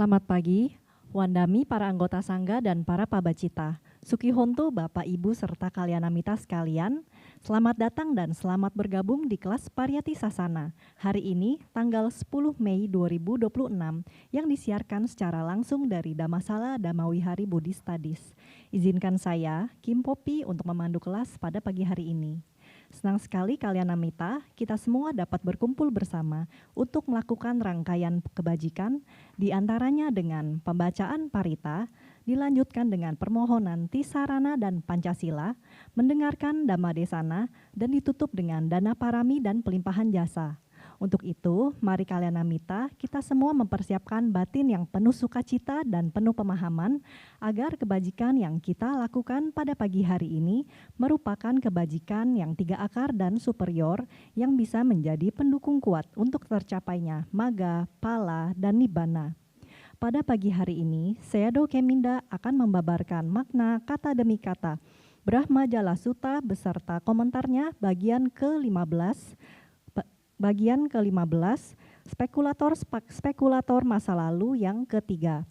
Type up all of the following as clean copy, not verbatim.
Selamat pagi, Wandami, para anggota Sangga dan para Pabacita, Sukihonto, Bapak Ibu serta Kalyanamita sekalian, selamat datang dan selamat bergabung di kelas Pariyati Sasana. Hari ini tanggal 10 Mei 2026 yang disiarkan secara langsung dari Dhammasala Dhamawihari Buddhist Studies. Izinkan saya, Kim Poppy, untuk memandu kelas pada pagi hari ini. Senang sekali Kalyanamita, kita semua dapat berkumpul bersama untuk melakukan rangkaian kebajikan, di antaranya dengan pembacaan parita, dilanjutkan dengan permohonan Tisarana dan Pancasila, mendengarkan Dhammadesana, dan ditutup dengan dana parami dan pelimpahan jasa. Untuk itu, mari Kalyanamita, kita semua mempersiapkan batin yang penuh sukacita dan penuh pemahaman agar kebajikan yang kita lakukan pada pagi hari ini merupakan kebajikan yang 3 akar dan superior yang bisa menjadi pendukung kuat untuk tercapainya Magga, Phala, dan Nibbana. Pada pagi hari ini, Sayadaw Keminda akan membabarkan makna kata demi kata Brahma Jala Sutta beserta komentarnya bagian ke-15, spekulator masa lalu yang ketiga.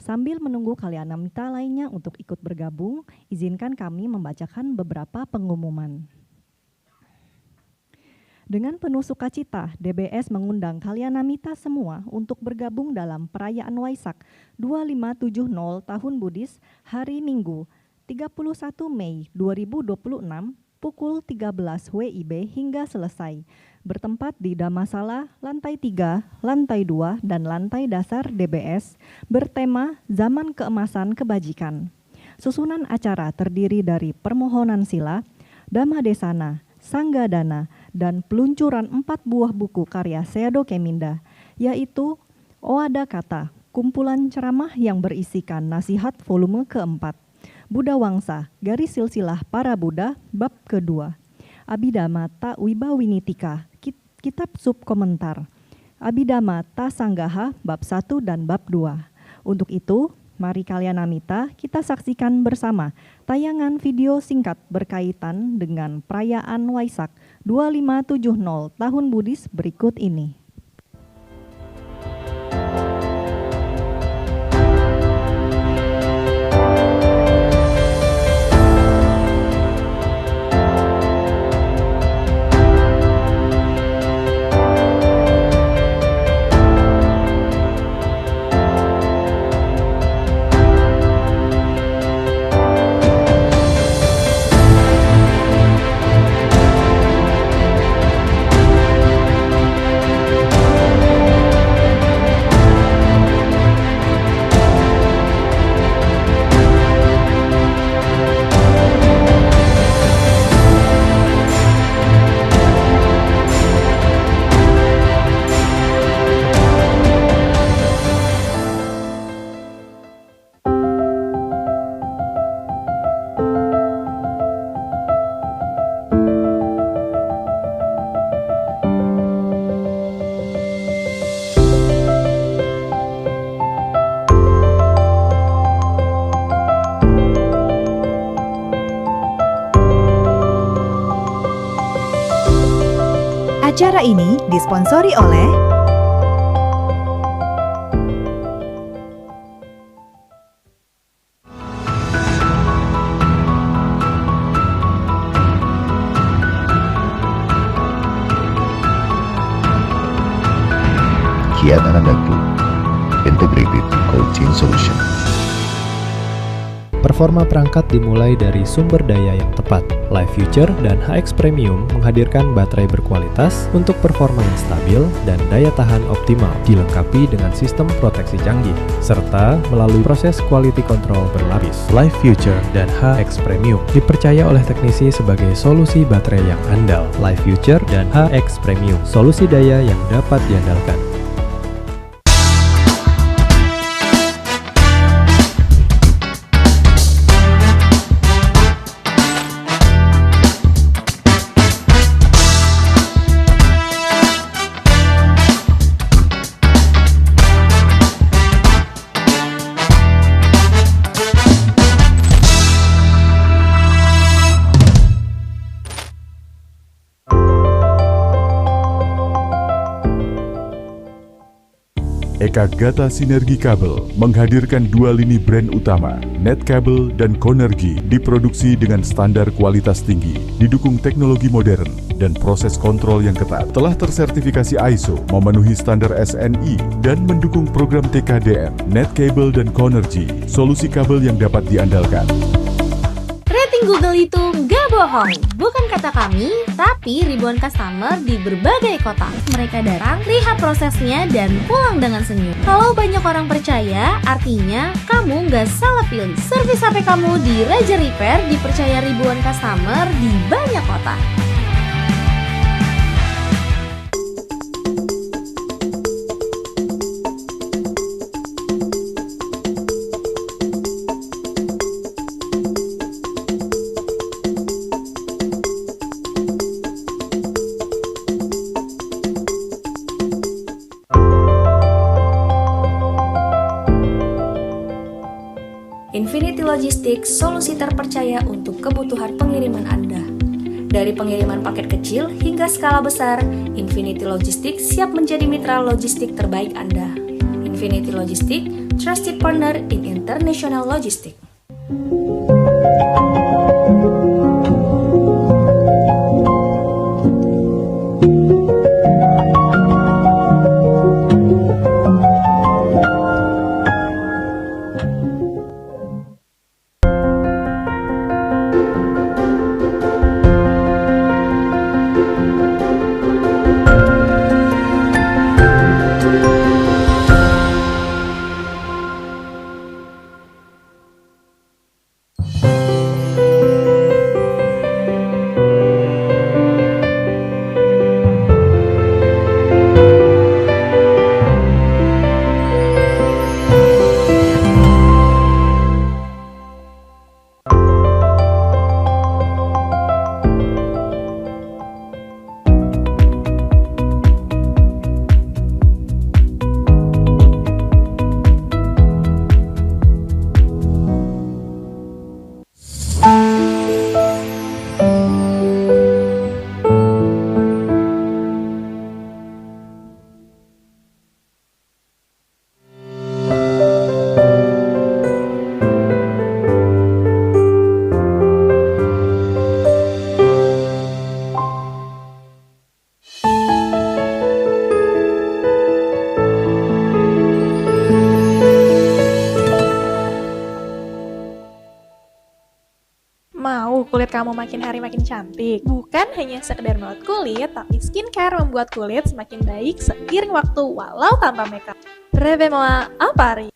Sambil menunggu Kalyanamita lainnya untuk ikut bergabung, izinkan kami membacakan beberapa pengumuman. Dengan penuh sukacita, DBS mengundang Kalyanamita semua untuk bergabung dalam perayaan Waisak 2570 Tahun Buddhis hari Minggu 31 Mei 2026 pukul 13 WIB hingga selesai, bertempat di Dhammasala lantai 3, lantai 2, dan lantai dasar DBS bertema Zaman Keemasan Kebajikan. Susunan acara terdiri dari permohonan sila, Dhammadesana, Sanggadana, dan peluncuran 4 buah buku karya Sayadaw Keminda, yaitu Oada Kata, kumpulan ceramah yang berisikan nasihat volume keempat, Buddha Wangsa, garis silsilah para Buddha, bab kedua, Abhidhamma Ta Wibawinitika, kitab subkomentar, Abhidhamma Ta Sanggaha, bab 1 dan bab 2. Untuk itu, mari Kalyanamita kita saksikan bersama tayangan video singkat berkaitan dengan perayaan Waisak 2570 Tahun Buddhis berikut ini. Acara ini disponsori oleh Kiat Ananda Group, Integrated Coaching Solution. Performa perangkat dimulai dari sumber daya yang tepat. Life Future dan HX Premium menghadirkan baterai berkualitas untuk performa yang stabil dan daya tahan optimal, dilengkapi dengan sistem proteksi canggih, serta melalui proses quality control berlapis. Life Future dan HX Premium dipercaya oleh teknisi sebagai solusi baterai yang andal. Life Future dan HX Premium, solusi daya yang dapat diandalkan. TK Gata Sinergi Kabel menghadirkan dua lini brand utama, Netkabel dan Konergi, diproduksi dengan standar kualitas tinggi, didukung teknologi modern, dan proses kontrol yang ketat. Telah tersertifikasi ISO, memenuhi standar SNI, dan mendukung program TKDN. Netkabel dan Konergi, solusi kabel yang dapat diandalkan. Rating Google itu nggak bohong. Bukan kata kami, tapi ribuan customer di berbagai kota. Mereka datang, lihat prosesnya, dan pulang dengan senyum. Kalau banyak orang percaya, artinya kamu nggak salah pilih. Servis HP kamu di Raja Repair dipercaya ribuan customer di banyak kota. Infinity Logistics, solusi terpercaya untuk kebutuhan pengiriman Anda. Dari pengiriman paket kecil hingga skala besar, Infinity Logistics siap menjadi mitra logistik terbaik Anda. Infinity Logistics, trusted partner in international logistics. Mau kulit kamu makin hari makin cantik? Bukan hanya sekedar merawat kulit, tapi skincare membuat kulit semakin baik seiring waktu walau tanpa makeup. Revez-moi à Paris.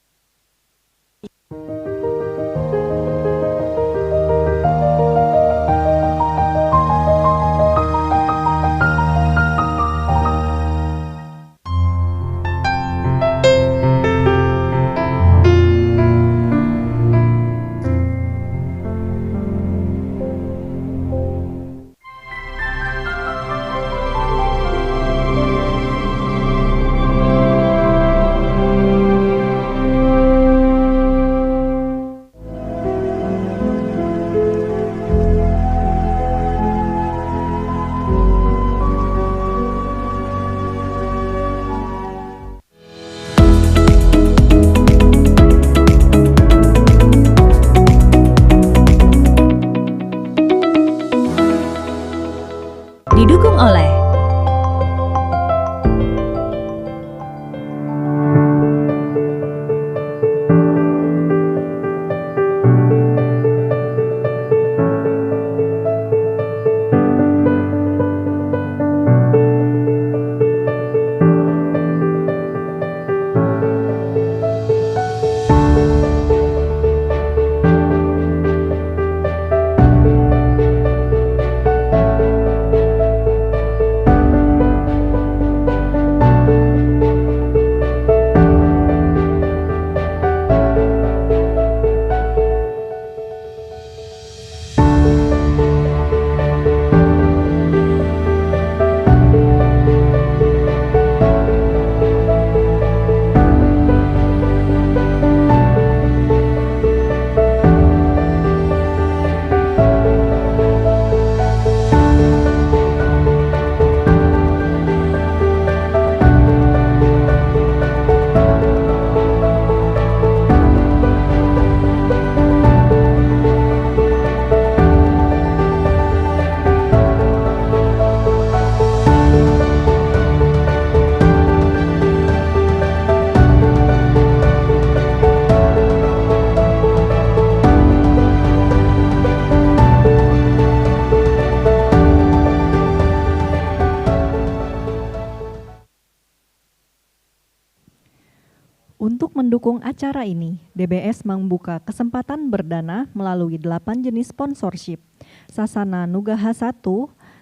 mendukung acara ini, DBS membuka kesempatan berdana melalui 8 jenis sponsorship. Sasana Nugaha 1,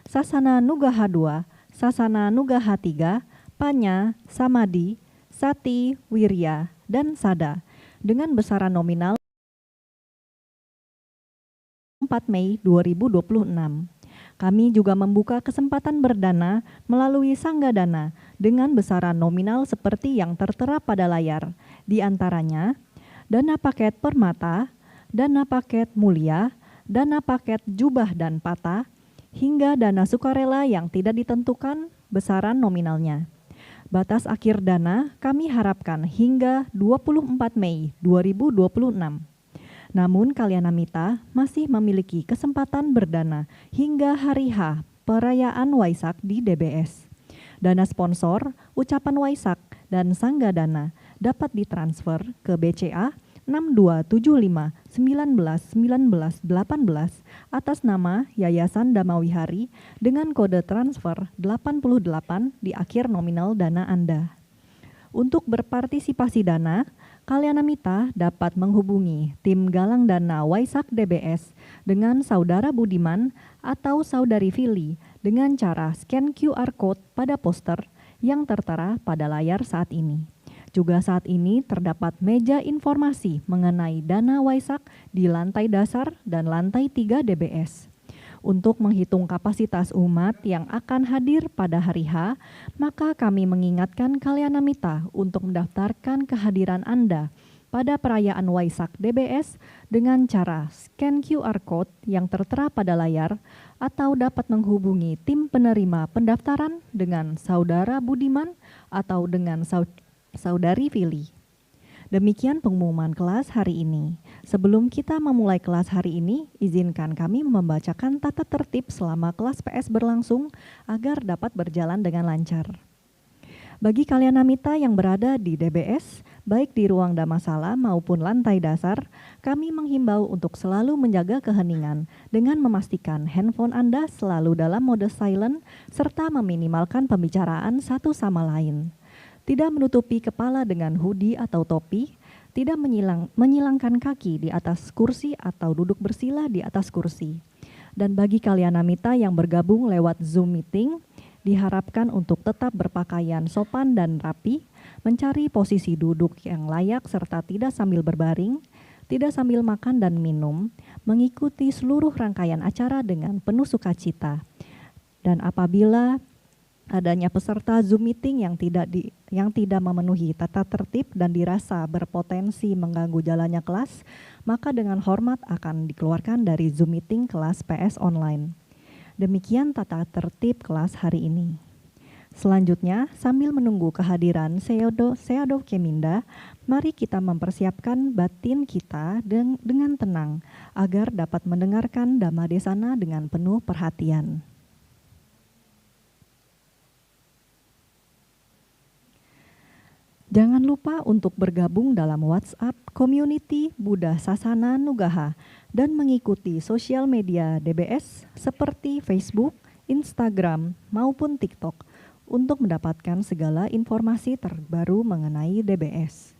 Sasana Nugaha 2, Sasana Nugaha 3, Panya, Samadi, Sati, Wirya, dan Sada dengan besaran nominal 4 Mei 2026. Kami juga membuka kesempatan berdana melalui Sanggadana dengan besaran nominal seperti yang tertera pada layar, di antaranya dana paket permata, dana paket mulia, dana paket jubah dan patah, hingga dana sukarela yang tidak ditentukan besaran nominalnya. Batas akhir dana kami harapkan hingga 24 Mei 2026. Namun Kalyanamita masih memiliki kesempatan berdana hingga hari H perayaan Waisak di DBS. Dana sponsor, ucapan Waisak, dan Sanggadana dapat ditransfer ke BCA 6275191918 atas nama Yayasan Damawihari dengan kode transfer 88 di akhir nominal dana Anda. Untuk berpartisipasi dana, Kalyanamita dapat menghubungi tim Galang Dana Waisak DBS dengan Saudara Budiman atau Saudari Vili dengan cara scan QR Code pada poster yang tertera pada layar saat ini. Juga saat ini terdapat meja informasi mengenai dana Waisak di lantai dasar dan lantai 3 DBS. Untuk menghitung kapasitas umat yang akan hadir pada hari H, maka kami mengingatkan Kalyanamita untuk mendaftarkan kehadiran Anda pada perayaan Waisak DBS dengan cara scan QR Code yang tertera pada layar atau dapat menghubungi tim penerima pendaftaran dengan Saudara Budiman atau dengan Saudari Vili. Demikian pengumuman kelas hari ini. Sebelum kita memulai kelas hari ini, izinkan kami membacakan tata tertib selama kelas PS berlangsung agar dapat berjalan dengan lancar. Bagi Kalyanamita yang berada di DBS, baik di ruang damasala maupun lantai dasar, kami menghimbau untuk selalu menjaga keheningan dengan memastikan handphone Anda selalu dalam mode silent serta meminimalkan pembicaraan satu sama lain. Tidak menutupi kepala dengan hoodie atau topi, tidak menyilangkan kaki di atas kursi atau duduk bersila di atas kursi. Dan bagi Kalyanamita yang bergabung lewat Zoom meeting, diharapkan untuk tetap berpakaian sopan dan rapi, mencari posisi duduk yang layak serta tidak sambil berbaring, tidak sambil makan dan minum, mengikuti seluruh rangkaian acara dengan penuh sukacita. Dan apabila adanya peserta Zoom meeting yang tidak memenuhi tata tertib dan dirasa berpotensi mengganggu jalannya kelas, maka dengan hormat akan dikeluarkan dari Zoom meeting kelas PS online. Demikian tata tertib kelas hari ini. Selanjutnya, sambil menunggu kehadiran Seado Keminda, mari kita mempersiapkan batin kita dengan tenang agar dapat mendengarkan Dhamma Desana dengan penuh perhatian. Jangan lupa untuk bergabung dalam WhatsApp Community Buddha Sasana Nugaha dan mengikuti sosial media DBS seperti Facebook, Instagram, maupun TikTok untuk mendapatkan segala informasi terbaru mengenai DBS.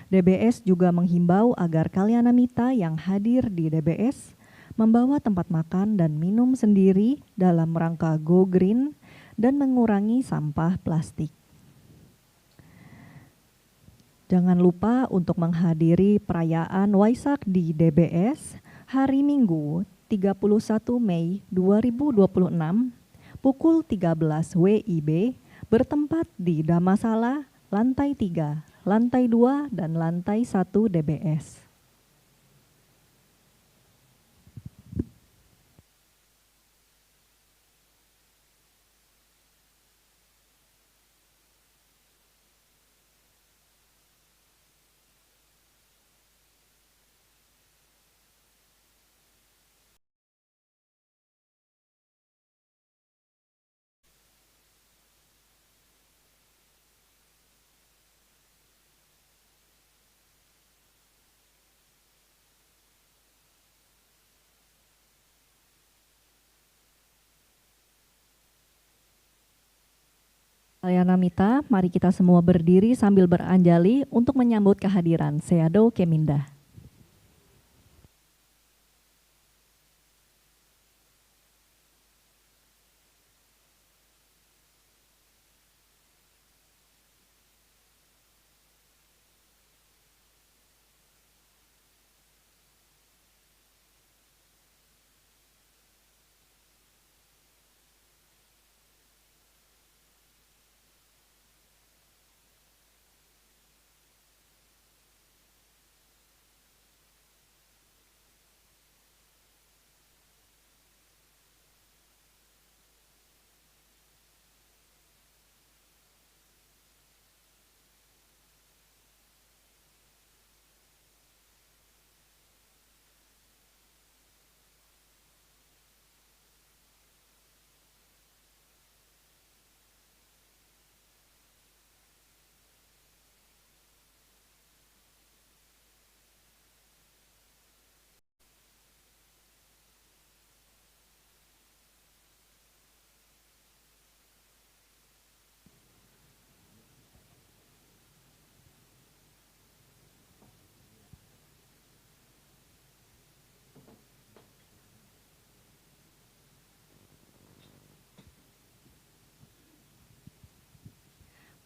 DBS juga menghimbau agar Kalyanamita yang hadir di DBS membawa tempat makan dan minum sendiri dalam rangka Go Green dan mengurangi sampah plastik. Jangan lupa untuk menghadiri perayaan Waisak di DBS hari Minggu 31 Mei 2026 pukul 13 WIB bertempat di Damasala, lantai 3, lantai 2, dan lantai 1 DBS. Kalyanamita, mari kita semua berdiri sambil beranjali untuk menyambut kehadiran Seado Keminda.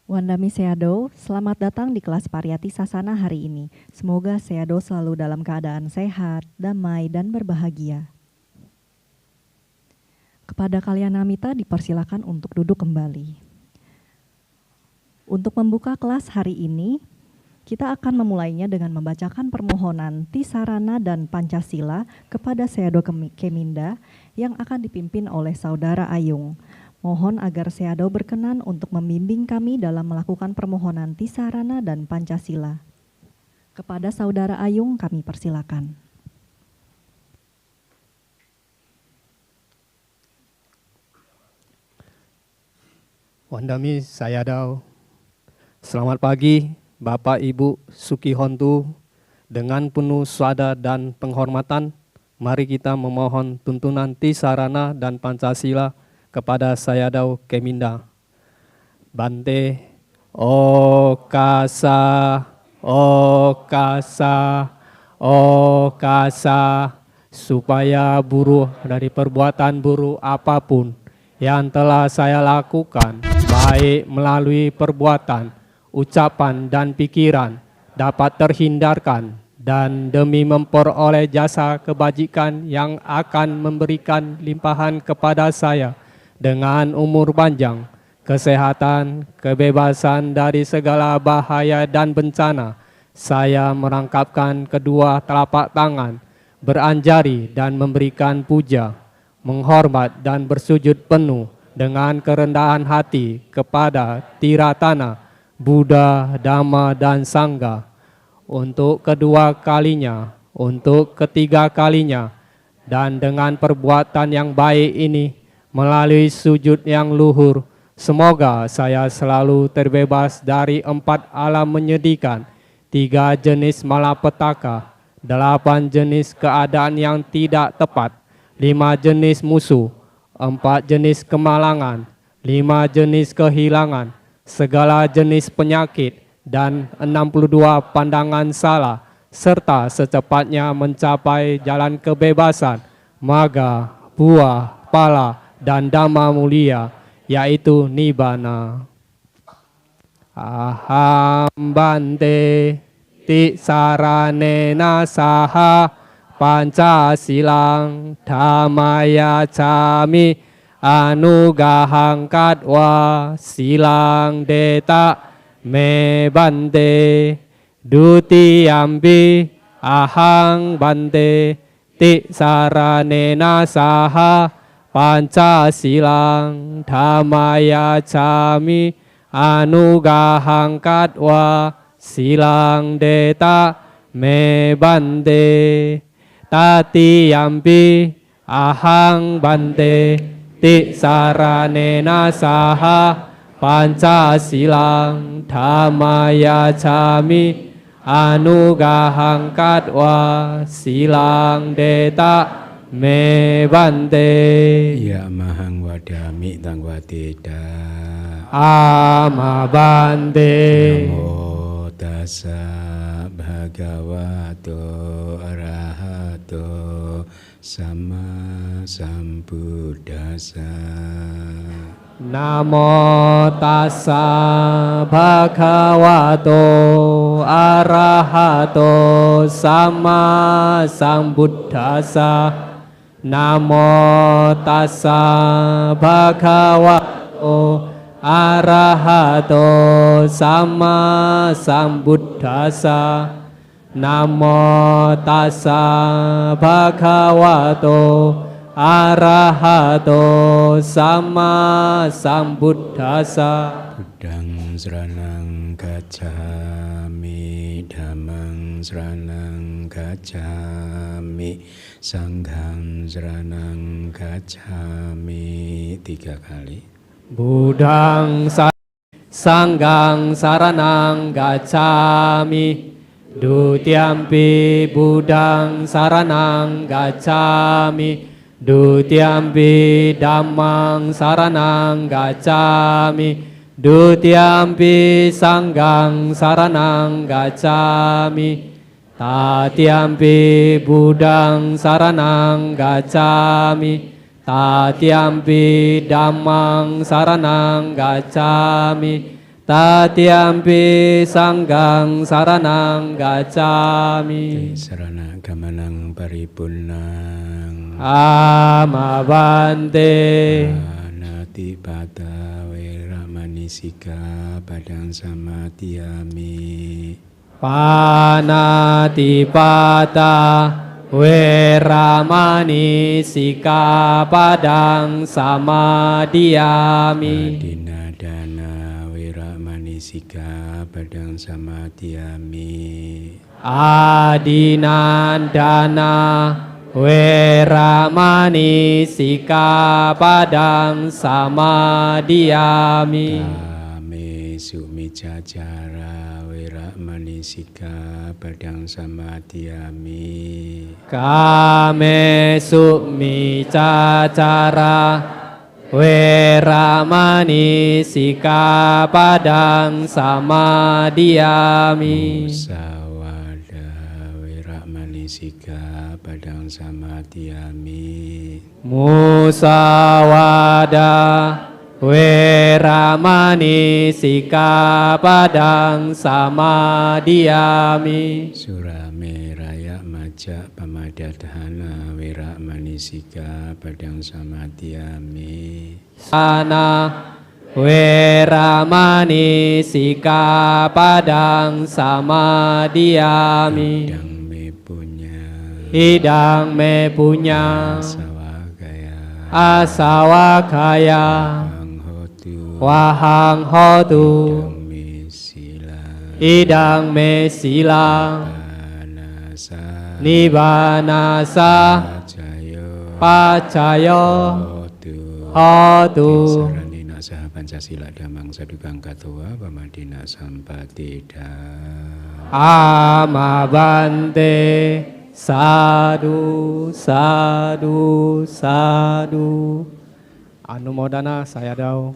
Wandami Seado, selamat datang di kelas Pariyati Sasana hari ini. Semoga Seado selalu dalam keadaan sehat, damai, dan berbahagia. Kepada Kalyanamita dipersilakan untuk duduk kembali. Untuk membuka kelas hari ini, kita akan memulainya dengan membacakan permohonan Tisarana dan Pancasila kepada Seado Keminda yang akan dipimpin oleh Saudara Ayung. Mohon agar Seado berkenan untuk membimbing kami dalam melakukan permohonan Tisarana dan Pancasila. Kepada Saudara Ayung kami persilakan. Wandami Sayadaw. Selamat pagi Bapak Ibu Sukihontu. Dengan penuh suada dan penghormatan, mari kita memohon tuntunan Tisarana dan Pancasila kepada Sayadaw Keminda. Bante, Okasa, Okasa, Okasa, supaya buruh dari perbuatan buruk apapun yang telah saya lakukan, baik melalui perbuatan, ucapan, dan pikiran, dapat terhindarkan, dan demi memperoleh jasa kebajikan yang akan memberikan limpahan kepada saya, dengan umur panjang, kesehatan, kebebasan dari segala bahaya dan bencana, saya merangkapkan kedua telapak tangan, beranjari dan memberikan puja, menghormat dan bersujud penuh dengan kerendahan hati kepada Tiratana, Buddha, Dhamma, dan Sangha. Untuk kedua kalinya, untuk ketiga kalinya, dan dengan perbuatan yang baik ini, melalui sujud yang luhur, semoga saya selalu terbebas dari 4 alam menyedihkan, 3 jenis malapetaka, 8 jenis keadaan yang tidak tepat, 5 jenis musuh, 4 jenis kemalangan, 5 jenis kehilangan, segala jenis penyakit, dan 62 pandangan salah, serta secepatnya mencapai jalan kebebasan, maga, buah, pala, dan dhamma mulia, yaitu nibbana. Aham bante tisaranena saha pancasilang dhammaya cami anugahang katwa silang deta me bante dutiyampi ahang bante tisaranena saha Pancasilang dhammaya cami anugahang katwa silang deta me bante tatiyampi ahang bante tisaranena saha Pancasilang dhammaya cami anugahang katwa silang deta me bante ya mahang wadami tangwa tidak Amabante. Namo tassa bhagavato arahato sama sambuddhassa. Namo tassa bhagavato arahato sama sambuddhassa. Namo tassa bhagavato arahato sama sambuddhassa. Namo tassa bhagavato arahato sama sambuddhassa. Buddhang saranang gacchami, dhammang saranang gacchami, sanghang saranang gacchami. 3 kali. Buddhang sanghang saranang gacchami. Dutiyampi buddhang saranang gacchami. Dutiyampi dhammang saranang gacchami. Dutiyampi sanghang saranang gacchami. Tatiyampi buddhang saranang gacchami. Tatiyampi dhammang saranang gacchami. Tatiyampi sanghang saranang gacchami. Sarana gamanang paripurnang. Amabante. Panatipata weramani sikapadang samadhiyami. Panatipata weramani sikapadang samadhiyami. Adinadana weramani sikapadang samadhiyami. Adinandana weramani sikapadang samadhiyami. Kame sumicacara weramani sikapadang samadhiyami. Kame sumicacara weramani sikapadang samadhiyami. Musawada weramani sikapadang samadhiyami. Musawada weramani sikapadang samadhiyami. Surameraya maja pamadadhana weramani sikapadang samadhiyami. Sana weramani sikapadang samadhiyami. Idang me punya. Idang me punya. Sawagaya. Asawakaya. Wahang hotu. Idang me silang. Nibanasa. Pacayo. Hotu. Saranina saha Pancasila damang sadukang katoa pamadina sampatida. Amabante. Sadu, sadu, sadu. Anumodana saya dau.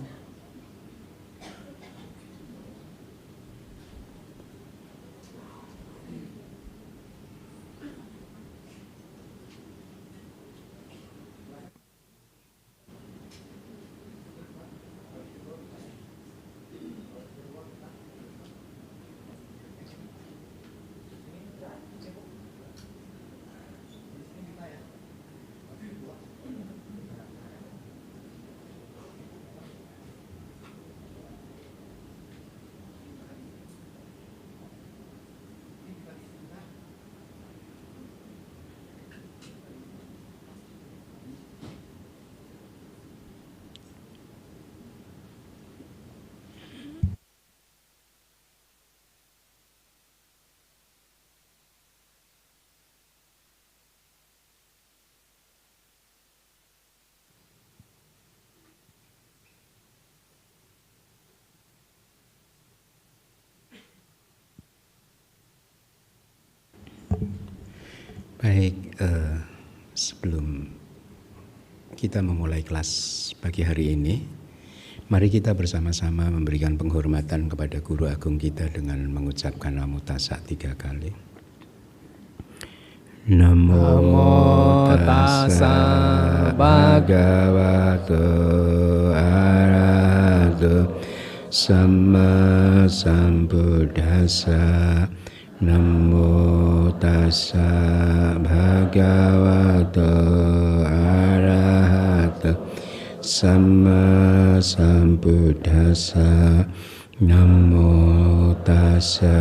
Baik, sebelum kita memulai kelas pagi hari ini, Mari kita bersama-sama memberikan penghormatan kepada Guru Agung kita dengan mengucapkan Namo Tassa 3 kali. Namo Tassa Bhagavato Arahato Sama Sambuddhassa. Namo Tassa Bhagavato Arahato Sama Sambuddhassa. Namo Tassa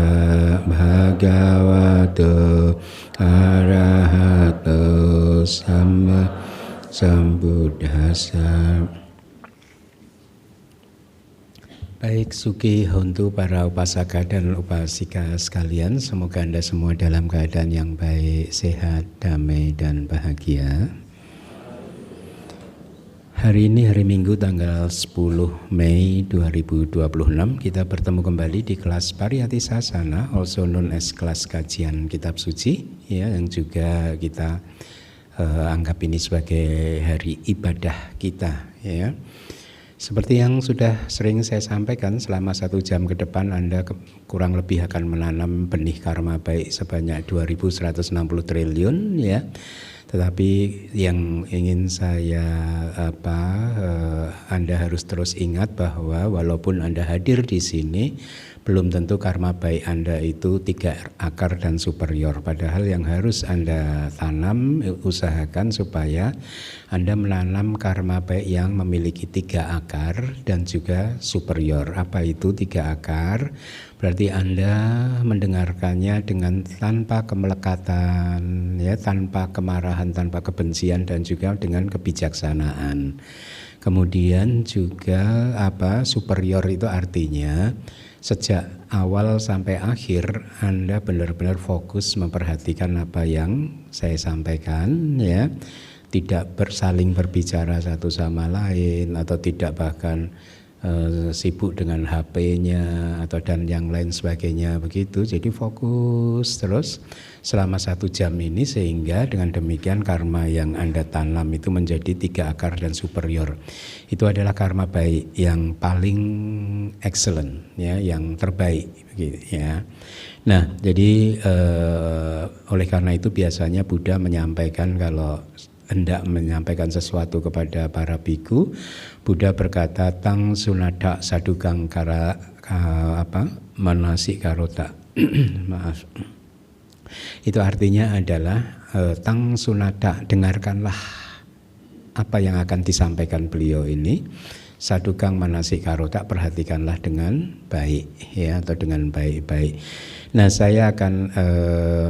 Bhagavato Arahato Sama Sambuddhassa. Baik, Suki Hontu para upasaka dan upasika sekalian, semoga Anda semua dalam keadaan yang baik, sehat, damai, dan bahagia. Hari ini hari Minggu tanggal 10 Mei 2026 kita bertemu kembali di kelas Pariyati Sasana, also known as kelas kajian kitab suci, ya, yang juga kita anggap ini sebagai hari ibadah kita, ya. Seperti yang sudah sering saya sampaikan, selama 1 jam ke depan Anda kurang lebih akan menanam benih karma baik sebanyak 2.160 triliun, ya. Tetapi yang ingin saya Anda harus terus ingat bahwa walaupun Anda hadir di sini, belum tentu karma baik Anda itu 3 akar dan superior. Padahal yang harus Anda tanam, usahakan supaya Anda menanam karma baik yang memiliki 3 akar dan juga superior. Apa itu 3 akar? Berarti Anda mendengarkannya dengan tanpa kemelekatan, ya, tanpa kemarahan, tanpa kebencian, dan juga dengan kebijaksanaan. Kemudian juga superior itu artinya sejak awal sampai akhir Anda benar-benar fokus memperhatikan apa yang saya sampaikan, ya. Tidak saling berbicara satu sama lain, atau tidak bahkan sibuk dengan HP-nya atau dan yang lain sebagainya begitu. Jadi fokus terus selama 1 jam ini, sehingga dengan demikian karma yang Anda tanam itu menjadi 3 akar dan superior. Itu adalah karma baik yang paling excellent, ya, yang terbaik, ya. Nah, jadi oleh karena itu biasanya Buddha menyampaikan kalau hendak menyampaikan sesuatu kepada para biku, Buddha berkata tang sunada sadukang manasi karota. Maaf. Itu artinya adalah tang sunada, dengarkanlah apa yang akan disampaikan beliau ini. Sadukang manasi karota, perhatikanlah dengan baik, ya, atau dengan baik-baik. Nah, saya akan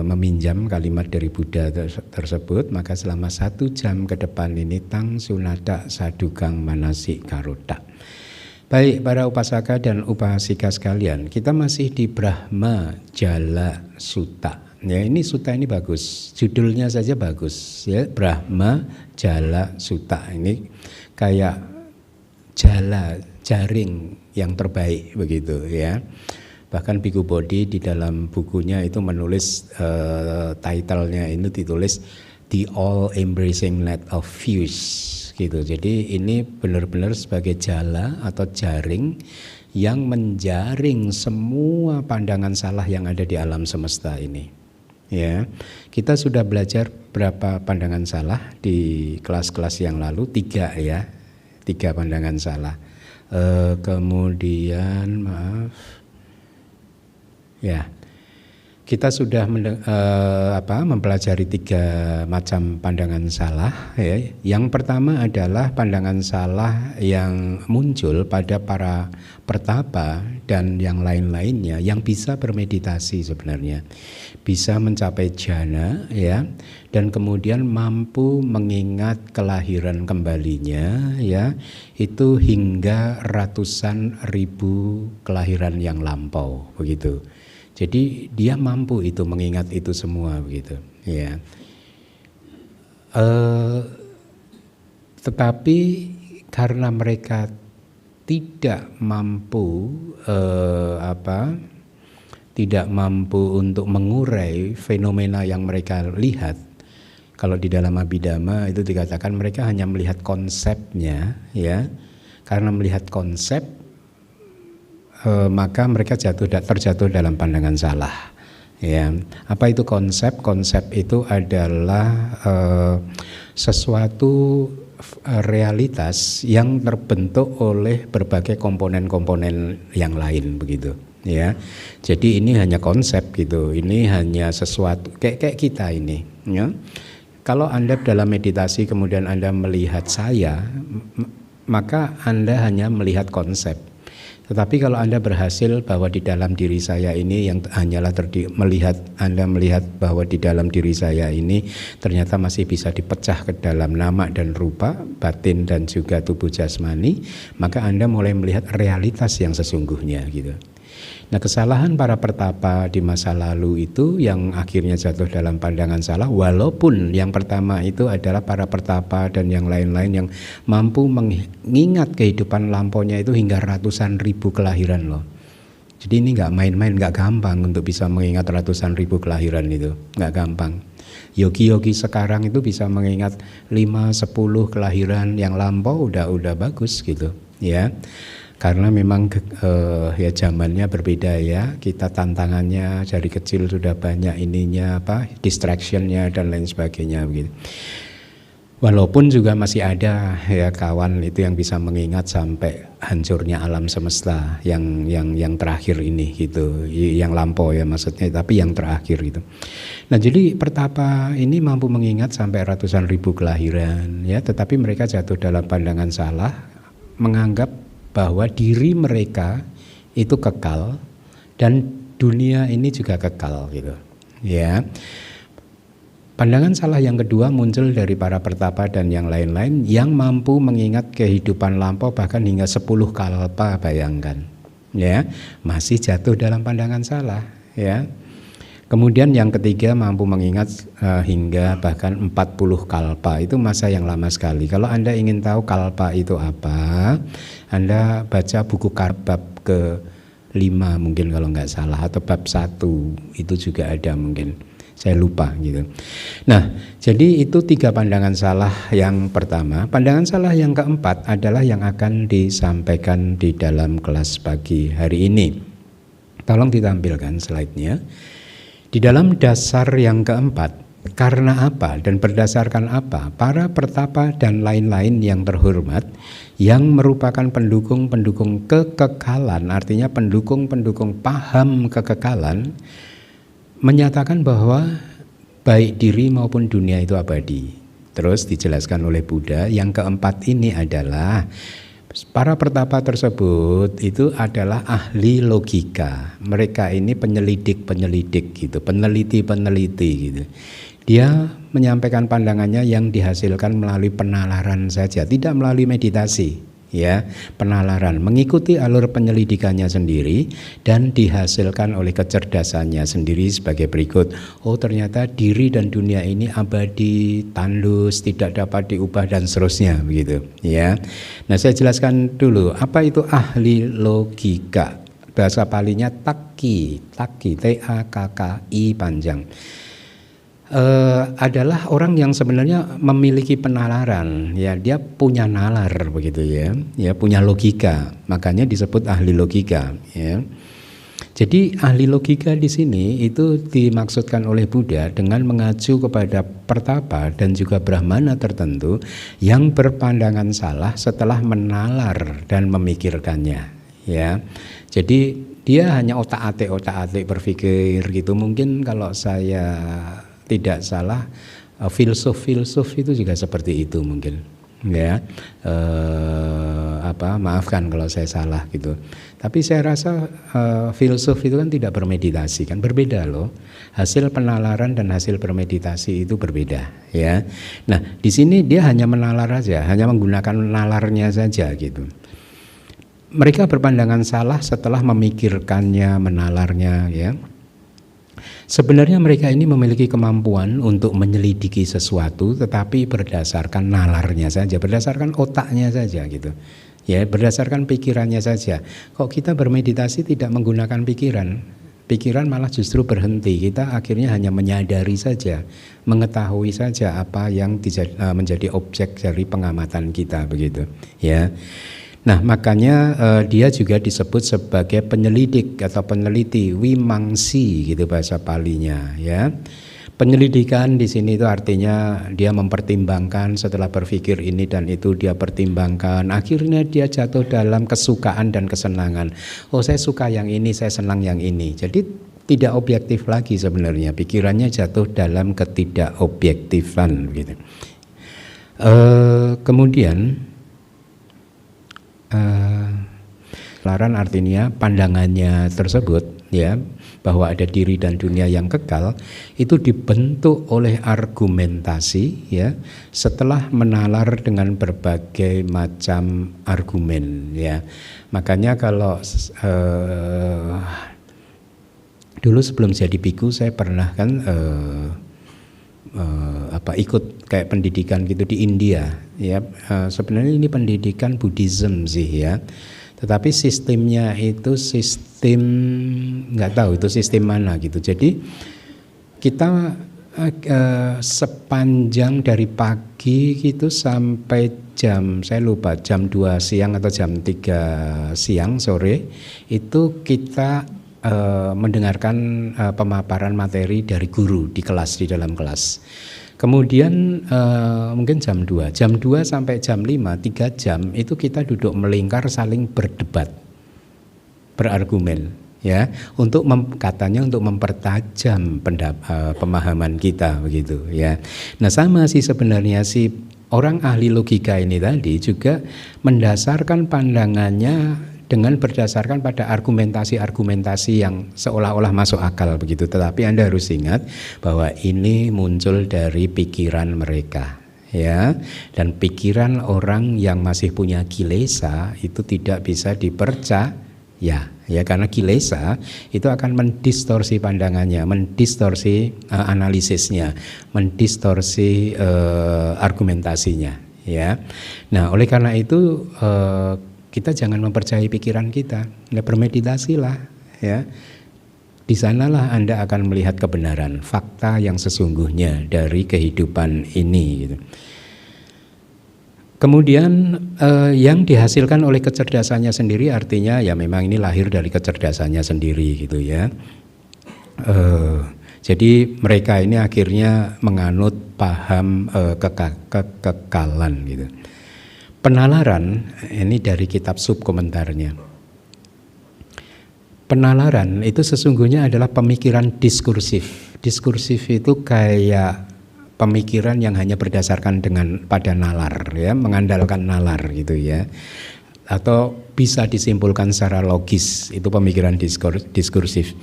meminjam kalimat dari Buddha tersebut. Maka selama 1 jam ke depan ini tang sunada sadukang manasi karota. Baik, para upasaka dan upasika sekalian, kita masih di Brahma Jala Sutta. Ya, ini sutta ini bagus, judulnya saja bagus, ya, Brahma Jala Sutta. Ini kayak jaring yang terbaik begitu, ya. Bahkan Bhikkhu Bodhi di dalam bukunya itu menulis title-nya ini ditulis The All Embracing Net of Views gitu. Jadi ini benar-benar sebagai jala atau jaring yang menjaring semua pandangan salah yang ada di alam semesta ini. Ya, kita sudah belajar berapa pandangan salah di kelas-kelas yang lalu, 3 ya. 3 pandangan salah. Kemudian kita sudah mempelajari 3 macam pandangan salah. Ya. Yang pertama adalah pandangan salah yang muncul pada para pertapa dan yang lain-lainnya yang bisa bermeditasi sebenarnya, bisa mencapai jhana, ya, dan kemudian mampu mengingat kelahiran kembalinya, ya, itu hingga ratusan ribu kelahiran yang lampau begitu. Jadi dia mampu itu mengingat itu semua begitu, ya. Tetapi karena mereka tidak mampu untuk mengurai fenomena yang mereka lihat. Kalau di dalam Abhidhamma itu dikatakan mereka hanya melihat konsepnya, ya. Karena melihat konsep, maka mereka terjatuh dalam pandangan salah. Ya, apa itu konsep? Konsep itu adalah sesuatu realitas yang terbentuk oleh berbagai komponen-komponen yang lain begitu. Ya, jadi ini hanya konsep gitu. Ini hanya sesuatu kayak kita ini. Ya. Kalau Anda dalam meditasi kemudian Anda melihat saya, maka Anda hanya melihat konsep. Tetapi kalau Anda berhasil bahwa di dalam diri saya ini yang hanyalah Anda melihat bahwa di dalam diri saya ini ternyata masih bisa dipecah ke dalam nama dan rupa, batin dan juga tubuh jasmani, maka Anda mulai melihat realitas yang sesungguhnya gitu. Nah, kesalahan para pertapa di masa lalu itu yang akhirnya jatuh dalam pandangan salah, walaupun yang pertama itu adalah para pertapa dan yang lain-lain yang mampu mengingat kehidupan lampaunya itu hingga ratusan ribu kelahiran loh. Jadi ini nggak main-main, nggak gampang untuk bisa mengingat ratusan ribu kelahiran itu, nggak gampang. Yogi-yogi sekarang itu bisa mengingat 5-10 kelahiran yang lampau udah bagus gitu ya. Karena memang ya zamannya berbeda ya, kita tantangannya dari kecil sudah banyak ininya distractionnya dan lain sebagainya begitu. Walaupun juga masih ada ya kawan itu yang bisa mengingat sampai hancurnya alam semesta yang terakhir ini gitu, yang lampau ya maksudnya, tapi yang terakhir gitu. Nah jadi pertapa ini mampu mengingat sampai ratusan ribu kelahiran ya, tetapi mereka jatuh dalam pandangan salah, menganggap bahwa diri mereka itu kekal dan dunia ini juga kekal gitu ya. Pandangan salah yang kedua muncul dari para pertapa dan yang lain-lain yang mampu mengingat kehidupan lampau bahkan hingga 10 kalpa, bayangkan ya, masih jatuh dalam pandangan salah ya. Kemudian yang ketiga mampu mengingat hingga bahkan 40 kalpa, itu masa yang lama sekali. Kalau Anda ingin tahu kalpa itu apa, Anda baca buku bab ke-5 mungkin kalau nggak salah, atau bab 1 itu juga ada mungkin, saya lupa gitu. Nah jadi itu 3 pandangan salah yang pertama. Pandangan salah yang keempat adalah yang akan disampaikan di dalam kelas pagi hari ini. Tolong ditampilkan slide-nya. Di dalam dasar yang keempat, karena apa dan berdasarkan apa para pertapa dan lain-lain yang terhormat yang merupakan pendukung-pendukung kekekalan, artinya pendukung-pendukung paham kekekalan, menyatakan bahwa baik diri maupun dunia itu abadi. Terus dijelaskan oleh Buddha, yang keempat ini adalah para pertapa tersebut itu adalah ahli logika. Mereka ini penyelidik gitu, peneliti gitu. Dia menyampaikan pandangannya yang dihasilkan melalui penalaran saja, tidak melalui meditasi. Ya, penalaran, mengikuti alur penyelidikannya sendiri dan dihasilkan oleh kecerdasannya sendiri sebagai berikut. Oh ternyata diri dan dunia ini abadi, tandus, tidak dapat diubah dan seterusnya begitu ya. Nah saya jelaskan dulu apa itu ahli logika. Bahasa Palinya takki, T-A-K-K-I panjang. Adalah orang yang sebenarnya memiliki penalaran ya, dia punya nalar begitu ya punya logika, makanya disebut ahli logika ya. Jadi ahli logika di sini itu dimaksudkan oleh Buddha dengan mengacu kepada pertapa dan juga brahmana tertentu yang berpandangan salah setelah menalar dan memikirkannya ya. Jadi dia hanya otak-atik berpikir gitu. Mungkin kalau saya tidak salah, filsuf itu juga seperti itu mungkin ya. Maafkan kalau saya salah gitu. Tapi saya rasa filsuf itu kan tidak bermeditasi kan, berbeda loh. Hasil penalaran dan hasil bermeditasi itu berbeda ya. Nah di sini dia hanya menalar saja, hanya menggunakan nalarnya saja gitu. Mereka berpandangan salah setelah memikirkannya, menalarnya ya. Sebenarnya mereka ini memiliki kemampuan untuk menyelidiki sesuatu, tetapi berdasarkan nalarnya saja, berdasarkan otaknya saja gitu. Ya, berdasarkan pikirannya saja. Kok kita bermeditasi tidak menggunakan pikiran malah justru berhenti. Kita akhirnya hanya menyadari saja, mengetahui saja apa yang menjadi objek dari pengamatan kita begitu. Ya. Nah, makanya dia juga disebut sebagai penyelidik atau peneliti, wimangsi gitu bahasa Palinya, ya. Penyelidikan di sini itu artinya dia mempertimbangkan, setelah berpikir ini dan itu dia pertimbangkan, akhirnya dia jatuh dalam kesukaan dan kesenangan. Oh, saya suka yang ini, saya senang yang ini. Jadi tidak objektif lagi sebenarnya, pikirannya jatuh dalam ketidakobjektifan gitu. Kemudian laran artinya pandangannya tersebut, ya, bahwa ada diri dan dunia yang kekal, itu dibentuk oleh argumentasi, ya, setelah menalar dengan berbagai macam argumen, ya. Makanya kalau dulu sebelum jadi biku saya pernah kan ikut kayak pendidikan gitu di India, ya. Sebenarnya ini pendidikan Buddhism sih, ya. Tetapi sistemnya itu sistem nggak tahu itu sistem mana gitu. Jadi kita sepanjang dari pagi gitu sampai jam, saya lupa, jam 2 siang atau jam 3 siang sore itu kita mendengarkan pemaparan materi dari guru di kelas, di dalam kelas. Kemudian mungkin jam 2 sampai jam 5, 3 jam itu kita duduk melingkar saling berdebat, berargumen, ya, untuk katanya untuk mempertajam pemahaman kita begitu, ya. Nah, sama sih sebenarnya si orang ahli logika ini tadi juga mendasarkan pandangannya dengan berdasarkan pada argumentasi-argumentasi yang seolah-olah masuk akal begitu. Tetapi Anda harus ingat bahwa ini muncul dari pikiran mereka, ya. Dan pikiran orang yang masih punya kilesa itu tidak bisa dipercaya, ya, karena kilesa itu akan mendistorsi pandangannya, mendistorsi analisisnya, mendistorsi argumentasinya, ya. Nah, oleh karena itu kita jangan mempercayai pikiran kita, bermeditasilah, ya. Di sanalah Anda akan melihat kebenaran, fakta yang sesungguhnya dari kehidupan ini. Gitu. Kemudian yang dihasilkan oleh kecerdasannya sendiri, artinya ya memang ini lahir dari kecerdasannya sendiri, gitu ya. Jadi mereka ini akhirnya menganut paham kekekalan, gitu. Penalaran ini dari kitab subkomentarnya. Penalaran itu sesungguhnya adalah pemikiran diskursif. Diskursif itu kayak pemikiran yang hanya berdasarkan pada nalar, ya, mengandalkan nalar gitu, ya. Atau bisa disimpulkan secara logis, itu pemikiran diskursif.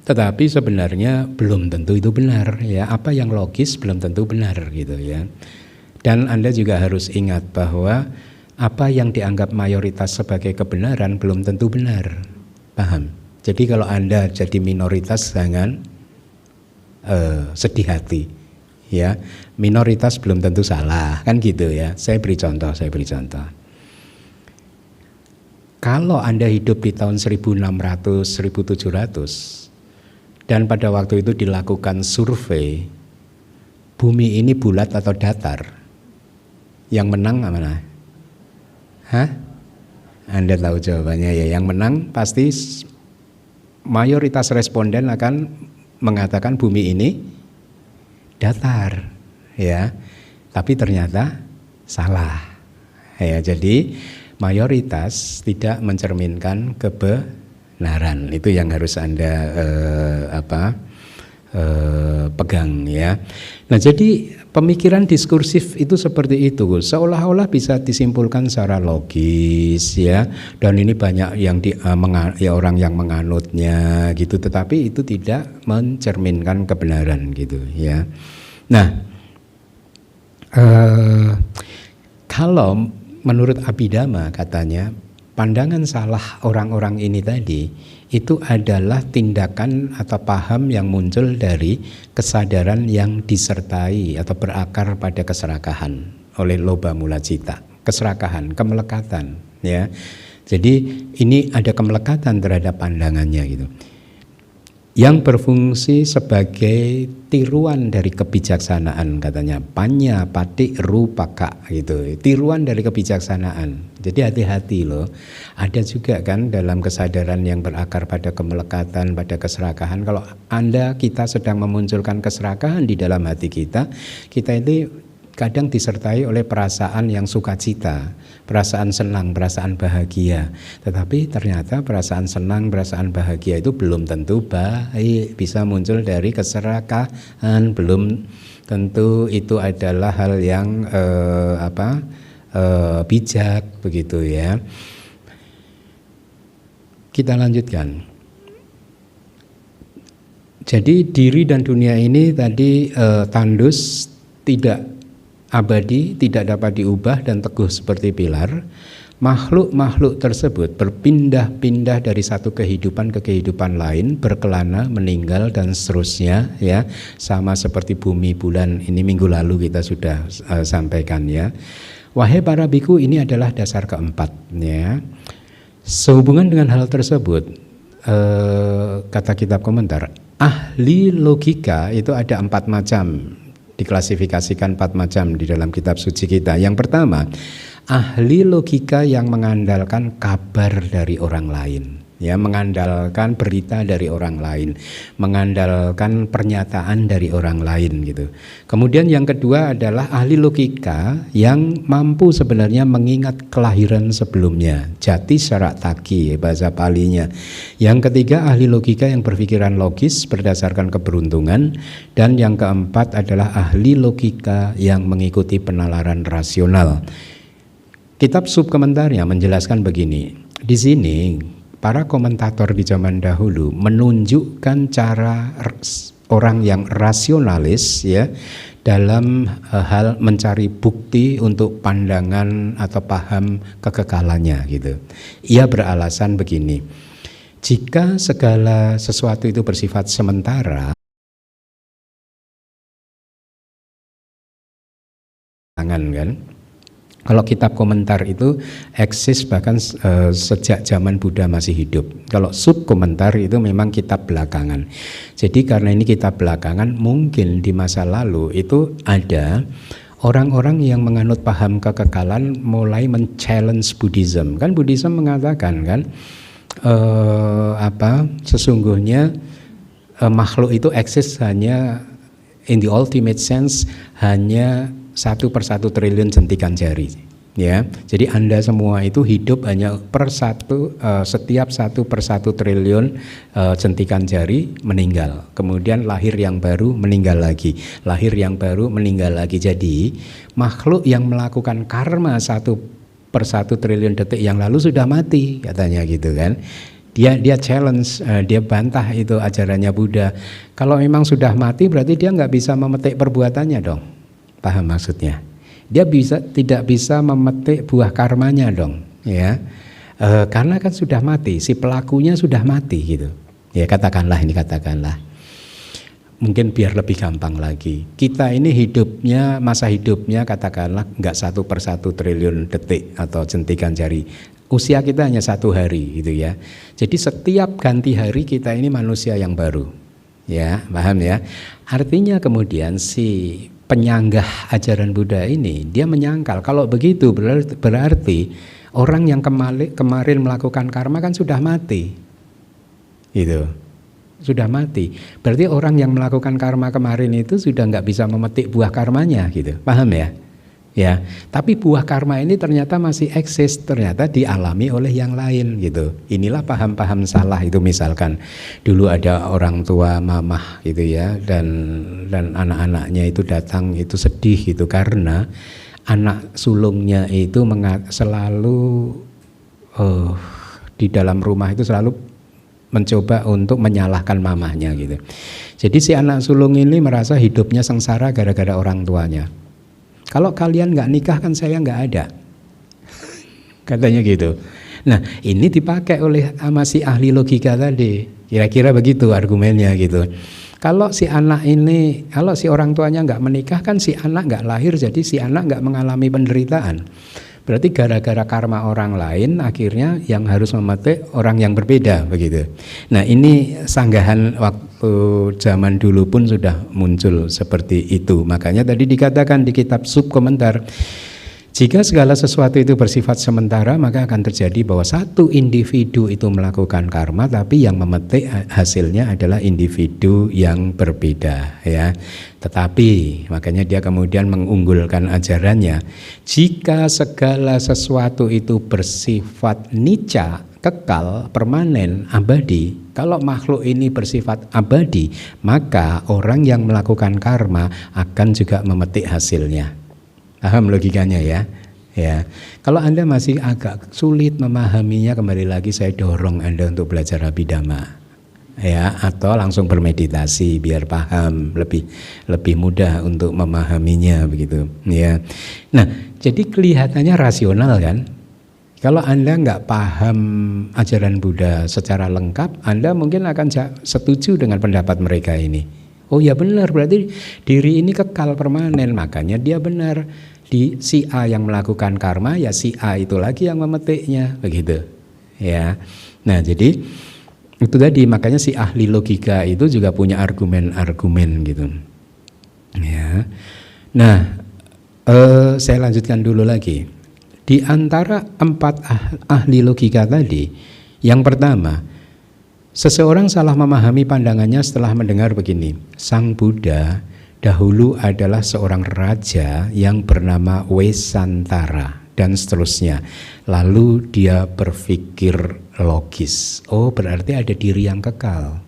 Tetapi sebenarnya belum tentu itu benar, ya. Apa yang logis belum tentu benar gitu, ya. Dan Anda juga harus ingat bahwa apa yang dianggap mayoritas sebagai kebenaran belum tentu benar. Paham? Jadi kalau Anda jadi minoritas jangan sedih hati, ya. Minoritas belum tentu salah, kan gitu, ya. Saya beri contoh. Kalau Anda hidup di tahun 1600, 1700 dan pada waktu itu dilakukan survei, bumi ini bulat atau datar? Yang menang mana? Hah? Anda tahu jawabannya, ya. Yang menang pasti mayoritas responden akan mengatakan bumi ini datar, ya. Tapi ternyata salah, ya. Jadi mayoritas tidak mencerminkan kebenaran. Itu yang harus Anda pegang, ya. Nah, jadi pemikiran diskursif itu seperti itu, seolah-olah bisa disimpulkan secara logis, ya. Dan ini banyak yang orang yang menganutnya gitu, tetapi itu tidak mencerminkan kebenaran gitu, ya. Nah, kalau menurut Abhidhamma katanya pandangan salah orang-orang ini tadi itu adalah tindakan atau paham yang muncul dari kesadaran yang disertai atau berakar pada keserakahan oleh loba mula cita, keserakahan, kemelekatan, ya. Jadi ini ada kemelekatan terhadap pandangannya gitu. yang berfungsi sebagai tiruan dari kebijaksanaan, katanya panya patik rupaka gitu, tiruan dari kebijaksanaan. Jadi hati-hati loh, ada juga kan dalam kesadaran yang berakar pada kemelekatan, pada keserakahan. Kalau kita sedang memunculkan keserakahan di dalam hati kita ini kadang disertai oleh perasaan yang sukacita, perasaan senang, perasaan bahagia. Tetapi ternyata perasaan senang, perasaan bahagia itu belum tentu baik, bisa muncul dari keserakahan, belum tentu itu adalah hal yang bijak begitu ya. Kita lanjutkan. Jadi diri dan dunia ini tadi tandus, tidak abadi, tidak dapat diubah dan teguh seperti pilar. Makhluk-makhluk tersebut berpindah-pindah dari satu kehidupan ke kehidupan lain, berkelana, meninggal dan seterusnya ya. Sama seperti bumi, bulan, ini minggu lalu kita sudah sampaikan ya. Wahai para biku, ini adalah dasar keempat ya. Sehubungan dengan hal tersebut, kata kitab komentar, ahli logika itu ada 4 macam. Diklasifikasikan 4 macam di dalam kitab suci kita. Yang pertama, ahli logika yang mengandalkan kabar dari orang lain, ya, mengandalkan berita dari orang lain, mengandalkan pernyataan dari orang lain gitu. Kemudian yang kedua adalah ahli logika yang mampu sebenarnya mengingat kelahiran sebelumnya, jati sarataki bahasa Palinya. Yang ketiga ahli logika yang berpikiran logis berdasarkan keberuntungan, dan yang keempat adalah ahli logika yang mengikuti penalaran rasional. Kitab subkomentarnya menjelaskan begini. Di sini para komentator di zaman dahulu menunjukkan cara orang yang rasionalis ya dalam hal mencari bukti untuk pandangan atau paham kekekalannya gitu. Ia beralasan begini. Jika segala sesuatu itu bersifat sementara, kan? Kalau kitab komentar itu eksis bahkan sejak zaman Buddha masih hidup. Kalau subkomentar itu memang kitab belakangan. Jadi karena ini kitab belakangan, mungkin di masa lalu itu ada orang-orang yang menganut paham kekekalan mulai men-challenge Buddhism. Kan Buddhism mengatakan kan sesungguhnya makhluk itu eksis hanya in the ultimate sense hanya 1/1 triliun jentikan jari ya. Jadi Anda semua itu hidup hanya setiap 1/1 triliun jentikan jari meninggal. Kemudian lahir yang baru, meninggal lagi. Lahir yang baru, meninggal lagi. Jadi makhluk yang melakukan karma 1/1 triliun detik yang lalu sudah mati katanya gitu kan. Dia challenge, dia bantah itu ajarannya Buddha. Kalau memang sudah mati berarti dia nggak bisa memetik perbuatannya dong. Paham maksudnya? Dia tidak bisa memetik buah karmanya dong, ya, karena kan sudah mati, si pelakunya sudah mati gitu. Ya katakanlah. Mungkin biar lebih gampang lagi. Kita ini masa hidupnya katakanlah nggak 1/1 triliun detik atau jentikan jari. Usia kita hanya 1 hari gitu ya. Jadi setiap ganti hari kita ini manusia yang baru, ya, paham ya? Artinya kemudian si penyanggah ajaran Buddha ini dia menyangkal kalau begitu berarti orang yang kemarin melakukan karma kan sudah mati gitu, sudah mati, berarti orang yang melakukan karma kemarin itu sudah nggak bisa memetik buah karmanya gitu, paham ya? Ya, tapi buah karma ini ternyata masih eksis, ternyata dialami oleh yang lain gitu. Inilah paham-paham salah itu. Misalkan dulu ada orang tua mamah gitu ya, dan anak-anaknya itu datang itu sedih gitu karena anak sulungnya itu selalu di dalam rumah itu selalu mencoba untuk menyalahkan mamahnya gitu. Jadi si anak sulung ini merasa hidupnya sengsara gara-gara orang tuanya. Kalau kalian nggak nikah kan saya nggak ada, katanya gitu. Nah ini dipakai oleh si ahli logika tadi, kira-kira begitu argumennya gitu. Kalau si orang tuanya nggak menikah kan si anak nggak lahir, jadi si anak nggak mengalami penderitaan. Berarti gara-gara karma orang lain akhirnya yang harus memetik orang yang berbeda begitu. Nah, ini sanggahan waktu zaman dulu pun sudah muncul seperti itu. Makanya tadi dikatakan di kitab subkomentar, jika segala sesuatu itu bersifat sementara, maka akan terjadi bahwa satu individu itu melakukan karma, tapi yang memetik hasilnya adalah individu yang berbeda, ya. Tetapi makanya dia kemudian mengunggulkan ajarannya, jika segala sesuatu itu bersifat nicca, kekal, permanen, abadi. Kalau makhluk ini bersifat abadi, maka orang yang melakukan karma akan juga memetik hasilnya. Paham logikanya ya? Ya. Kalau Anda masih agak sulit memahaminya, kembali lagi saya dorong Anda untuk belajar Abhidhamma. Ya, atau langsung bermeditasi biar paham, lebih mudah untuk memahaminya begitu, ya. Nah, jadi kelihatannya rasional kan? Kalau Anda nggak paham ajaran Buddha secara lengkap, Anda mungkin akan setuju dengan pendapat mereka ini. Oh ya benar, berarti diri ini kekal permanen, makanya dia benar. Di si A yang melakukan karma, ya si A itu lagi yang memetiknya, begitu. Ya. Nah, jadi itu tadi, makanya si ahli logika itu juga punya argumen-argumen gitu. Ya. Nah, saya lanjutkan dulu lagi. Di antara 4 ahli logika tadi, yang pertama, seseorang salah memahami pandangannya setelah mendengar begini, Sang Buddha dahulu adalah seorang raja yang bernama Wesantara dan seterusnya. Lalu dia berpikir logis, oh berarti ada diri yang kekal.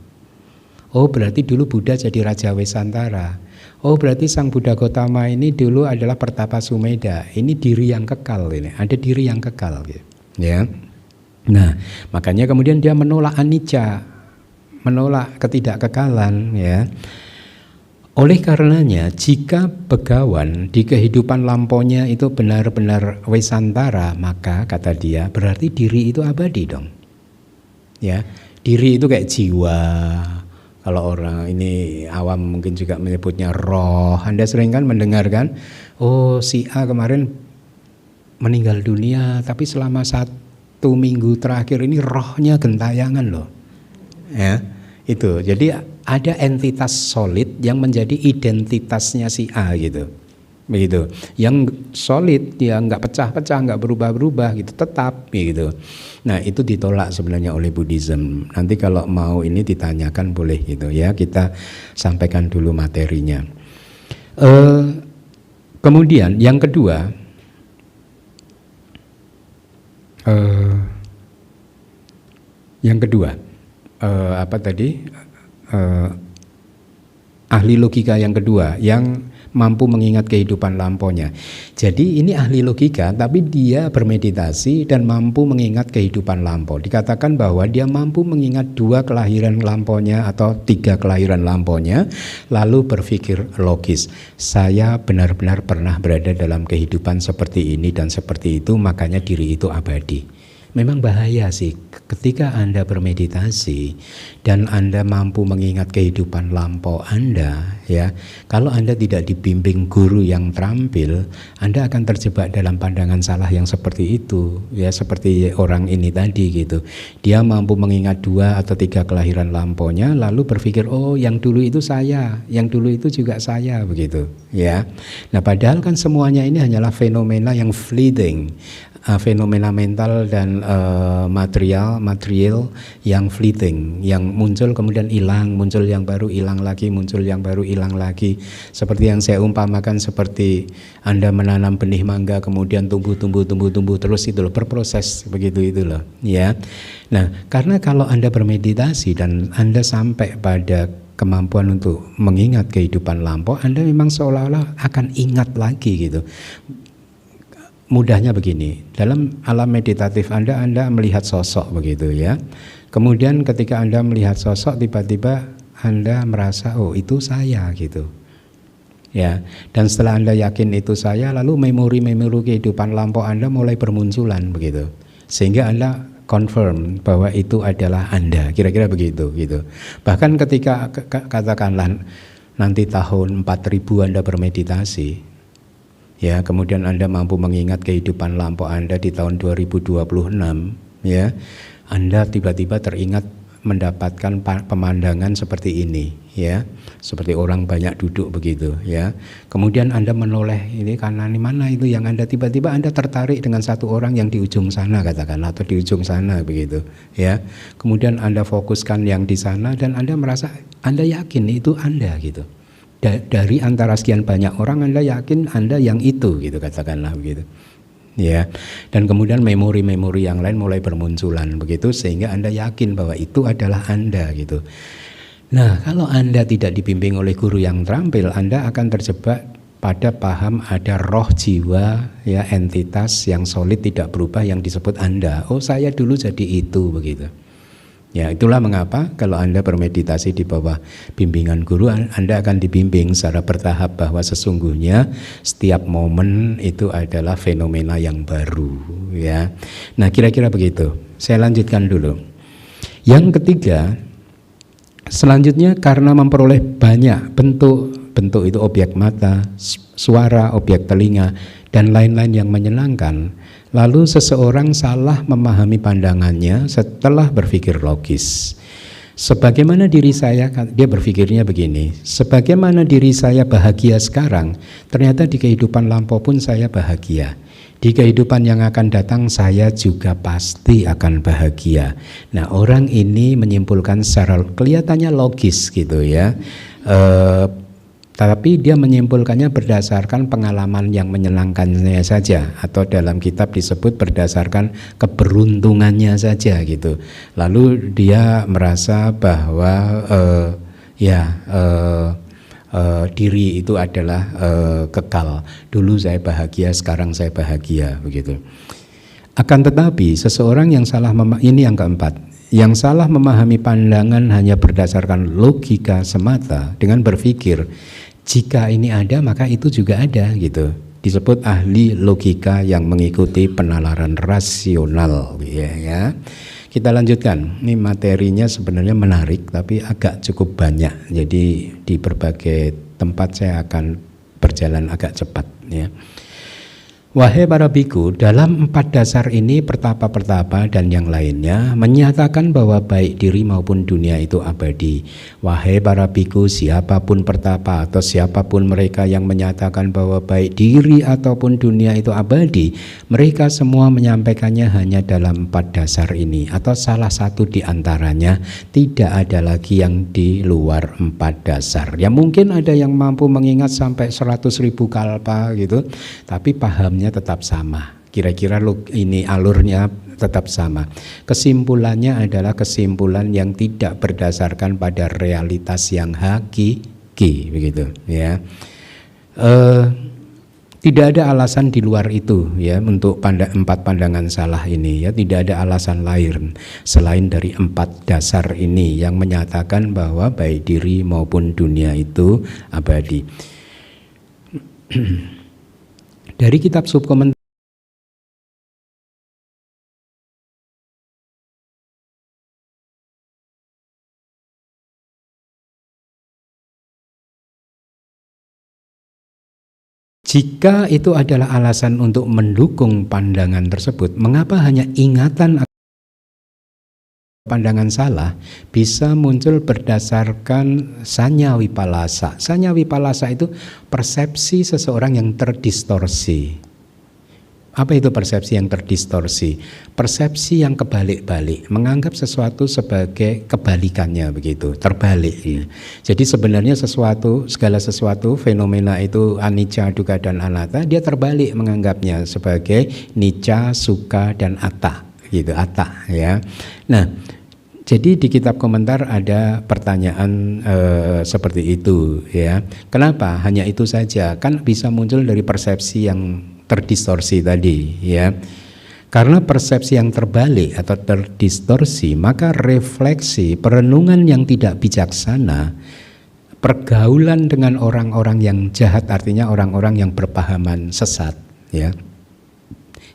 Oh berarti dulu Buddha jadi Raja Wesantara. Oh berarti Sang Buddha Gotama ini dulu adalah Pertapa Sumedha. Ini diri yang kekal, ini ada diri yang kekal, ya. Nah makanya kemudian dia menolak anicca, menolak ketidakkekalan, ya. Oleh karenanya, jika begawan di kehidupan lampaunya itu benar-benar Wesantara, maka kata dia berarti diri itu abadi dong. Ya, diri itu kayak jiwa. Kalau orang ini awam mungkin juga menyebutnya roh. Anda sering kan mendengar kan, oh si A kemarin meninggal dunia, tapi selama 1 minggu terakhir ini rohnya gentayangan loh. Ya, itu. Jadi ada entitas solid yang menjadi identitasnya si A gitu, begitu. Yang solid dia nggak pecah-pecah, nggak berubah-berubah gitu, tetap gitu. Nah itu ditolak sebenarnya oleh Buddhism. Nanti kalau mau ini ditanyakan boleh gitu ya. Kita sampaikan dulu materinya. Kemudian yang kedua, apa tadi? Ahli logika yang kedua yang mampu mengingat kehidupan lampaunya. Jadi ini ahli logika tapi dia bermeditasi dan mampu mengingat kehidupan lampau. Dikatakan bahwa dia mampu mengingat 2 kelahiran lampaunya atau 3 kelahiran lampaunya, lalu berpikir logis. Saya benar-benar pernah berada dalam kehidupan seperti ini dan seperti itu, makanya diri itu abadi. Memang bahaya sih ketika Anda bermeditasi dan Anda mampu mengingat kehidupan lampau Anda, ya. Kalau Anda tidak dibimbing guru yang terampil, Anda akan terjebak dalam pandangan salah yang seperti itu, ya, seperti orang ini tadi gitu. Dia mampu mengingat 2 atau 3 kelahiran lampaunya, lalu berpikir, oh yang dulu itu saya, yang dulu itu juga saya, begitu, ya. Nah, padahal kan semuanya ini hanyalah fenomena yang fleeting. Fenomena mental dan material yang fleeting, yang muncul kemudian hilang, muncul yang baru hilang lagi, muncul yang baru hilang lagi. Seperti yang saya umpamakan, seperti Anda menanam benih mangga kemudian tumbuh terus itu loh, berproses begitu itu loh, ya. Nah, karena kalau Anda bermeditasi dan Anda sampai pada kemampuan untuk mengingat kehidupan lampau, Anda memang seolah-olah akan ingat lagi gitu. Mudahnya begini, dalam alam meditatif Anda melihat sosok begitu ya. Kemudian ketika Anda melihat sosok, tiba-tiba Anda merasa, oh itu saya gitu. Ya, dan setelah Anda yakin itu saya, lalu memori-memori kehidupan lampau Anda mulai bermunculan begitu. Sehingga Anda confirm bahwa itu adalah Anda, kira-kira begitu gitu. Bahkan ketika katakanlah nanti tahun 4000 Anda bermeditasi, Ya, kemudian Anda mampu mengingat kehidupan lampau Anda di tahun 2026, ya. Anda tiba-tiba teringat mendapatkan pemandangan seperti ini, ya. Seperti orang banyak duduk begitu, ya. Kemudian Anda menoleh ini karena di mana itu yang Anda tiba-tiba Anda tertarik dengan satu orang yang di ujung sana katakan atau di ujung sana begitu, ya. Kemudian Anda fokuskan yang di sana dan Anda merasa Anda yakin itu Anda gitu. Dari antara sekian banyak orang Anda yakin Anda yang itu gitu katakanlah begitu, ya. Dan kemudian memori-memori yang lain mulai bermunculan begitu sehingga Anda yakin bahwa itu adalah Anda gitu. Nah, kalau Anda tidak dibimbing oleh guru yang terampil, Anda akan terjebak pada paham ada roh jiwa, ya, entitas yang solid tidak berubah yang disebut Anda. Oh, saya dulu jadi itu begitu. Ya, itulah mengapa kalau Anda bermeditasi di bawah bimbingan guru, Anda akan dibimbing secara bertahap bahwa sesungguhnya setiap momen itu adalah fenomena yang baru, ya. Nah, kira-kira begitu. Saya lanjutkan dulu. Yang ketiga, selanjutnya karena memperoleh banyak bentuk itu objek mata, suara, objek telinga, dan lain-lain yang menyenangkan, lalu seseorang salah memahami pandangannya setelah berpikir logis. Sebagaimana diri saya, dia berpikirnya begini, sebagaimana diri saya bahagia sekarang, ternyata di kehidupan lampau pun saya bahagia. Di kehidupan yang akan datang saya juga pasti akan bahagia. Nah, orang ini menyimpulkan secara kelihatannya logis gitu ya. Tapi dia menyimpulkannya berdasarkan pengalaman yang menyenangkannya saja, atau dalam kitab disebut berdasarkan keberuntungannya saja gitu. Lalu dia merasa bahwa diri itu adalah kekal. Dulu saya bahagia, sekarang saya bahagia begitu. Akan tetapi seseorang yang salah ini yang keempat, yang salah memahami pandangan hanya berdasarkan logika semata dengan berpikir jika ini ada maka itu juga ada gitu. Disebut ahli logika yang mengikuti penalaran rasional, ya. Kita lanjutkan. Ini materinya sebenarnya menarik tapi agak cukup banyak. Jadi di berbagai tempat saya akan berjalan agak cepat, ya. Wahai para biku, dalam 4 dasar ini pertapa-pertapa dan yang lainnya menyatakan bahwa baik diri maupun dunia itu abadi. Wahai para biku, siapapun pertapa atau siapapun mereka yang menyatakan bahwa baik diri ataupun dunia itu abadi, mereka semua menyampaikannya hanya dalam 4 dasar ini atau salah satu di antaranya, tidak ada lagi yang di luar 4 dasar. Ya mungkin ada yang mampu mengingat sampai 100.000 kalpa gitu, tapi pahamnya tetap sama. Kira-kira ini alurnya tetap sama. Kesimpulannya adalah kesimpulan yang tidak berdasarkan pada realitas yang hakiki, begitu, ya. Tidak ada alasan di luar itu, ya, untuk 4 pandangan salah ini, ya. Tidak ada alasan lain selain dari 4 dasar ini yang menyatakan bahwa baik diri maupun dunia itu abadi. Dari kitab subkomentar jika itu adalah alasan untuk mendukung pandangan tersebut, mengapa hanya ingatan atau pandangan salah bisa muncul berdasarkan sanya wipalasa. Sanya wipalasa itu persepsi seseorang yang terdistorsi. Apa itu persepsi yang terdistorsi? Persepsi yang kebalik-balik, menganggap sesuatu sebagai kebalikannya begitu, terbalik. Jadi sebenarnya segala sesuatu, fenomena itu anicca, dukkha dan anatta, dia terbalik menganggapnya sebagai nicca, sukha dan atta, gitu, atta, ya. Nah, jadi di kitab komentar ada pertanyaan seperti itu, ya. Kenapa hanya itu saja? Kan bisa muncul dari persepsi yang terdistorsi tadi, ya. Karena persepsi yang terbalik atau terdistorsi, maka refleksi, perenungan yang tidak bijaksana, pergaulan dengan orang-orang yang jahat, artinya orang-orang yang berpahaman sesat, ya.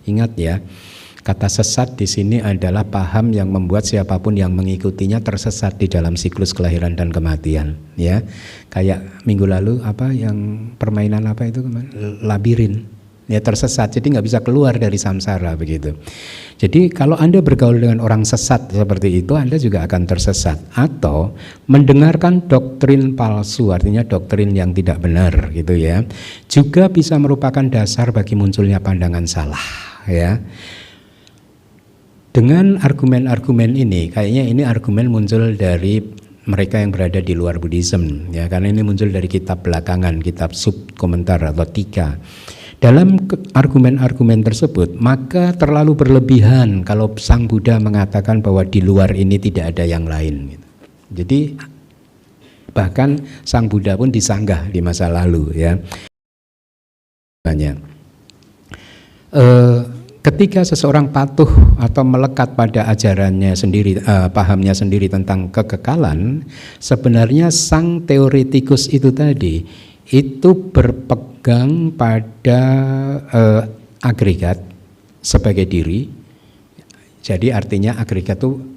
Ingat ya, Kata sesat di sini adalah paham yang membuat siapapun yang mengikutinya tersesat di dalam siklus kelahiran dan kematian, ya. Kayak minggu lalu apa yang permainan apa itu labirin, ya, tersesat, jadi nggak bisa keluar dari samsara begitu. Jadi kalau Anda bergaul dengan orang sesat seperti itu, Anda juga akan tersesat atau mendengarkan doktrin palsu, artinya doktrin yang tidak benar gitu ya. Juga bisa merupakan dasar bagi munculnya pandangan salah, ya. Dengan argumen-argumen ini, kayaknya ini argumen muncul dari mereka yang berada di luar Buddhism, ya, karena ini muncul dari kitab belakangan, kitab sub komentar atau tika. Dalam argumen-argumen tersebut, maka terlalu berlebihan kalau Sang Buddha mengatakan bahwa di luar ini tidak ada yang lain. Jadi bahkan Sang Buddha pun disanggah di masa lalu, ya. Ketika seseorang patuh atau melekat pada ajarannya sendiri, pahamnya sendiri tentang kekekalan, sebenarnya sang teoretikus itu tadi itu berpegang pada agregat sebagai diri. Jadi artinya agregat itu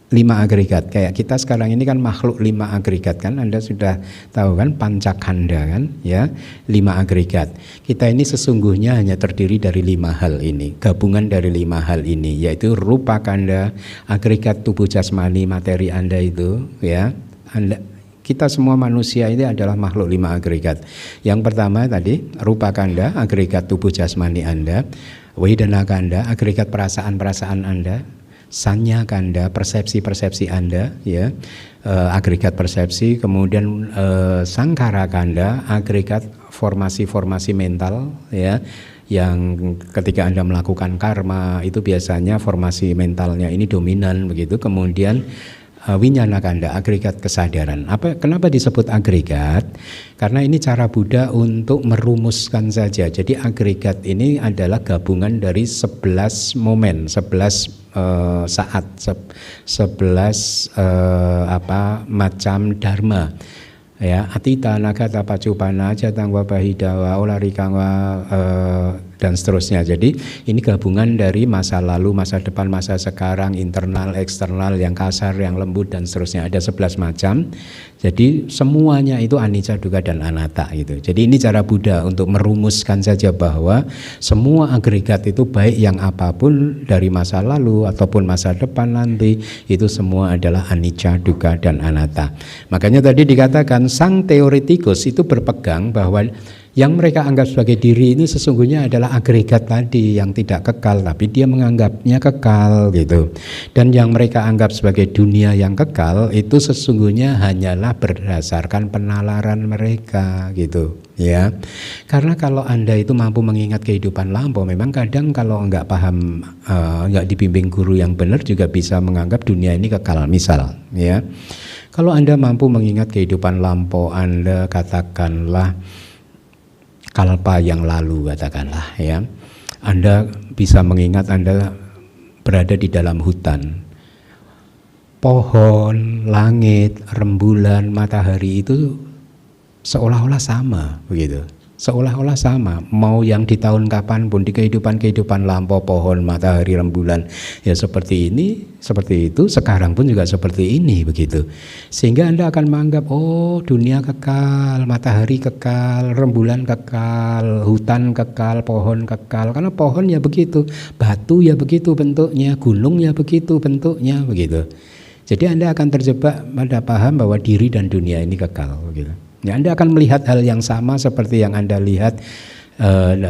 5 agregat. Kayak kita sekarang ini kan makhluk 5 agregat kan, Anda sudah tahu kan, pancakanda kan, ya, 5 agregat. Kita ini sesungguhnya hanya terdiri dari 5 hal ini, gabungan dari 5 hal ini, yaitu rupa kanda, agregat tubuh jasmani materi Anda itu, ya. Kita semua manusia ini adalah makhluk 5 agregat. Yang pertama tadi rupa kanda, agregat tubuh jasmani Anda. Vedana kanda, agregat perasaan-perasaan Anda. Sanya kanda, persepsi-persepsi Anda, ya, agregat persepsi. Kemudian sangkara kanda, agregat formasi-formasi mental, ya, yang ketika Anda melakukan karma itu biasanya formasi mentalnya ini dominan begitu. Kemudian winyana kanda, agregat kesadaran. Kenapa disebut agregat? Karena ini cara Buddha untuk merumuskan saja. Jadi agregat ini adalah gabungan dari 11 momen, 11 saat, 11 macam dharma. Ya, atita, nagata, pacupana, jatang, wabahidawa, olarikangwa, dan seterusnya. Jadi ini gabungan dari masa lalu, masa depan, masa sekarang, internal, eksternal, yang kasar, yang lembut, dan seterusnya. Ada 11 macam. Jadi semuanya itu anicca, dukkha, dan anatta gitu. Jadi ini cara Buddha untuk merumuskan saja bahwa semua agregat itu baik yang apapun dari masa lalu ataupun masa depan nanti, itu semua adalah anicca, dukkha, dan anatta. Makanya tadi dikatakan sang teoretikus itu berpegang bahwa yang mereka anggap sebagai diri ini sesungguhnya adalah agregat tadi yang tidak kekal, tapi dia menganggapnya kekal gitu. Dan yang mereka anggap sebagai dunia yang kekal itu sesungguhnya hanyalah berdasarkan penalaran mereka gitu, ya. Karena kalau Anda itu mampu mengingat kehidupan lampau, memang kadang kalau enggak paham, enggak dibimbing guru yang benar juga bisa menganggap dunia ini kekal. Misal, ya, kalau Anda mampu mengingat kehidupan lampau Anda, katakanlah kalpa yang lalu, katakanlah, ya, Anda bisa mengingat Anda berada di dalam hutan, pohon, langit, rembulan, matahari itu seolah-olah sama begitu, seolah-olah sama, mau yang di tahun kapanpun, di kehidupan lampau, pohon, matahari, rembulan, ya seperti ini, seperti itu, sekarang pun juga seperti ini begitu. Sehingga Anda akan menganggap, oh dunia kekal, matahari kekal, rembulan kekal, hutan kekal, pohon kekal. Karena pohon ya begitu, batu ya begitu bentuknya, gunung ya begitu bentuknya begitu. Jadi Anda akan terjebak pada paham bahwa diri dan dunia ini kekal begitu. Ya, Anda akan melihat hal yang sama seperti yang Anda lihat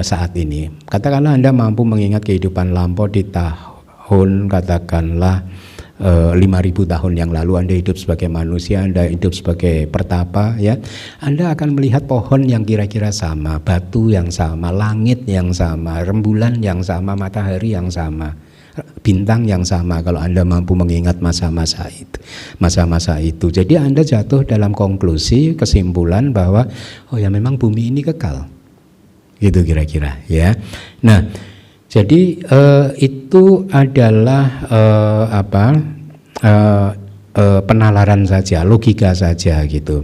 saat ini. Katakanlah Anda mampu mengingat kehidupan lampau di tahun katakanlah 5.000 tahun yang lalu. Anda hidup sebagai manusia, Anda hidup sebagai pertapa, ya. Anda akan melihat pohon yang kira-kira sama, batu yang sama, langit yang sama, rembulan yang sama, matahari yang sama, bintang yang sama kalau Anda mampu mengingat masa-masa itu. Jadi Anda jatuh dalam konklusi, kesimpulan bahwa oh ya memang bumi ini kekal. Gitu kira-kira, ya. Nah, jadi itu adalah penalaran saja, logika saja gitu.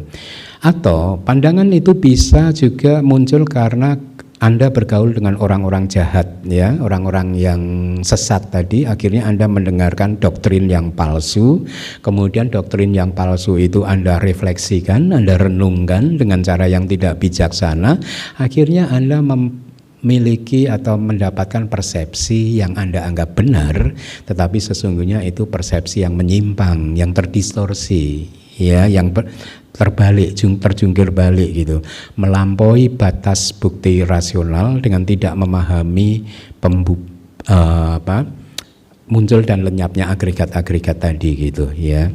Atau pandangan itu bisa juga muncul karena Anda bergaul dengan orang-orang jahat, ya, orang-orang yang sesat tadi, akhirnya Anda mendengarkan doktrin yang palsu, kemudian doktrin yang palsu itu Anda refleksikan, Anda renungkan dengan cara yang tidak bijaksana, akhirnya Anda memiliki atau mendapatkan persepsi yang Anda anggap benar, tetapi sesungguhnya itu persepsi yang menyimpang, yang terdistorsi, ya, yang terbalik, terjungkir balik gitu, melampaui batas bukti rasional dengan tidak memahami muncul dan lenyapnya agregat-agregat tadi gitu, ya.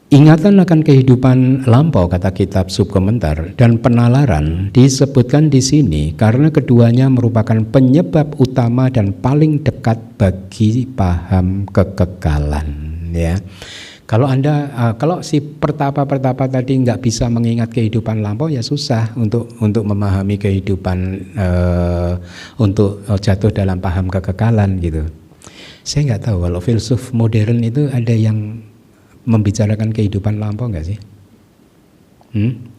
Ingatan akan kehidupan lampau, kata kitab subkomentar, dan penalaran disebutkan di sini karena keduanya merupakan penyebab utama dan paling dekat bagi paham kekekalan, ya. Kalau Anda, kalau si pertapa tadi nggak bisa mengingat kehidupan lampau, ya susah untuk memahami kehidupan, untuk jatuh dalam paham kekekalan gitu. Saya nggak tahu kalau filsuf modern itu ada yang membicarakan kehidupan lampau nggak sih?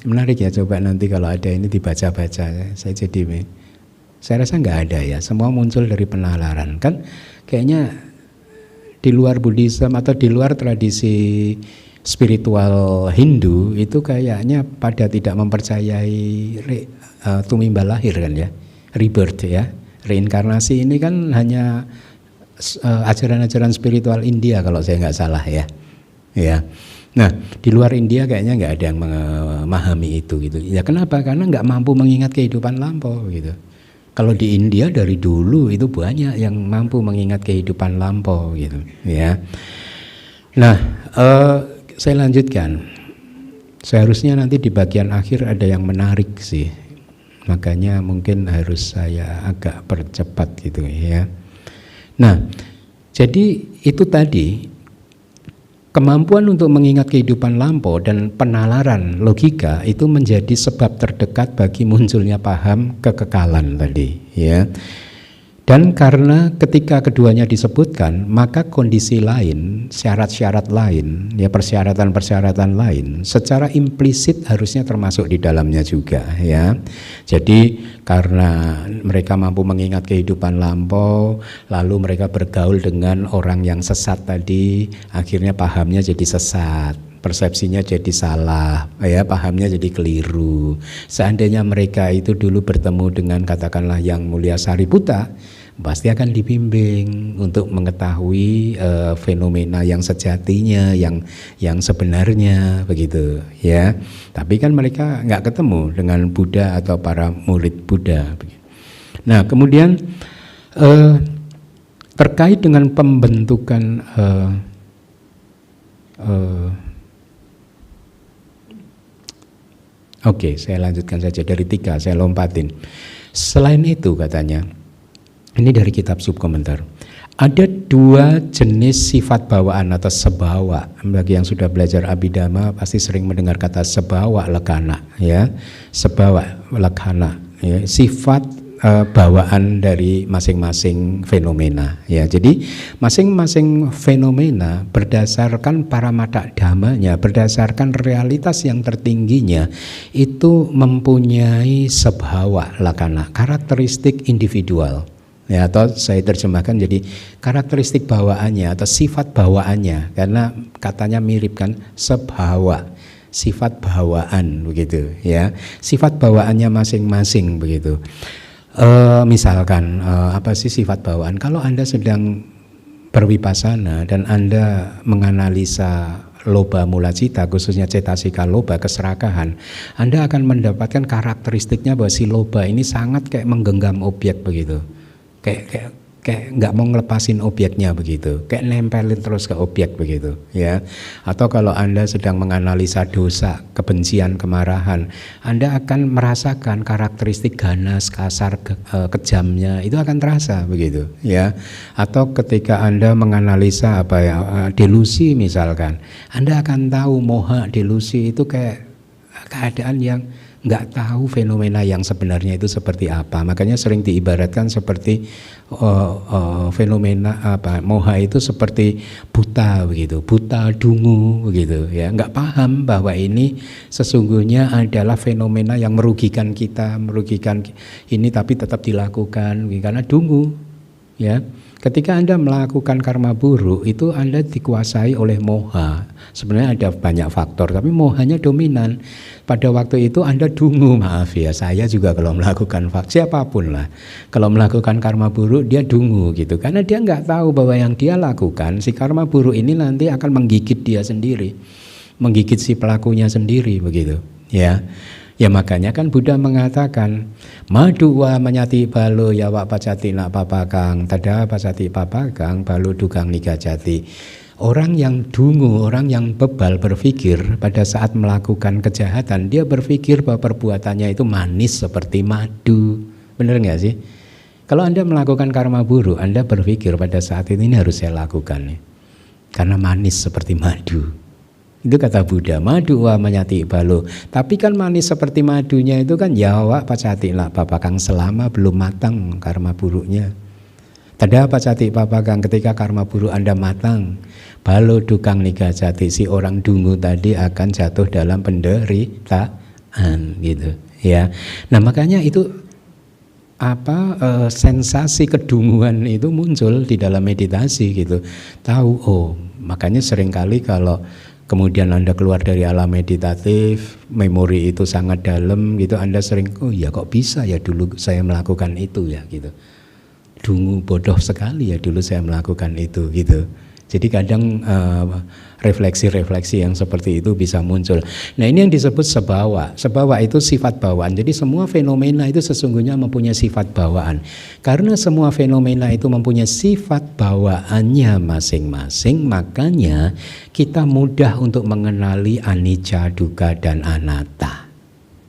Menarik ya, coba nanti kalau ada ini dibaca-baca. Saya rasa nggak ada ya. Semua muncul dari penalaran kan, kayaknya. Di luar Buddhisme atau di luar tradisi spiritual Hindu itu kayaknya pada tidak mempercayai tumimbal lahir kan ya, rebirth ya, reinkarnasi ini kan hanya ajaran-ajaran spiritual India kalau saya nggak salah ya. Nah di luar India kayaknya nggak ada yang memahami itu gitu. Ya kenapa? Karena nggak mampu mengingat kehidupan lampau gitu. Kalau di India dari dulu itu banyak yang mampu mengingat kehidupan lampau gitu, ya. Nah, saya lanjutkan. Seharusnya nanti di bagian akhir ada yang menarik sih, makanya mungkin harus saya agak percepat gitu, ya. Nah, jadi itu tadi. Kemampuan untuk mengingat kehidupan lampau dan penalaran logika itu menjadi sebab terdekat bagi munculnya paham kekekalan tadi, ya. Dan karena ketika keduanya disebutkan, maka kondisi lain, syarat-syarat lain, ya persyaratan-persyaratan lain secara implisit harusnya termasuk di dalamnya juga, ya. Jadi karena mereka mampu mengingat kehidupan lampau, lalu mereka bergaul dengan orang yang sesat tadi, akhirnya pahamnya jadi sesat, persepsinya jadi salah, ya, pahamnya jadi keliru. Seandainya mereka itu dulu bertemu dengan katakanlah Yang Mulia Sariputta, pasti akan dibimbing untuk mengetahui fenomena yang sejatinya, yang sebenarnya begitu, ya. Tapi kan mereka nggak ketemu dengan Buddha atau para murid Buddha. Nah kemudian terkait dengan pembentukan Oke, saya lanjutkan saja dari 3, saya lompatin. Selain itu katanya, ini dari kitab subkomentar, ada 2 jenis sifat bawaan atau sebawa. Bagi yang sudah belajar Abhidhamma pasti sering mendengar kata sebawa lekana, ya, sebawa lekana, ya, sifat bawaan dari masing-masing fenomena, ya. Jadi masing-masing fenomena berdasarkan paramata dhammanya, berdasarkan realitas yang tertingginya itu mempunyai sebhawa lakana, karakteristik individual, ya, atau saya terjemahkan jadi karakteristik bawaannya atau sifat bawaannya, karena katanya mirip kan, sebhawa, sifat bawaan begitu, ya, sifat bawaannya masing-masing begitu. Misalkan apa sih sifat bawaan? Kalau Anda sedang berwipasana dan Anda menganalisa loba mula cita, khususnya cetasika loba, keserakahan, Anda akan mendapatkan karakteristiknya bahwa si loba ini sangat kayak menggenggam objek begitu, kayak nggak mau ngelepasin objeknya begitu, kayak nempelin terus ke objek begitu, ya. Atau kalau Anda sedang menganalisa dosa, kebencian, kemarahan, Anda akan merasakan karakteristik ganas, kasar, kejamnya itu akan terasa begitu, ya. Atau ketika Anda menganalisa apa ya, delusi misalkan, Anda akan tahu moha, delusi itu kayak keadaan yang nggak tahu fenomena yang sebenarnya itu seperti apa. Makanya sering diibaratkan seperti fenomena moha itu seperti buta begitu, buta dungu begitu ya, nggak paham bahwa ini sesungguhnya adalah fenomena yang merugikan kita, merugikan ini, tapi tetap dilakukan karena dungu ya. Ketika Anda melakukan karma buruk itu Anda dikuasai oleh moha. Sebenarnya ada banyak faktor, tapi mohanya dominan. Pada waktu itu Anda dungu, maaf ya, saya juga kalau melakukan siapapun lah, kalau melakukan karma buruk dia dungu gitu, karena dia nggak tahu bahwa yang dia lakukan, si karma buruk ini nanti akan menggigit dia sendiri, menggigit si pelakunya sendiri begitu ya. Ya makanya kan Buddha mengatakan maduwa menyati balo yawa pacati nak papakang tada pacati papakang balo dugang nikajati. Orang yang dungu, orang yang bebal berpikir pada saat melakukan kejahatan, dia berpikir bahwa perbuatannya itu manis seperti madu. Benar nggak sih? Kalau Anda melakukan karma buruk, Anda berpikir pada saat ini harus saya lakukan nih, karena manis seperti madu. Itu kata Buddha, madu wa menyati balo. Tapi kan manis seperti madunya itu kan yawa pacati lah papakang, selama belum matang karma buruknya. Tada pacati papakang, ketika karma buruk Anda matang, balo dukang nikajati, si orang dungu tadi akan jatuh dalam penderitaan gitu ya. Nah makanya itu sensasi kedunguan itu muncul di dalam meditasi gitu. Tahu, oh makanya seringkali kalau kemudian Anda keluar dari alam meditatif, memori itu sangat dalam gitu, Anda sering, oh ya kok bisa ya dulu saya melakukan itu ya gitu. Dungu, bodoh sekali ya dulu saya melakukan itu gitu. Jadi kadang refleksi-refleksi yang seperti itu bisa muncul. Nah ini yang disebut sebawa. Sebawa itu sifat bawaan. Jadi semua fenomena itu sesungguhnya mempunyai sifat bawaan. Karena semua fenomena itu mempunyai sifat bawaannya masing-masing, makanya kita mudah untuk mengenali anicca, dukkha, dan anatta.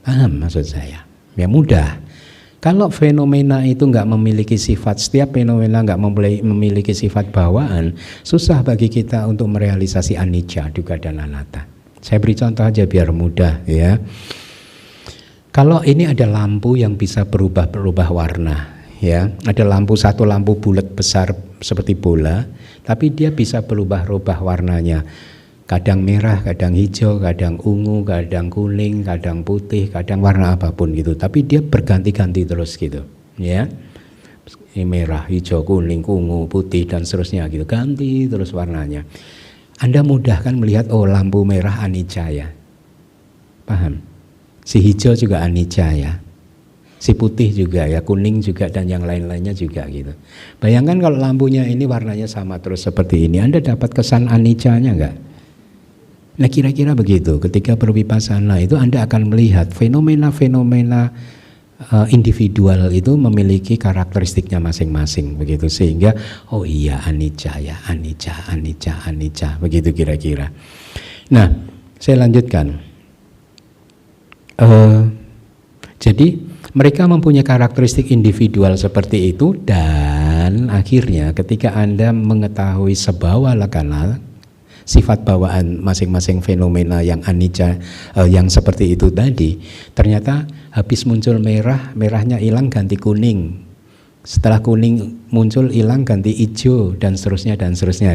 Paham maksud saya? Ya mudah. Kalau fenomena itu nggak memiliki sifat, setiap fenomena nggak memiliki sifat bawaan, susah bagi kita untuk merealisasi anicca, dukkha, dan anatta. Saya beri contoh aja biar mudah ya. Kalau ini ada lampu yang bisa berubah warna ya, ada satu lampu bulat besar seperti bola, tapi dia bisa berubah warnanya. Kadang merah, kadang hijau, kadang ungu, kadang kuning, kadang putih, kadang warna apapun gitu. Tapi dia berganti-ganti terus gitu, ya. Ini merah, hijau, kuning, ungu, putih dan seterusnya gitu. Ganti terus warnanya. Anda mudah kan melihat, oh lampu merah anicca ya. Paham? Si hijau juga anicca ya. Si putih juga ya, kuning juga dan yang lain-lainnya juga gitu. Bayangkan kalau lampunya ini warnanya sama terus seperti ini, Anda dapat kesan anicca-nya enggak? Nah kira-kira begitu, ketika berwipasana itu Anda akan melihat fenomena-fenomena individual itu memiliki karakteristiknya masing-masing begitu, sehingga oh iya anicca ya, anicca begitu kira-kira. Nah saya lanjutkan. Jadi mereka mempunyai karakteristik individual seperti itu, dan akhirnya ketika Anda mengetahui sebawa lakana, sifat bawaan masing-masing fenomena yang anicca yang seperti itu tadi, ternyata habis muncul merah, merahnya hilang ganti kuning, setelah kuning muncul hilang ganti hijau dan seterusnya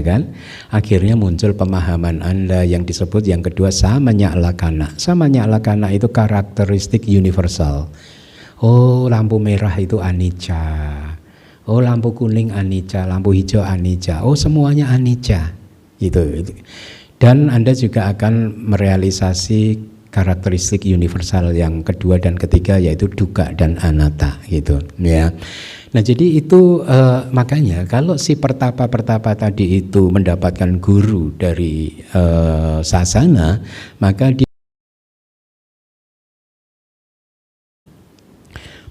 kan. Akhirnya muncul pemahaman Anda yang disebut yang kedua samanya lakana. Samanya lakana itu karakteristik universal. Oh lampu merah itu anicca, oh lampu kuning anicca, lampu hijau anicca, oh semuanya anicca gitu. Dan Anda juga akan merealisasi karakteristik universal yang kedua dan ketiga, yaitu dukkha dan anatta gitu ya. Nah jadi itu makanya kalau si pertapa tadi itu mendapatkan guru dari sasana, maka dia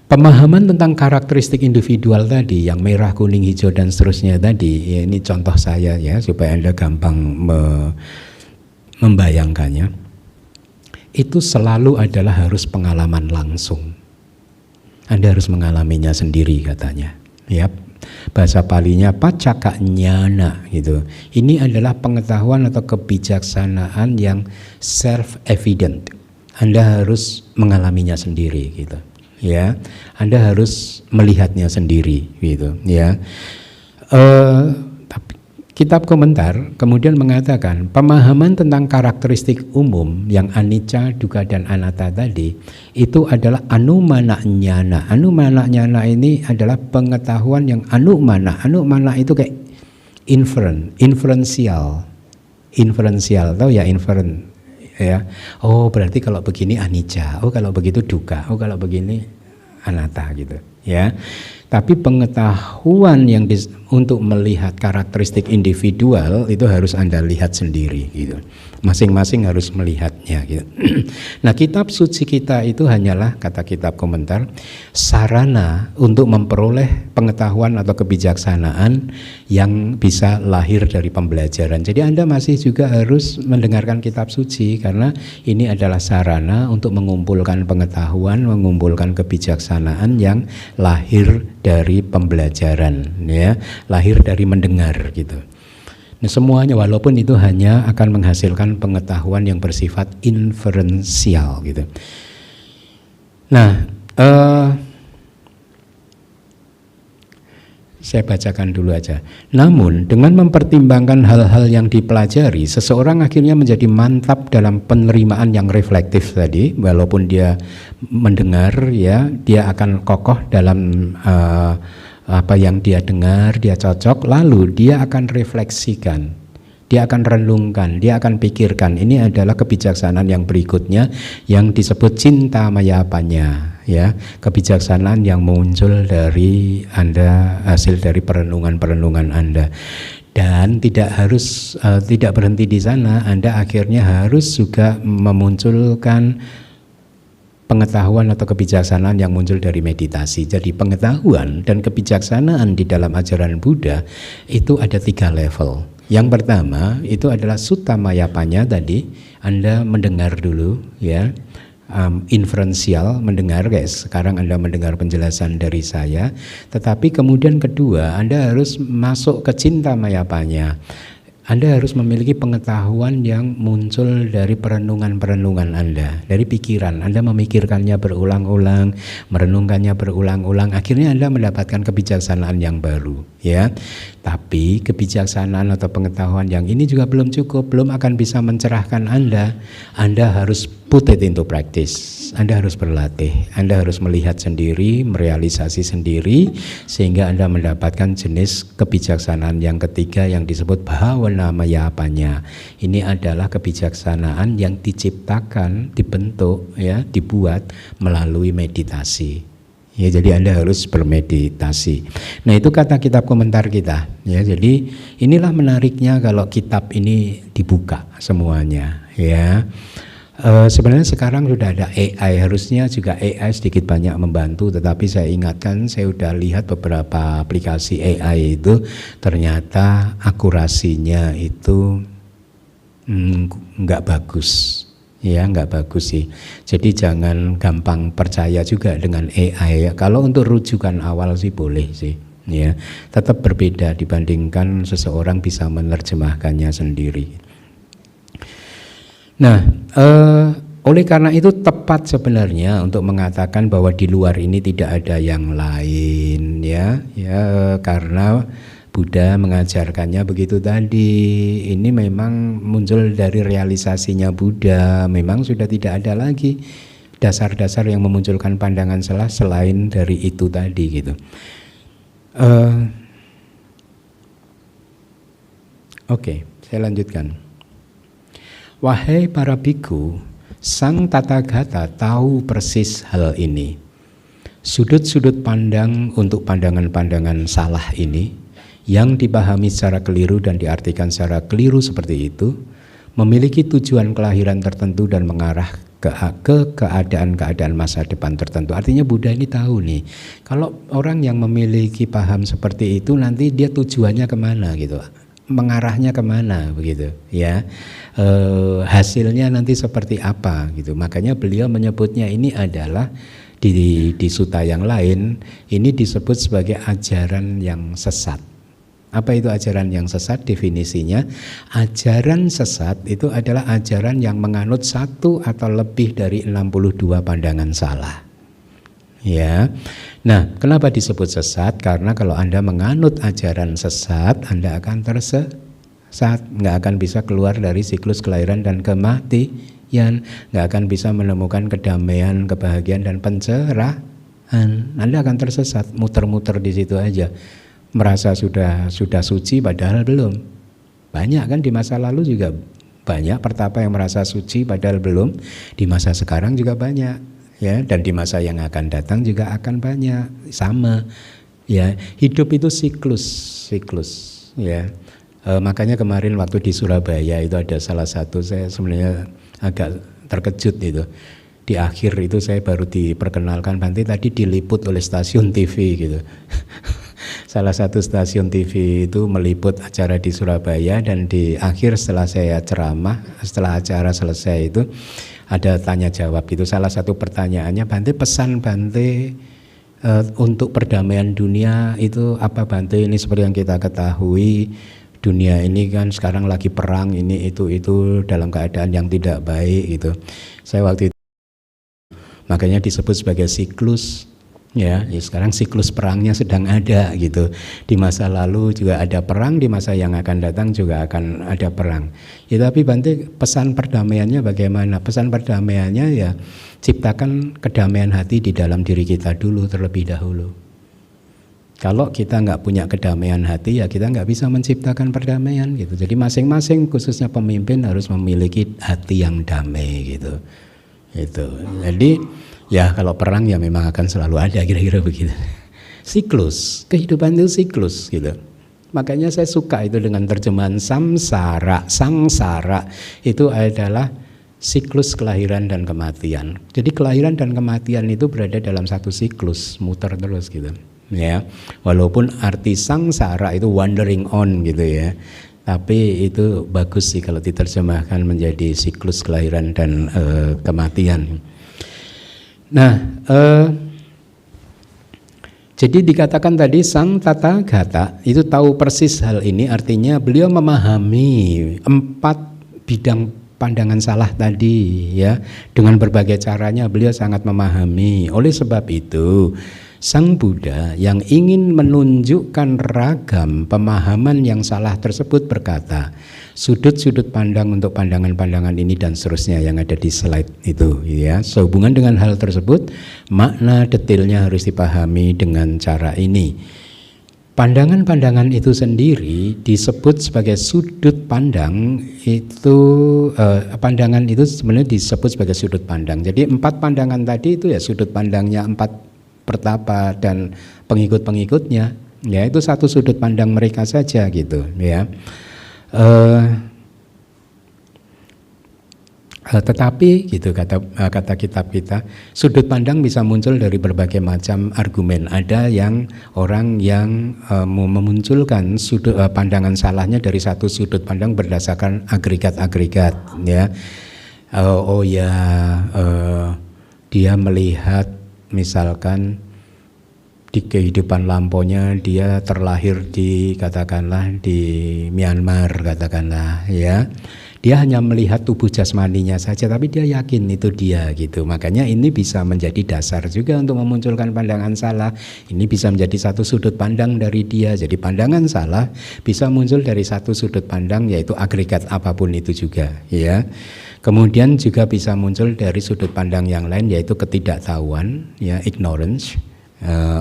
pemahaman tentang karakteristik individual tadi, yang merah, kuning, hijau dan seterusnya tadi, ya ini contoh saya ya supaya Anda gampang membayangkannya. Itu selalu adalah harus pengalaman langsung. Anda harus mengalaminya sendiri katanya. Ya, bahasa Palinya pacaka nyana gitu. Ini adalah pengetahuan atau kebijaksanaan yang self evident. Anda harus mengalaminya sendiri gitu. Ya, Anda harus melihatnya sendiri gitu ya. Kitab komentar kemudian mengatakan pemahaman tentang karakteristik umum yang anicca, dukkha dan anatta tadi itu adalah anumana jnana. Anumana jnana ini adalah pengetahuan yang anumana. Anumana itu kayak inferensial, tahu ya inferen ya. Oh berarti kalau begini anicca, oh kalau begitu dukkha, oh kalau begini anatta gitu ya. Tapi pengetahuan yang untuk melihat karakteristik individual itu harus Anda lihat sendiri gitu. Masing-masing harus melihatnya gitu. Nah, kitab suci kita itu hanyalah, kata kitab komentar, sarana untuk memperoleh pengetahuan atau kebijaksanaan yang bisa lahir dari pembelajaran. Jadi Anda masih juga harus mendengarkan kitab suci karena ini adalah sarana untuk mengumpulkan pengetahuan, mengumpulkan kebijaksanaan yang lahir dari pembelajaran ya, lahir dari mendengar gitu. Nah, semuanya walaupun itu hanya akan menghasilkan pengetahuan yang bersifat inferensial gitu. Nah, saya bacakan dulu aja. Namun dengan mempertimbangkan hal-hal yang dipelajari, seseorang akhirnya menjadi mantap dalam penerimaan yang reflektif tadi. Walaupun dia mendengar ya, dia akan kokoh dalam apa yang dia dengar, dia cocok, lalu dia akan refleksikan, dia akan renungkan, dia akan pikirkan. Ini adalah kebijaksanaan yang berikutnya yang disebut cintamayapanya ya, kebijaksanaan yang muncul dari Anda, hasil dari perenungan-perenungan Anda. Dan tidak harus tidak berhenti di sana, Anda akhirnya harus juga memunculkan pengetahuan atau kebijaksanaan yang muncul dari meditasi. Jadi pengetahuan dan kebijaksanaan di dalam ajaran Buddha itu ada 3 level. Yang pertama itu adalah suttamayapanya tadi, Anda mendengar dulu ya, inferensial, mendengar guys. Sekarang Anda mendengar penjelasan dari saya. Tetapi kemudian kedua, Anda harus masuk ke cintamayapanya. Anda harus memiliki pengetahuan yang muncul dari perenungan-perenungan Anda, dari pikiran. Anda memikirkannya berulang-ulang, merenungkannya berulang-ulang, akhirnya Anda mendapatkan kebijaksanaan yang baru, ya. Tapi kebijaksanaan atau pengetahuan yang ini juga belum cukup, belum akan bisa mencerahkan Anda. Anda harus put it into practice. Anda harus berlatih, Anda harus melihat sendiri, merealisasi sendiri, sehingga Anda mendapatkan jenis kebijaksanaan yang ketiga yang disebut bhavanamaya-panya. Ini adalah kebijaksanaan yang diciptakan, dibentuk, ya, dibuat melalui meditasi. Ya, jadi Anda harus bermeditasi. Nah, itu kata kitab komentar kita. Ya, jadi inilah menariknya kalau kitab ini dibuka semuanya. Ya. Sebenarnya sekarang sudah ada AI, harusnya juga AI sedikit banyak membantu, tetapi saya ingatkan, saya sudah lihat beberapa aplikasi AI itu ternyata akurasinya itu nggak bagus, ya nggak bagus sih. Jadi jangan gampang percaya juga dengan AI. Kalau untuk rujukan awal sih boleh sih, ya tetap berbeda dibandingkan seseorang bisa menerjemahkannya sendiri. Nah, oleh karena itu tepat sebenarnya untuk mengatakan bahwa di luar ini tidak ada yang lain, ya karena Buddha mengajarkannya begitu tadi. Ini memang muncul dari realisasinya Buddha. Memang sudah tidak ada lagi dasar-dasar yang memunculkan pandangan salah selain dari itu tadi gitu. Oke, saya lanjutkan. Wahai para biku, Sang Tathagata tahu persis hal ini. Sudut-sudut pandang untuk pandangan-pandangan salah ini yang dipahami secara keliru dan diartikan secara keliru seperti itu memiliki tujuan kelahiran tertentu dan mengarah ke keadaan-keadaan masa depan tertentu. Artinya Buddha ini tahu nih, kalau orang yang memiliki paham seperti itu nanti dia tujuannya kemana gitu, mengarahnya kemana begitu ya, hasilnya nanti seperti apa gitu. Makanya beliau menyebutnya ini adalah di sutta yang lain ini disebut sebagai ajaran yang sesat, Apa itu ajaran yang sesat? Definisinya, ajaran sesat itu adalah ajaran yang menganut satu atau lebih dari 62 pandangan salah. Ya. Nah, kenapa disebut sesat? Karena kalau Anda menganut ajaran sesat, Anda akan tersesat, nggak akan bisa keluar dari siklus kelahiran dan kematian, nggak akan bisa menemukan kedamaian, kebahagiaan dan pencerahan. Anda akan tersesat, muter-muter di situ aja. Merasa sudah suci padahal belum. Banyak kan di masa lalu juga banyak pertapa yang merasa suci padahal belum. Di masa sekarang juga banyak, ya, dan di masa yang akan datang juga akan banyak. Sama, ya. Hidup itu siklus, ya. Makanya kemarin waktu di Surabaya itu ada salah satu, saya sebenarnya agak terkejut itu. Di akhir itu saya baru diperkenalkan, Bante tadi diliput oleh stasiun TV gitu. Salah satu stasiun TV itu meliput acara di Surabaya, dan di akhir setelah saya ceramah, setelah acara selesai itu ada tanya jawab gitu. Salah satu pertanyaannya, Bante, pesan Bante untuk perdamaian dunia itu apa Bante? Ini seperti yang kita ketahui, dunia ini kan sekarang lagi perang, ini itu dalam keadaan yang tidak baik gitu. Saya waktu itu, makanya disebut sebagai siklus, ya. Sekarang siklus perangnya sedang ada gitu. Di masa lalu juga ada perang, di masa yang akan datang juga akan ada perang. Ya, tapi Bante, pesan perdamaiannya bagaimana? Pesan perdamaiannya ya, ciptakan kedamaian hati di dalam diri kita dulu terlebih dahulu. Kalau kita nggak punya kedamaian hati, ya kita nggak bisa menciptakan perdamaian gitu. Jadi masing-masing, khususnya pemimpin, harus memiliki hati yang damai gitu. Itu. Jadi ya kalau perang ya memang akan selalu ada, kira-kira begitu. Siklus, kehidupan itu siklus gitu. Makanya saya suka itu dengan terjemahan samsara. Sangsara itu adalah siklus kelahiran dan kematian. Jadi kelahiran dan kematian itu berada dalam satu siklus, muter terus gitu. Ya, walaupun arti sangsara itu wandering on gitu ya. Tapi itu bagus sih kalau diterjemahkan menjadi siklus kelahiran dan kematian. Nah, jadi dikatakan tadi Sang Tathagata itu tahu persis hal ini, artinya beliau memahami 4 bidang pandangan salah tadi, ya. Dengan berbagai caranya beliau sangat memahami. Oleh sebab itu, Sang Buddha yang ingin menunjukkan ragam pemahaman yang salah tersebut berkata, sudut-sudut pandang untuk pandangan-pandangan ini dan seterusnya yang ada di slide itu, ya. Sehubungan dengan hal tersebut, makna detailnya harus dipahami dengan cara ini. Pandangan-pandangan itu sendiri disebut sebagai sudut pandang itu, pandangan itu sebenarnya disebut sebagai sudut pandang. Jadi 4 pandangan tadi itu ya sudut pandangnya 4 pertapa dan pengikut-pengikutnya, ya, itu satu sudut pandang mereka saja gitu, ya. Tetapi gitu kata kitab kita, sudut pandang bisa muncul dari berbagai macam argumen. Ada yang orang yang memunculkan sudut pandangan salahnya dari satu sudut pandang berdasarkan agregat-agregat, ya. Dia melihat misalkan di kehidupan lampaunya dia terlahir di katakanlah di Myanmar katakanlah, ya. Dia hanya melihat tubuh jasmaninya saja, tapi dia yakin itu dia gitu. Makanya ini bisa menjadi dasar juga untuk memunculkan pandangan salah. Ini bisa menjadi satu sudut pandang dari dia. Jadi pandangan salah bisa muncul dari satu sudut pandang, yaitu agregat apapun itu juga, ya. Kemudian juga bisa muncul dari sudut pandang yang lain, yaitu ketidaktahuan, ya, ignorance,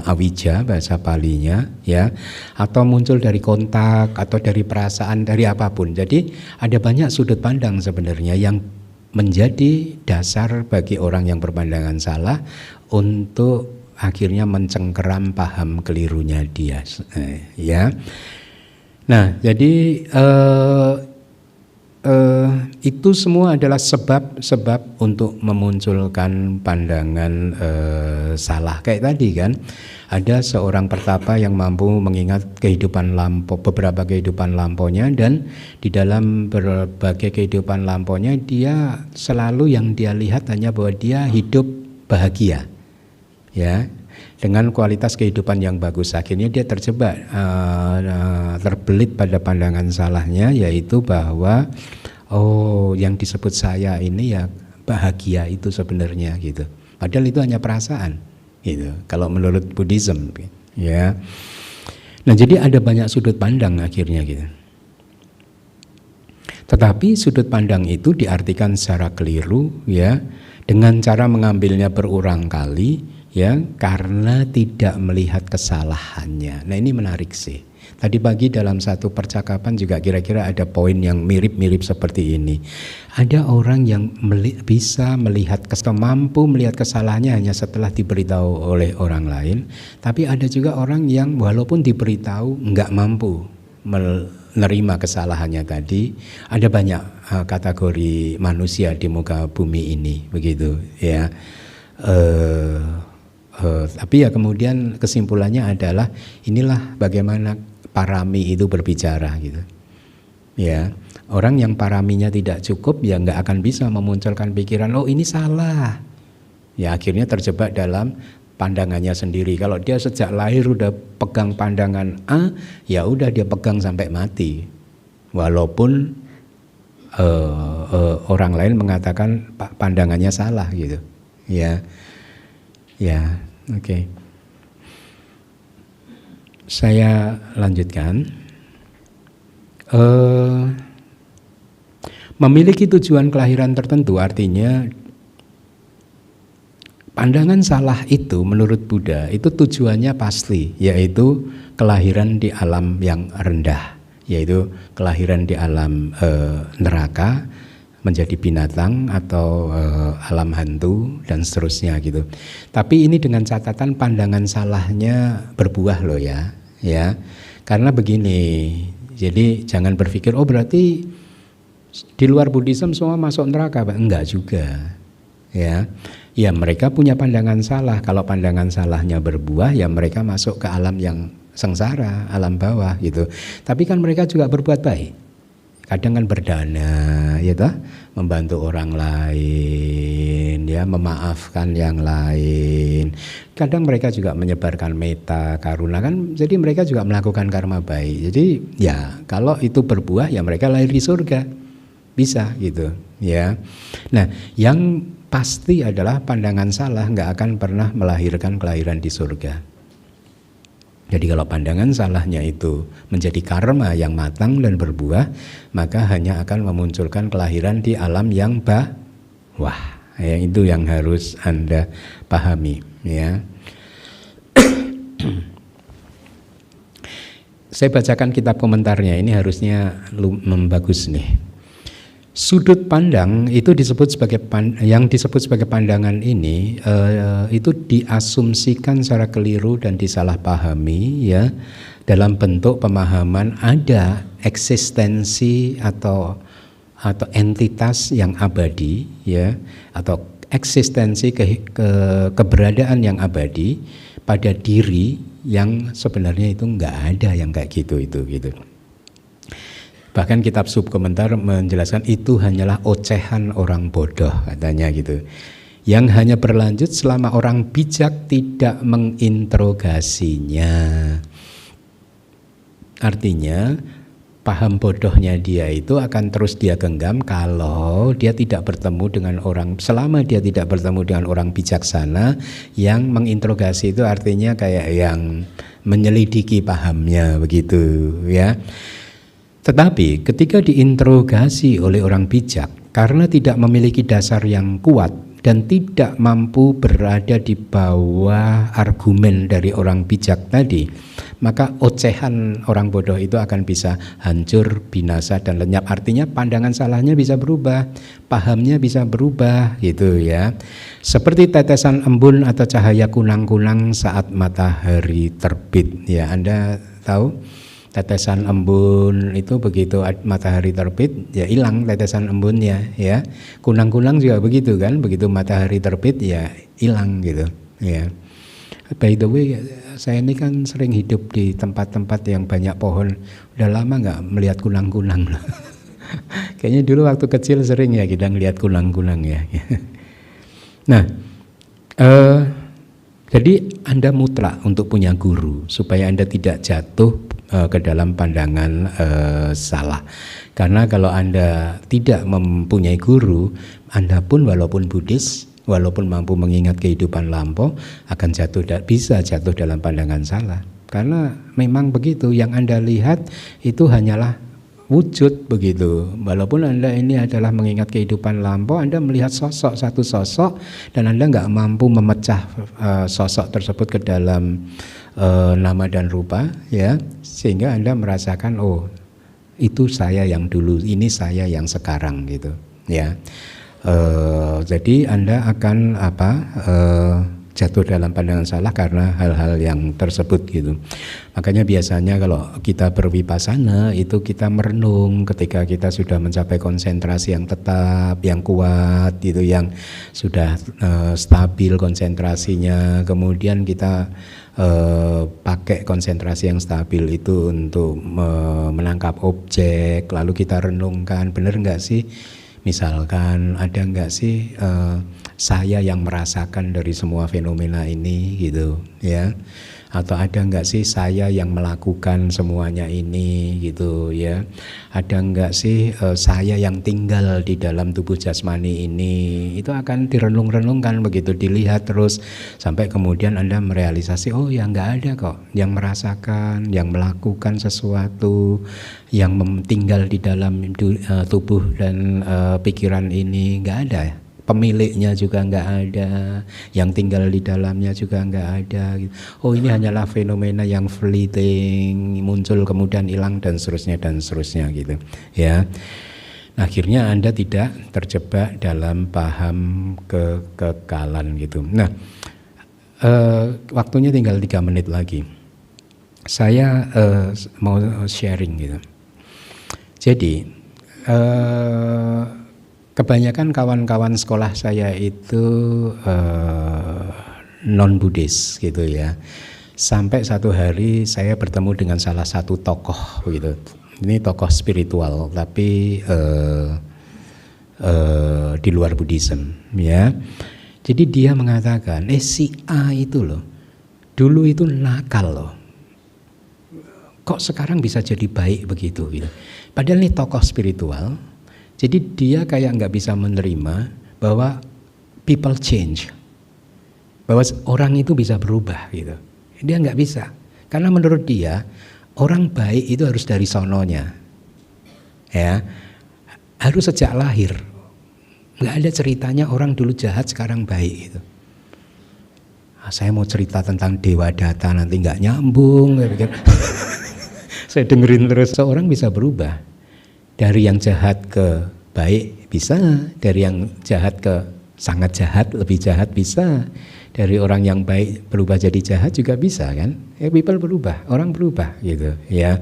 awija bahasa Palinya, ya, atau muncul dari kontak atau dari perasaan, dari apapun. Jadi ada banyak sudut pandang sebenarnya yang menjadi dasar bagi orang yang berpandangan salah untuk akhirnya mencengkeram paham kelirunya dia, ya. Nah, jadi itu semua adalah sebab-sebab untuk memunculkan pandangan salah. Kayak tadi kan, ada seorang pertapa yang mampu mengingat kehidupan lampau, beberapa kehidupan lampaunya, dan di dalam berbagai kehidupan lampaunya dia selalu yang dia lihat hanya bahwa dia hidup bahagia, ya. dengan kualitas kehidupan yang bagus. Akhirnya dia terjebak, terbelit pada pandangan salahnya, yaitu bahwa yang disebut saya ini ya bahagia itu sebenarnya gitu. Padahal itu hanya perasaan gitu. Kalau menurut Buddhism ya. Nah, jadi ada banyak sudut pandang akhirnya gitu. Tetapi sudut pandang itu diartikan secara keliru ya, dengan cara mengambilnya berulang kali ya, karena tidak melihat kesalahannya. Nah, ini menarik sih. Tadi pagi dalam satu percakapan juga kira-kira ada poin yang mirip-mirip seperti ini. Ada orang yang bisa melihat, mampu melihat kesalahannya hanya setelah diberitahu oleh orang lain. Tapi ada juga orang yang walaupun diberitahu nggak mampu menerima kesalahannya tadi. Ada banyak kategori manusia di muka bumi ini, begitu ya. Tapi ya kemudian kesimpulannya adalah inilah bagaimana parami itu berbicara gitu. Ya, orang yang paraminya tidak cukup ya nggak akan bisa memunculkan pikiran ini salah. Ya akhirnya terjebak dalam pandangannya sendiri. Kalau dia sejak lahir udah pegang pandangan A, ya udah dia pegang sampai mati. Walaupun orang lain mengatakan pandangannya salah gitu. Ya, oke. Saya lanjutkan. Memiliki tujuan kelahiran tertentu artinya pandangan salah itu menurut Buddha itu tujuannya pasti, yaitu kelahiran di alam yang rendah, yaitu kelahiran di alam neraka, menjadi binatang atau alam hantu dan seterusnya gitu. Tapi ini dengan catatan pandangan salahnya berbuah loh ya. Karena begini, jadi jangan berpikir berarti di luar Buddhism semua masuk neraka. Enggak juga. Ya mereka punya pandangan salah. Kalau pandangan salahnya berbuah, ya mereka masuk ke alam yang sengsara, alam bawah gitu. Tapi kan mereka juga berbuat baik. Kadang kan berdana, ya toh, membantu orang lain, ya memaafkan yang lain. Kadang mereka juga menyebarkan metta, karuna kan. Jadi mereka juga melakukan karma baik. Jadi ya kalau itu berbuah, ya mereka lahir di surga, bisa gitu, ya. Nah, yang pasti adalah pandangan salah nggak akan pernah melahirkan kelahiran di surga. Jadi kalau pandangan salahnya itu menjadi karma yang matang dan berbuah, maka hanya akan memunculkan kelahiran di alam yang bawah. Ya, itu yang harus Anda pahami. Ya. Saya bacakan kitab komentarnya, ini harusnya bagus nih. Sudut pandang itu disebut sebagai yang disebut sebagai pandangan ini itu diasumsikan secara keliru dan disalahpahami ya, dalam bentuk pemahaman ada eksistensi atau entitas yang abadi ya, atau eksistensi keberadaan yang abadi pada diri yang sebenarnya itu enggak ada yang kayak gitu. Bahkan kitab subkomentar menjelaskan itu hanyalah ocehan orang bodoh katanya gitu. Yang hanya berlanjut selama orang bijak tidak menginterogasinya. Artinya paham bodohnya dia itu akan terus dia genggam kalau dia tidak bertemu dengan orang, selama dia tidak bertemu dengan orang bijaksana yang menginterogasi, itu artinya kayak yang menyelidiki pahamnya begitu ya. Tetapi ketika diinterogasi oleh orang bijak karena tidak memiliki dasar yang kuat dan tidak mampu berada di bawah argumen dari orang bijak tadi, maka ocehan orang bodoh itu akan bisa hancur, binasa dan lenyap. Artinya pandangan salahnya bisa berubah, pahamnya bisa berubah gitu ya. Seperti tetesan embun atau cahaya kunang-kunang saat matahari terbit ya. Anda tahu tetesan embun itu begitu matahari terbit ya hilang tetesan embunnya ya. Kunang-kunang juga begitu kan, begitu matahari terbit ya hilang gitu ya. By the way, saya ini kan sering hidup di tempat-tempat yang banyak pohon. Udah lama nggak melihat kunang-kunang loh. Kayaknya dulu waktu kecil sering ya kita ngelihat kunang-kunang ya. Nah, Jadi Anda mutlak untuk punya guru supaya Anda tidak jatuh ke dalam pandangan salah. Karena kalau Anda tidak mempunyai guru, Anda pun walaupun Buddhis, walaupun mampu mengingat kehidupan lampau, akan bisa jatuh dalam pandangan salah. Karena memang begitu, yang Anda lihat itu hanyalah wujud begitu. Walaupun Anda ini adalah mengingat kehidupan lampau, Anda melihat satu sosok, dan Anda nggak mampu memecah sosok tersebut ke dalam nama dan rupa, ya, sehingga Anda merasakan, oh itu saya yang dulu, ini saya yang sekarang gitu, ya. Jadi Anda akan jatuh dalam pandangan salah karena hal-hal yang tersebut gitu. Makanya biasanya kalau kita berwipasana itu kita merenung ketika kita sudah mencapai konsentrasi yang tetap, yang kuat gitu, yang sudah stabil konsentrasinya. Kemudian kita pakai konsentrasi yang stabil itu untuk menangkap objek, lalu kita renungkan, benar nggak sih? Misalkan ada nggak sih saya yang merasakan dari semua fenomena ini gitu, ya? Atau ada nggak sih saya yang melakukan semuanya ini gitu, ya? Ada nggak sih saya yang tinggal di dalam tubuh jasmani ini? Itu akan direnung-renungkan begitu, dilihat terus sampai kemudian Anda merealisasi, oh ya nggak ada kok yang merasakan, yang melakukan sesuatu, yang tinggal di dalam tubuh dan pikiran ini, nggak ada. Pemiliknya juga nggak ada, yang tinggal di dalamnya juga nggak ada. Oh ini hanyalah fenomena yang fleeting, muncul kemudian hilang dan seterusnya gitu, ya. Akhirnya Anda tidak terjebak dalam paham kekekalan gitu. Nah, waktunya tinggal 3 menit lagi. Saya mau sharing gitu. Jadi kebanyakan kawan-kawan sekolah saya itu non-Buddhis gitu ya. Sampai satu hari saya bertemu dengan salah satu tokoh gitu. Ini tokoh spiritual tapi di luar Buddhism, ya. Jadi dia mengatakan, si A itu loh, dulu itu nakal loh. Kok sekarang bisa jadi baik begitu gitu. Padahal ini tokoh spiritual. Jadi dia kayak nggak bisa menerima bahwa people change, bahwa orang itu bisa berubah gitu. Dia nggak bisa, karena menurut dia orang baik itu harus dari sononya, ya, harus sejak lahir. Nggak ada ceritanya orang dulu jahat sekarang baik gitu. Saya mau cerita tentang Dewa Data nanti nggak nyambung, saya pikir. Saya dengerin terus, seorang bisa berubah. Dari yang jahat ke baik bisa, dari yang jahat ke sangat jahat, lebih jahat bisa, dari orang yang baik berubah jadi jahat juga bisa kan? People berubah, orang berubah gitu ya.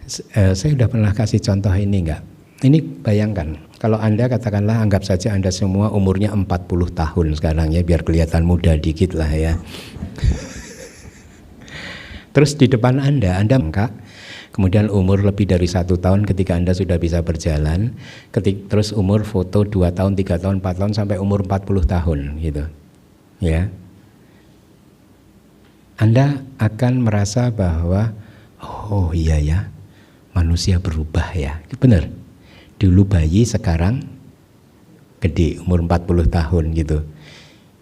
Saya sudah pernah kasih contoh ini enggak? Ini bayangkan, kalau Anda katakanlah anggap saja Anda semua umurnya 40 tahun sekarang ya, biar kelihatan muda dikit lah ya. Terus di depan Anda enggak. Kemudian umur lebih dari 1 tahun ketika Anda sudah bisa berjalan, terus umur foto 2 tahun, 3 tahun, 4 tahun sampai umur 40 tahun gitu. Ya. Anda akan merasa bahwa oh iya ya, manusia berubah ya. Benar. Dulu bayi, sekarang gede, umur 40 tahun gitu.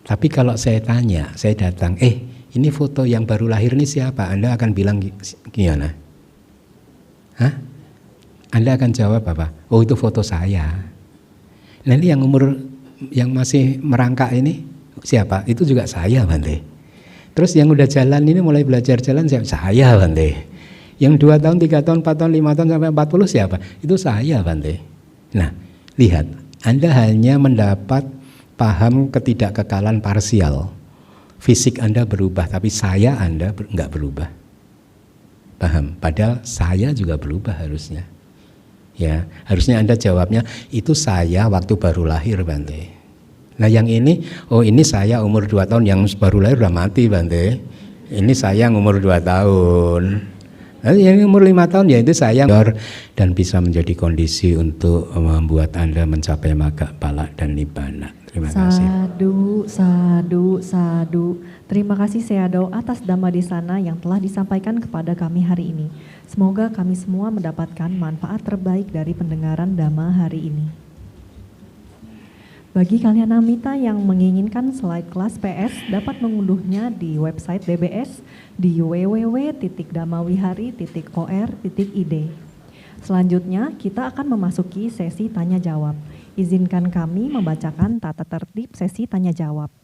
Tapi kalau saya tanya, saya datang, ini foto yang baru lahir ini siapa? Anda akan bilang gimana? Hah? Anda akan jawab apa? Oh itu foto saya. Nah ini yang umur yang masih merangkak ini siapa? Itu juga saya Bante. Terus yang udah jalan ini mulai belajar jalan siapa? Saya Bante. Yang 2 tahun, 3 tahun, 4 tahun, 5 tahun sampai 40 siapa? Itu saya Bante. Nah lihat, Anda hanya mendapat paham ketidakkekalan parsial. Fisik Anda berubah tapi saya Anda enggak berubah. Paham? Padahal saya juga berubah harusnya. Ya, harusnya Anda jawabnya itu saya waktu baru lahir Bante. Nah yang ini, oh ini saya umur 2 tahun yang baru lahir udah mati Bante. Ini saya yang umur 2 tahun. Nah, yang umur 5 tahun ya itu saya, dan bisa menjadi kondisi untuk membuat Anda mencapai magga pala dan nibbana. Terima Terima kasih. Sadu. Terima kasih Seado atas Dhamma Desana yang telah disampaikan kepada kami hari ini. Semoga kami semua mendapatkan manfaat terbaik dari pendengaran Dhamma hari ini. Bagi kalian Amita yang menginginkan slide kelas PS dapat mengunduhnya di website DBS di www.dhamawihari.or.id. Selanjutnya kita akan memasuki sesi tanya jawab. Izinkan kami membacakan tata tertib sesi tanya jawab.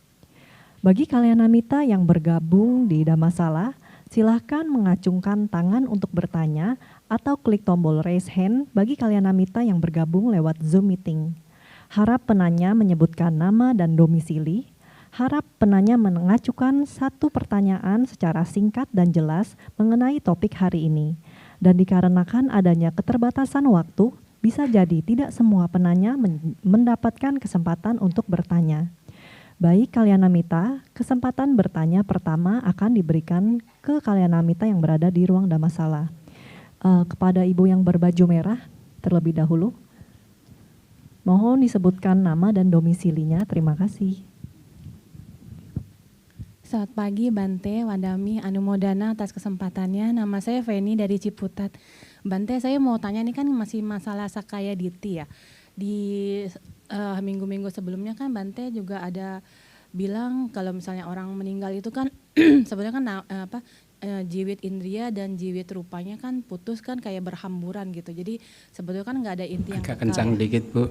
Bagi kalian Amita yang bergabung di Dhammasala, silahkan mengacungkan tangan untuk bertanya atau klik tombol raise hand bagi kalian Amita yang bergabung lewat Zoom meeting. Harap penanya menyebutkan nama dan domisili. Harap penanya mengajukan satu pertanyaan secara singkat dan jelas mengenai topik hari ini. Dan dikarenakan adanya keterbatasan waktu, bisa jadi tidak semua penanya mendapatkan kesempatan untuk bertanya. Baik kalian Amita, kesempatan bertanya pertama akan diberikan ke kalian Amita yang berada di ruang Dhammasala. Kepada ibu yang berbaju merah terlebih dahulu. Mohon disebutkan nama dan domisilinya, terima kasih. Selamat pagi Bante, Wadami, Anumodana atas kesempatannya. Nama saya Feni dari Ciputat. Bante, saya mau tanya ini kan masih masalah Sakaya Diti ya. Di minggu-minggu sebelumnya kan Bante juga ada bilang kalau misalnya orang meninggal itu kan sebenarnya kan jiwit indria dan jiwit rupanya kan putus kan kayak berhamburan gitu. Jadi sebetulnya kan nggak ada inti yang agak kencang dikit Bu.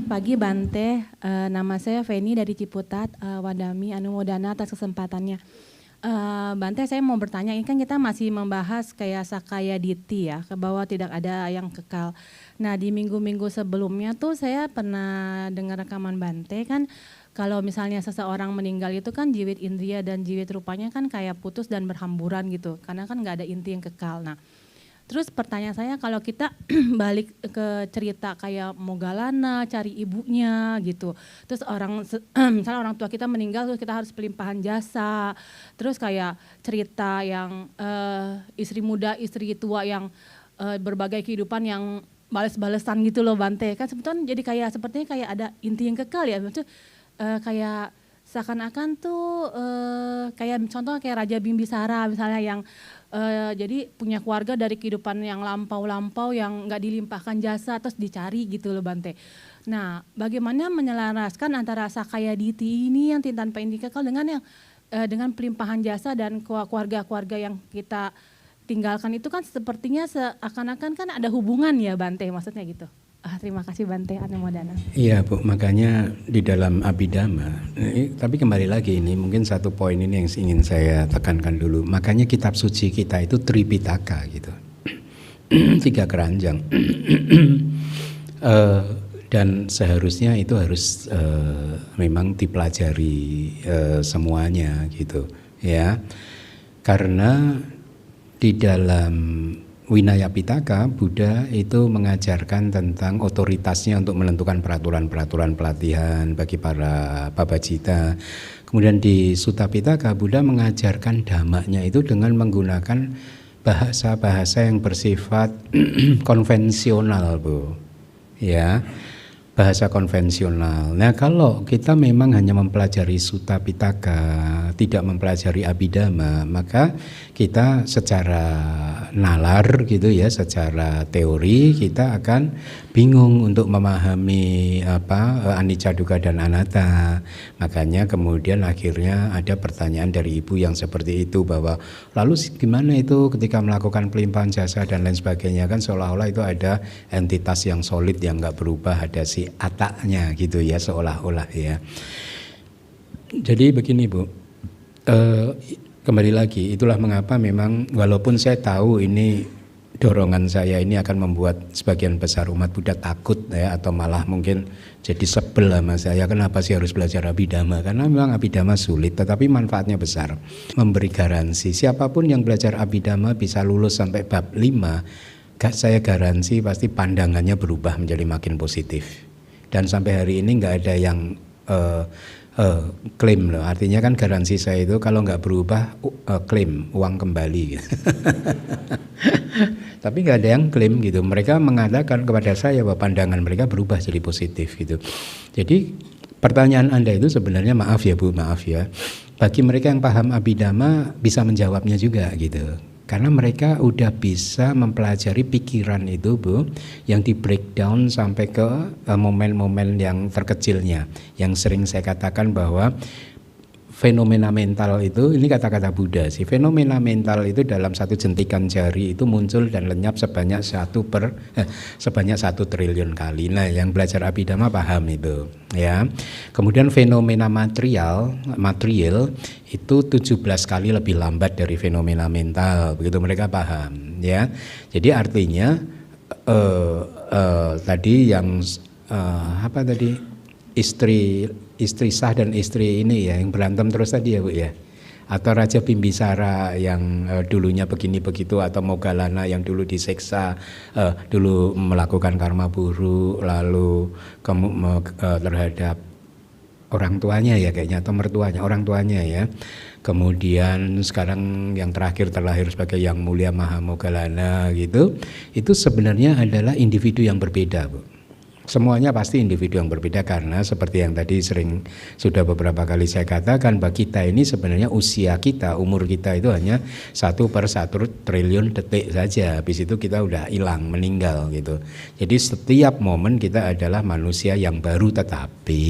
Pagi Bante, nama saya Feni dari Ciputat, Wadami, Anumodana atas kesempatannya. Bante, saya mau bertanya, ini kan kita masih membahas kayak Sakaya Diti ya, bahwa tidak ada yang kekal. Nah di minggu-minggu sebelumnya tuh saya pernah dengar rekaman Bante kan, kalau misalnya seseorang meninggal itu kan jiwit indria dan jiwit rupanya kan kayak putus dan berhamburan gitu, karena kan nggak ada inti yang kekal. Nah terus pertanyaan saya kalau kita balik ke cerita kayak Mogalana cari ibunya gitu, terus misalnya orang tua kita meninggal terus kita harus pelimpahan jasa, terus kayak cerita yang istri muda istri tua yang berbagai kehidupan yang bales-balesan gitu loh Bante, kan sebetulnya jadi kayak sepertinya kayak ada inti yang kekal ya, maksudnya kayak seakan-akan tuh kayak contoh kayak Raja Bimbisara misalnya yang jadi punya keluarga dari kehidupan yang lampau-lampau yang nggak dilimpahkan jasa terus dicari gitu loh Bante. Nah bagaimana menyelaraskan antara Sakaya Diti ini yang tanpa inti kekal dengan yang dengan pelimpahan jasa dan keluarga-keluarga yang kita tinggalkan itu kan sepertinya seakan-akan kan ada hubungan ya Bante, maksudnya gitu. Terima kasih Bante Anumodana. Iya Bu, makanya di dalam Abhidhamma, tapi kembali lagi ini mungkin satu poin ini yang ingin saya tekankan dulu. Makanya kitab suci kita itu Tripitaka gitu, 3 keranjang. Dan seharusnya itu harus memang dipelajari semuanya gitu ya. Karena di dalam Winaya Pitaka, Buddha itu mengajarkan tentang otoritasnya untuk menentukan peraturan-peraturan pelatihan bagi para pabajita. Kemudian di Sutta Pitaka, Buddha mengajarkan dhammanya itu dengan menggunakan bahasa-bahasa yang bersifat konvensional, Bu. Ya, bahasa konvensional. Nah, kalau kita memang hanya mempelajari Sutta Pitaka, tidak mempelajari Abhidhamma, maka kita secara nalar gitu ya, secara teori kita akan bingung untuk memahami anicca, dukkha dan anatta. Makanya kemudian akhirnya ada pertanyaan dari ibu yang seperti itu, bahwa lalu gimana itu ketika melakukan pelimpahan jasa dan lain sebagainya, kan seolah-olah itu ada entitas yang solid yang nggak berubah, ada si ataknya gitu ya, seolah-olah ya. Jadi begini Bu, kembali lagi, itulah mengapa memang walaupun saya tahu ini dorongan saya ini akan membuat sebagian besar umat Buddha takut ya, atau malah mungkin jadi sebel sama saya, kenapa sih harus belajar Abhidhamma, karena memang Abhidhamma sulit tetapi manfaatnya besar. Memberi garansi siapapun yang belajar Abhidhamma bisa lulus sampai bab 5, saya garansi pasti pandangannya berubah menjadi makin positif. Dan sampai hari ini nggak ada yang klaim loh, artinya kan garansi saya itu kalau nggak berubah klaim uang kembali. Tapi nggak ada yang klaim gitu. Mereka mengatakan kepada saya bahwa pandangan mereka berubah jadi positif gitu. Jadi pertanyaan Anda itu sebenarnya maaf ya Bu, maaf ya. Bagi mereka yang paham Abhidhamma bisa menjawabnya juga gitu. Karena mereka udah bisa mempelajari pikiran itu Bu, yang di breakdown sampai ke momen-momen yang terkecilnya. Yang sering saya katakan bahwa fenomena mental itu, ini kata-kata Buddha sih, fenomena mental itu dalam satu jentikan jari itu muncul dan lenyap sebanyak 1 triliun kali. Nah, yang belajar Abhidhamma paham itu, ya. Kemudian fenomena material itu 17 kali lebih lambat dari fenomena mental, begitu mereka paham, ya. Jadi artinya tadi yang apa tadi? Istri sah dan istri ini ya yang berantem terus tadi ya Bu ya, atau Raja Bimbisara yang dulunya begini begitu, atau Moggallana yang dulu disiksa, dulu melakukan karma buruk lalu terhadap orang tuanya ya kayaknya, atau mertuanya, orang tuanya ya. Kemudian sekarang yang terakhir terlahir sebagai Yang Mulia Maha Moggallana gitu. Itu sebenarnya adalah individu yang berbeda Bu. Semuanya pasti individu yang berbeda, karena seperti yang tadi sering sudah beberapa kali saya katakan, bahwa kita ini sebenarnya usia kita, umur kita itu hanya 1/1 triliun detik saja. Habis itu kita udah hilang, meninggal gitu. Jadi setiap momen kita adalah manusia yang baru, tetapi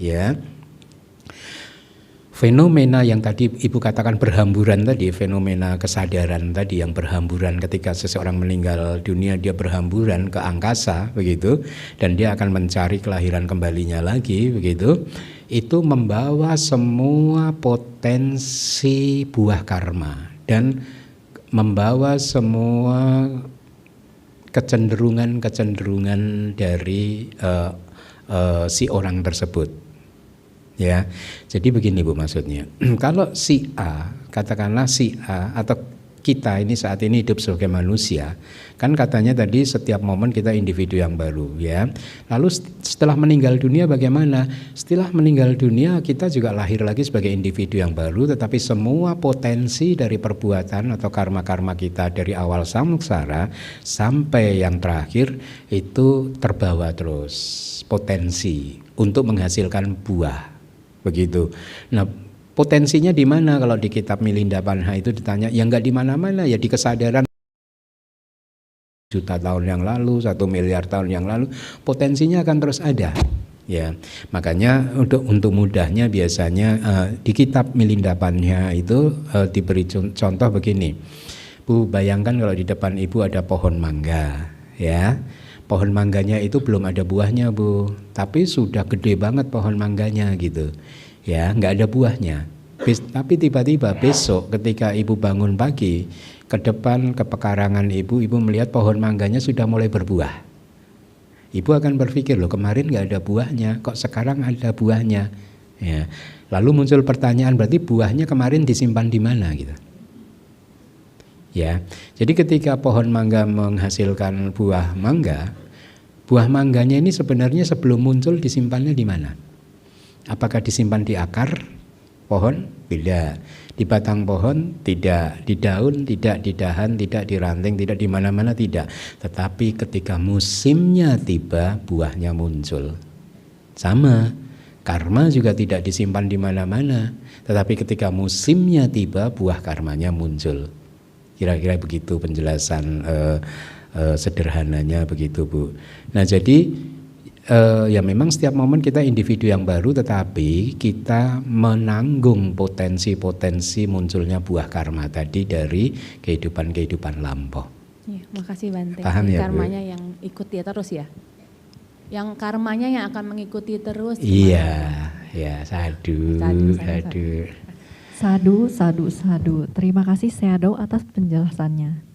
ya fenomena yang tadi Ibu katakan berhamburan tadi, fenomena kesadaran tadi yang berhamburan ketika seseorang meninggal dunia, dia berhamburan ke angkasa begitu, dan dia akan mencari kelahiran kembalinya lagi begitu. Itu membawa semua potensi buah karma dan membawa semua kecenderungan dari si orang tersebut. Ya, jadi begini Bu maksudnya. Kalau si A, katakanlah si A atau kita ini saat ini hidup sebagai manusia, kan katanya tadi setiap momen kita individu yang baru ya. Lalu setelah meninggal dunia bagaimana? Setelah meninggal dunia kita juga lahir lagi sebagai individu yang baru, tetapi semua potensi dari perbuatan atau karma-karma kita dari awal samsara sampai yang terakhir itu terbawa terus potensi untuk menghasilkan buah. Begitu. Nah, potensinya di mana? Kalau di kitab Milinda Panha itu ditanya, ya enggak di mana-mana, ya di kesadaran. Juta tahun yang lalu, 1 miliar tahun yang lalu, potensinya akan terus ada. Ya, makanya untuk mudahnya biasanya di kitab Milinda Panha itu diberi contoh begini. Bu, bayangkan kalau di depan Ibu ada pohon mangga, ya. Pohon mangganya itu belum ada buahnya Bu, tapi sudah gede banget pohon mangganya gitu, ya nggak ada buahnya. Tapi tiba-tiba besok ketika Ibu bangun pagi, ke depan ke pekarangan Ibu melihat pohon mangganya sudah mulai berbuah. Ibu akan berpikir, loh kemarin nggak ada buahnya, kok sekarang ada buahnya. Ya. Lalu muncul pertanyaan, berarti buahnya kemarin disimpan di mana gitu. Ya, jadi ketika pohon mangga menghasilkan buah mangganya ini sebenarnya sebelum muncul disimpannya di mana? Apakah disimpan di akar pohon? Tidak. Di batang pohon? Tidak. Di daun? Tidak. Di dahan? Tidak. Di ranting? Tidak. Di mana-mana? Tidak. Tetapi ketika musimnya tiba, buahnya muncul. Sama. Karma juga tidak disimpan di mana-mana. Tetapi ketika musimnya tiba, buah karmanya muncul. Kira-kira begitu penjelasan sederhananya begitu Bu. Nah jadi ya memang setiap momen kita individu yang baru, tetapi kita menanggung potensi-potensi munculnya buah karma tadi dari kehidupan-kehidupan lampau. Ya, makasih Bante. Paham ya, karmanya Bu? Yang ikut dia terus ya? Yang karmanya yang akan mengikuti terus? Iya, ya sadu. Sadu. Terima kasih Seado atas penjelasannya.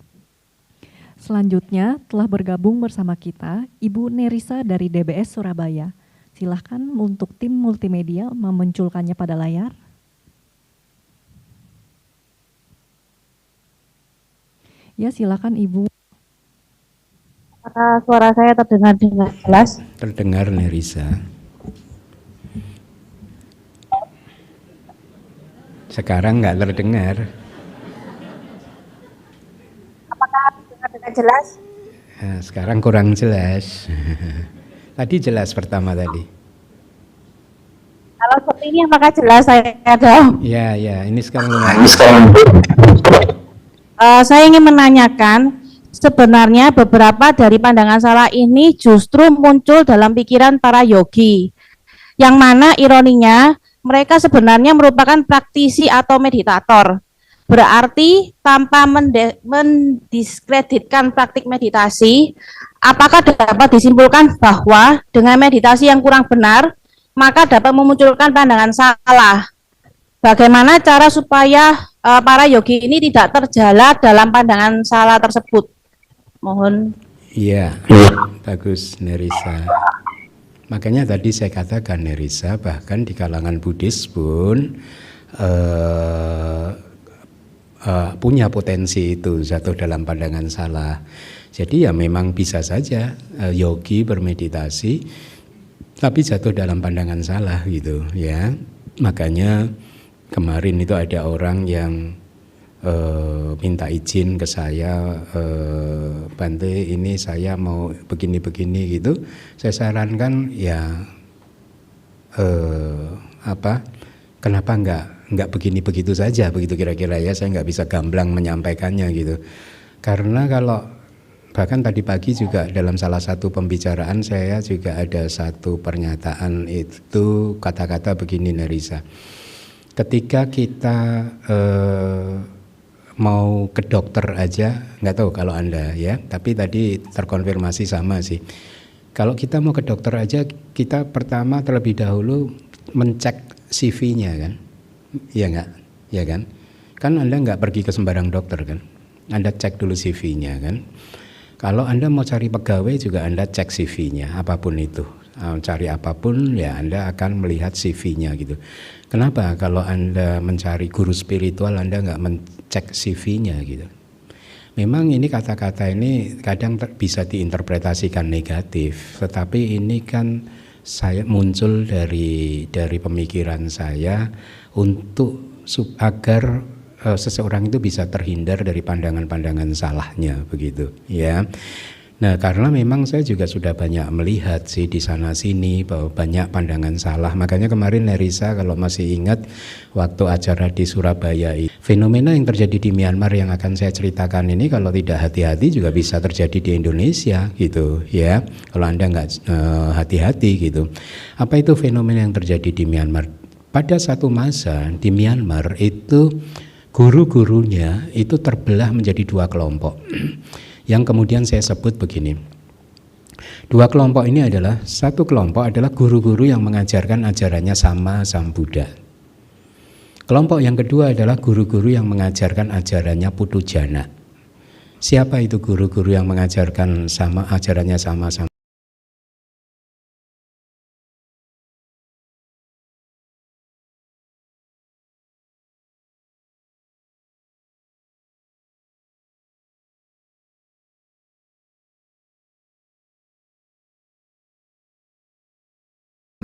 Selanjutnya telah bergabung bersama kita Ibu Nerisa dari DBS Surabaya. Silahkan untuk tim multimedia memunculkannya pada layar. Ya, silakan Ibu. Apakah suara saya terdengar dengan jelas? Terdengar Nerisa. Sekarang nggak terdengar. Apakah dengar dengan jelas? Nah, sekarang kurang jelas. Tadi jelas pertama tadi. Kalau seperti ini apakah jelas saya dong? Ya, ini sekarang lumayan. Saya ingin menanyakan, sebenarnya beberapa dari pandangan salah ini justru muncul dalam pikiran para yogi. Yang mana ironinya, mereka sebenarnya merupakan praktisi atau meditator. Berarti tanpa mendiskreditkan praktik meditasi, apakah dapat disimpulkan bahwa dengan meditasi yang kurang benar, maka dapat memunculkan pandangan salah? Bagaimana cara supaya para yogi ini tidak terjala dalam pandangan salah tersebut? Mohon. Iya, bagus Nerissa. Makanya tadi saya katakan Nerissa, bahkan di kalangan Buddhis pun punya potensi itu jatuh dalam pandangan salah. Jadi ya memang bisa saja yogi bermeditasi tapi jatuh dalam pandangan salah gitu ya. Makanya kemarin itu ada orang yang minta izin ke saya, Bante ini saya mau begini-begini gitu. Saya sarankan ya kenapa enggak begini begitu saja, begitu kira-kira ya. Saya nggak bisa gamblang menyampaikannya gitu. Karena kalau bahkan tadi pagi juga dalam salah satu pembicaraan saya juga ada satu pernyataan itu kata-kata begini Nerissa. Ketika kita mau ke dokter aja, nggak tahu kalau Anda ya, tapi tadi terkonfirmasi sama sih. Kalau kita mau ke dokter aja, kita pertama terlebih dahulu mencek CV-nya kan. Iya nggak? Ya kan? Kan Anda nggak pergi ke sembarang dokter kan? Anda cek dulu CV-nya kan? Kalau Anda mau cari pegawai juga Anda cek CV-nya, apapun itu. Cari apapun ya Anda akan melihat CV-nya gitu. Kenapa kalau Anda mencari guru spiritual Anda nggak mencek CV-nya gitu? Memang ini kata-kata ini kadang bisa diinterpretasikan negatif, tetapi ini kan saya muncul dari pemikiran saya untuk agar seseorang itu bisa terhindar dari pandangan-pandangan salahnya begitu ya. Nah, karena memang saya juga sudah banyak melihat sih di sana sini bahwa banyak pandangan salah. Makanya kemarin Nerissa kalau masih ingat waktu acara di Surabaya, fenomena yang terjadi di Myanmar yang akan saya ceritakan ini kalau tidak hati-hati juga bisa terjadi di Indonesia gitu ya. Kalau Anda nggak hati-hati gitu. Apa itu fenomena yang terjadi di Myanmar? Pada satu masa di Myanmar itu guru-gurunya itu terbelah menjadi dua kelompok. Yang kemudian saya sebut begini. Dua kelompok ini adalah, satu kelompok adalah guru-guru yang mengajarkan ajarannya sama Sambuddha. Kelompok yang kedua adalah guru-guru yang mengajarkan ajarannya Putujana. Siapa itu guru-guru yang mengajarkan ajarannya sama Sambuddha?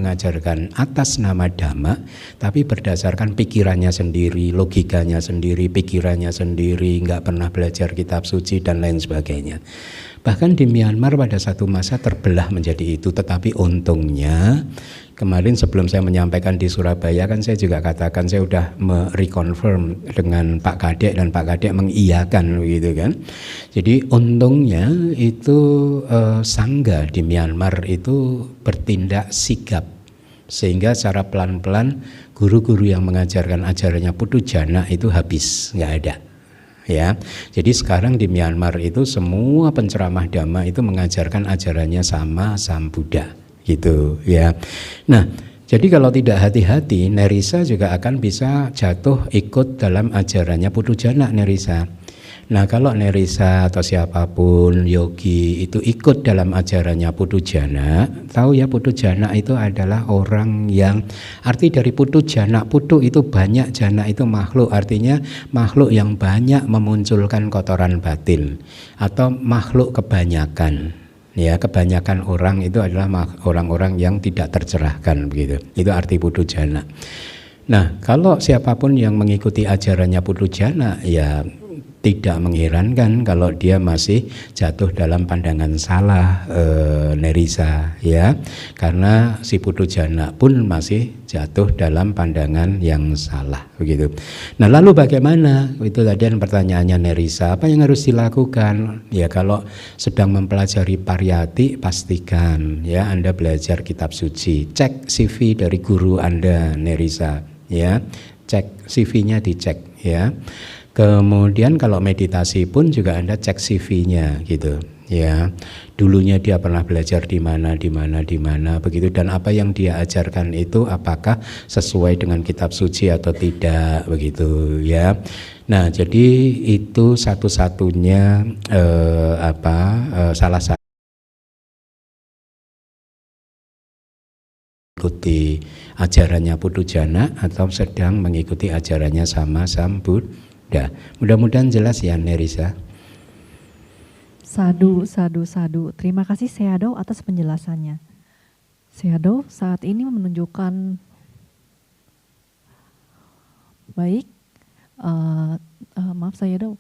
Mengajarkan atas nama Dhamma, tapi berdasarkan pikirannya sendiri, logikanya sendiri, pikirannya sendiri, nggak pernah belajar kitab suci dan lain sebagainya. Bahkan di Myanmar pada satu masa terbelah menjadi itu, tetapi untungnya kemarin sebelum saya menyampaikan di Surabaya kan saya juga katakan saya sudah mereconfirm dengan Pak Kadek dan Pak Kadek mengiyakan begitu kan. Jadi untungnya itu sangga di Myanmar itu bertindak sigap sehingga secara pelan-pelan guru-guru yang mengajarkan ajarannya Putujana itu habis, nggak ada. Ya, jadi sekarang di Myanmar itu semua penceramah Dhamma itu mengajarkan ajarannya sama Sambuddha gitu ya. Nah, jadi kalau tidak hati-hati Nerissa juga akan bisa jatuh ikut dalam ajarannya Putujana Nerissa. Nah, kalau Nerissa atau siapapun yogi itu ikut dalam ajarannya Putujana, tahu ya Putujana itu adalah orang yang arti dari Putujana, Putu itu banyak, jana itu makhluk, artinya makhluk yang banyak memunculkan kotoran batin atau makhluk kebanyakan. Ya, kebanyakan orang itu adalah orang-orang yang tidak tercerahkan begitu. Itu arti Putujana. Nah, kalau siapapun yang mengikuti ajarannya Putu Jana, ya tidak mengherankan kalau dia masih jatuh dalam pandangan salah, Nerissa, ya, karena si Putu Jana pun masih jatuh dalam pandangan yang salah, begitu. Nah, lalu bagaimana? Itu tadi pertanyaannya Nerissa, apa yang harus dilakukan? Ya, kalau sedang mempelajari pariyati, pastikan ya Anda belajar kitab suci, cek CV dari guru Anda, Nerissa, ya, cek CV-nya, dicek, ya. Kemudian kalau meditasi pun juga Anda cek CV-nya gitu, ya. Dulunya dia pernah belajar di mana begitu, dan apa yang dia ajarkan itu apakah sesuai dengan kitab suci atau tidak, begitu, ya. Nah, jadi itu satu-satunya salah satu mengikuti ajarannya Putu Jana atau sedang mengikuti ajarannya sama Sam Buddha. Mudah-mudahan jelas ya, Nerissa. Sadu. Terima kasih Sayadaw atas penjelasannya. Sayadaw saat ini menunjukkan baik. Maaf Sayadaw.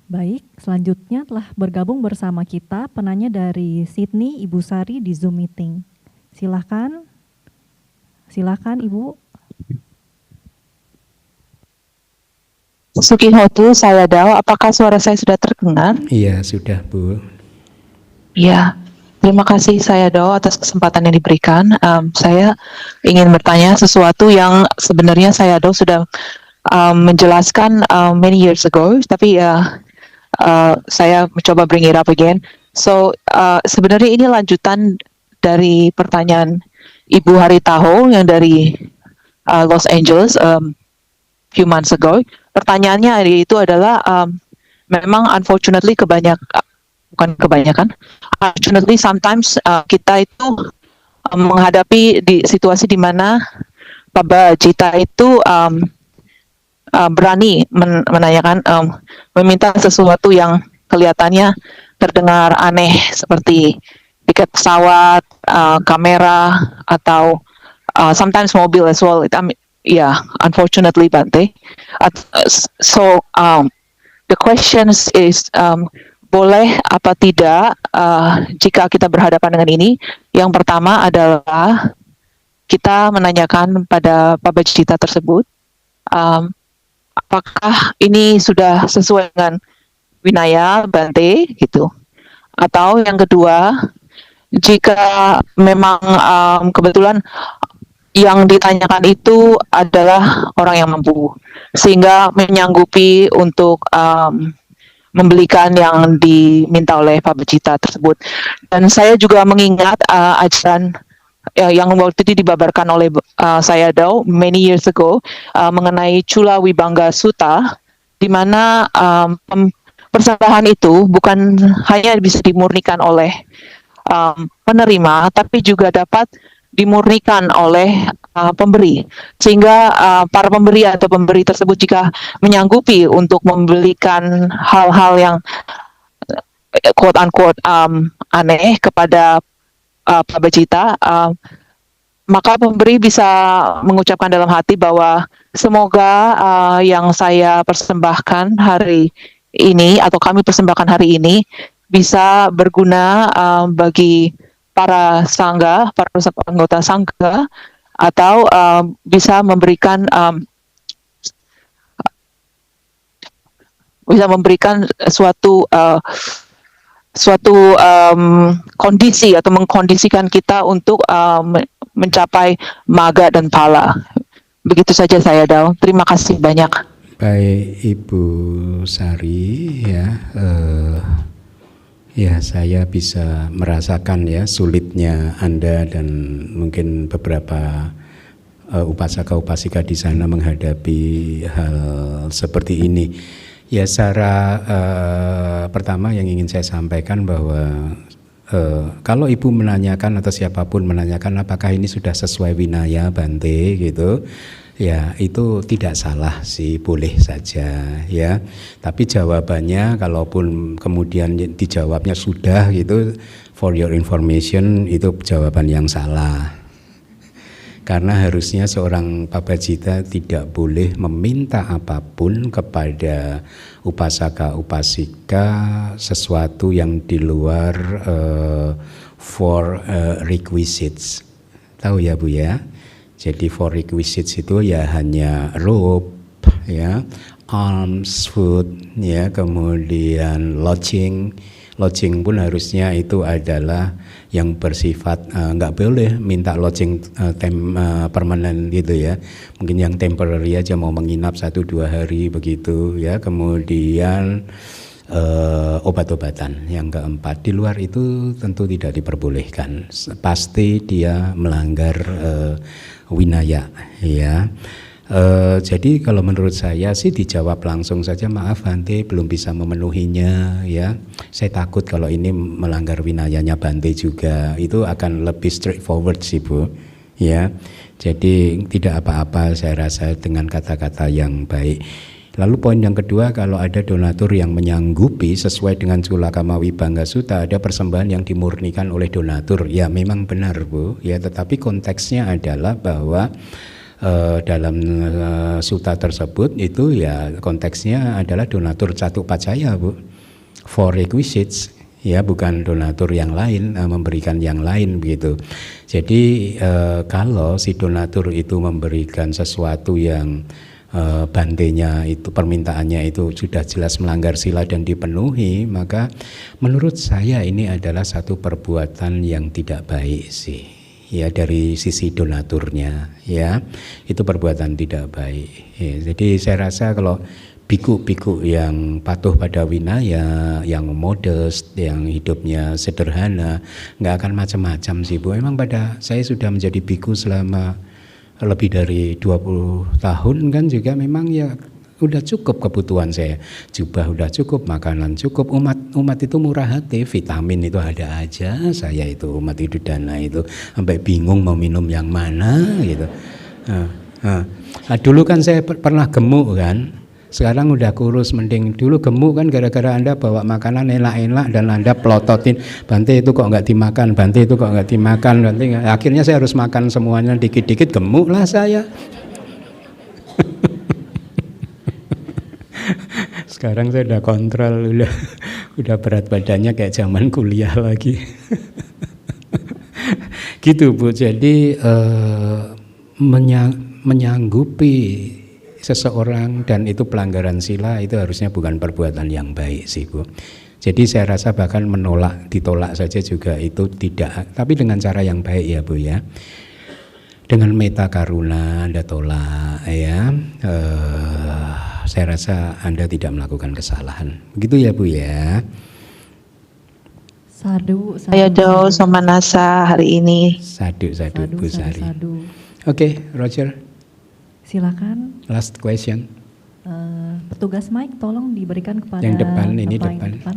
Baik, selanjutnya telah bergabung bersama kita penanya dari Sydney, Ibu Sari di Zoom meeting. Silakan Ibu. Sukihotu, Sayadaw, apakah suara saya sudah terdengar? Iya, sudah, Bu. Iya, terima kasih Sayadaw atas kesempatan yang diberikan. Saya ingin bertanya sesuatu yang sebenarnya Sayadaw sudah menjelaskan many years ago, tapi saya mencoba bring it up again. So sebenarnya ini lanjutan dari pertanyaan Ibu Haritaho yang dari Los Angeles few months ago. Pertanyaannya itu adalah memang unfortunately unfortunately sometimes kita itu menghadapi di situasi di mana Pabajita itu berani menanyakan, meminta sesuatu yang kelihatannya terdengar aneh seperti tiket pesawat, kamera, atau sometimes mobil as well. Unfortunately, Bante. So the questions is, boleh apa tidak jika kita berhadapan dengan ini? Yang pertama adalah kita menanyakan pada Pabajita tersebut, apakah ini sudah sesuai dengan Vinaya Bante gitu? Atau yang kedua, jika memang kebetulan yang ditanyakan itu adalah orang yang mampu, sehingga menyanggupi untuk membelikan yang diminta oleh Pabajita tersebut. Dan saya juga mengingat ajaran yang waktu itu dibabarkan oleh Sayadaw many years ago mengenai Chula Vibhanga Sutta, di mana persembahan itu bukan hanya bisa dimurnikan oleh penerima, tapi juga dapat dimurnikan oleh pemberi, sehingga para pemberi atau pemberi tersebut jika menyanggupi untuk membelikan hal-hal yang quote unquote aneh kepada Pabajita, maka pemberi bisa mengucapkan dalam hati bahwa semoga yang saya persembahkan hari ini atau kami persembahkan hari ini bisa berguna bagi para sangga, para anggota sangga, atau bisa memberikan suatu kondisi atau mengkondisikan kita untuk mencapai maga dan pala. Begitu saja Sayadaw. Terima kasih banyak. Baik Ibu Sari, ya saya bisa merasakan ya sulitnya Anda dan mungkin beberapa upasaka-upasika di sana menghadapi hal seperti ini. Ya, secara pertama yang ingin saya sampaikan bahwa Kalau ibu menanyakan atau siapapun menanyakan apakah ini sudah sesuai winaya Bante gitu, ya itu tidak salah sih, boleh saja ya. Tapi jawabannya kalaupun kemudian dijawabnya sudah gitu, for your information, itu jawaban yang salah. Karena harusnya seorang pabajita tidak boleh meminta apapun kepada upasaka-upasika sesuatu yang di luar four requisites. Tahu ya Bu ya? Jadi four requisites itu ya hanya robe, ya, alms, food, ya, kemudian lodging. Lodging pun harusnya itu adalah yang bersifat nggak boleh minta lodging permanen gitu ya. Mungkin yang temporary aja, mau menginap 1-2 hari begitu ya. Kemudian obat-obatan yang keempat. Di luar itu tentu tidak diperbolehkan. Pasti dia melanggar winaya ya. Jadi kalau menurut saya sih dijawab langsung saja, maaf Bante belum bisa memenuhinya ya. Saya takut kalau ini melanggar winayanya Bante juga, itu akan lebih straightforward sih Bu ya. Jadi tidak apa-apa saya rasa dengan kata-kata yang baik. Lalu poin yang kedua, kalau ada donatur yang menyanggupi sesuai dengan Culakama Wibangga Sutta, ada persembahan yang dimurnikan oleh donatur. Ya memang benar Bu ya, tetapi konteksnya adalah bahwa dalam sutta tersebut itu ya konteksnya adalah donatur Catupacaya Bu, for requisites ya, bukan donatur yang lain memberikan yang lain begitu. Jadi kalau si donatur itu memberikan sesuatu yang bantenya itu, permintaannya itu sudah jelas melanggar sila dan dipenuhi, maka menurut saya ini adalah satu perbuatan yang tidak baik sih ya, dari sisi donaturnya ya, itu perbuatan tidak baik ya. Jadi saya rasa kalau biku-biku yang patuh pada winaya, yang modest, yang hidupnya sederhana, nggak akan macam-macam sih Bu. Memang pada saya sudah menjadi biku selama lebih dari 20 tahun kan juga, memang ya udah cukup kebutuhan saya, jubah udah cukup, makanan cukup, umat itu murah hati, vitamin itu ada aja. Saya itu umat Widudana itu sampai bingung mau minum yang mana gitu. Nah, dulu kan saya pernah gemuk kan, sekarang udah kurus. Mending dulu gemuk kan gara-gara Anda bawa makanan enak-enak dan Anda pelototin, Bante itu kok nggak dimakan, Bante itu kok nggak dimakan, Bante. Akhirnya saya harus makan semuanya dikit-dikit, gemuk lah saya. Sekarang saya udah kontrol, udah berat badannya kayak zaman kuliah lagi. Gitu Bu. Jadi menyanggupi seseorang dan itu pelanggaran sila, itu harusnya bukan perbuatan yang baik sih Bu. Jadi saya rasa bahkan ditolak saja juga itu tidak, tapi dengan cara yang baik ya Bu ya. Dengan meta karuna Anda tolak ya. Saya rasa Anda tidak melakukan kesalahan. Begitu ya Bu ya. Sadu. Saya jauh Somanasa hari ini. Sadu Bu Sari. Oke, Roger. Silakan. Last question. Petugas mic tolong diberikan kepada yang depan, ini Bapak depan. yang depan.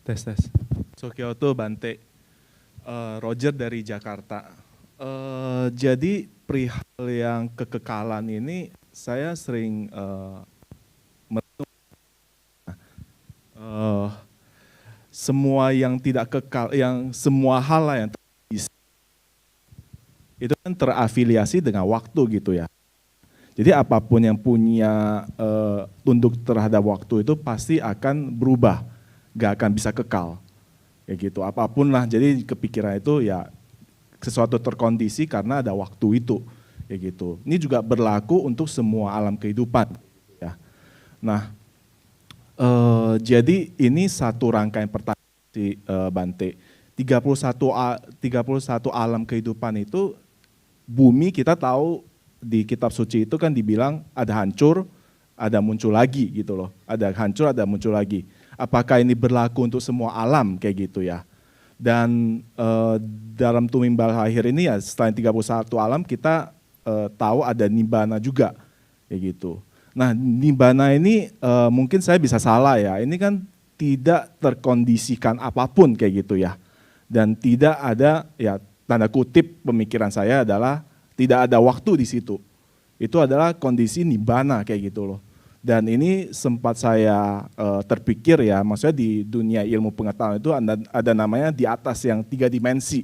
Tes. Sukyoto Bante, Roger dari Jakarta. Jadi perihal yang kekekalan ini saya sering merenung. Semua yang tidak kekal, yang semua hal yang itu kan terafiliasi dengan waktu gitu ya. Jadi apapun yang punya tunduk terhadap waktu itu pasti akan berubah, gak akan bisa kekal, kayak gitu. Apapun lah, jadi kepikiran itu ya sesuatu terkondisi karena ada waktu itu, kayak gitu. Ini juga berlaku untuk semua alam kehidupan, ya. Nah, jadi ini satu rangkaian pertanyaan si Bante. 31 alam kehidupan itu, bumi kita tahu di kitab suci itu kan dibilang ada hancur, ada muncul lagi gitu loh. Ada hancur, ada muncul lagi. Apakah ini berlaku untuk semua alam kayak gitu ya? Dan dalam tumimbal akhir ini ya selain 31 alam kita tahu ada nibbana juga kayak gitu. Nah, nibbana ini mungkin saya bisa salah ya. Ini kan tidak terkondisikan apapun kayak gitu ya. Dan tidak ada ya tanda kutip pemikiran saya adalah tidak ada waktu di situ. Itu adalah kondisi nibbana kayak gitu loh. Dan ini sempat saya terpikir ya, maksudnya di dunia ilmu pengetahuan itu ada namanya di atas yang 3 dimensi.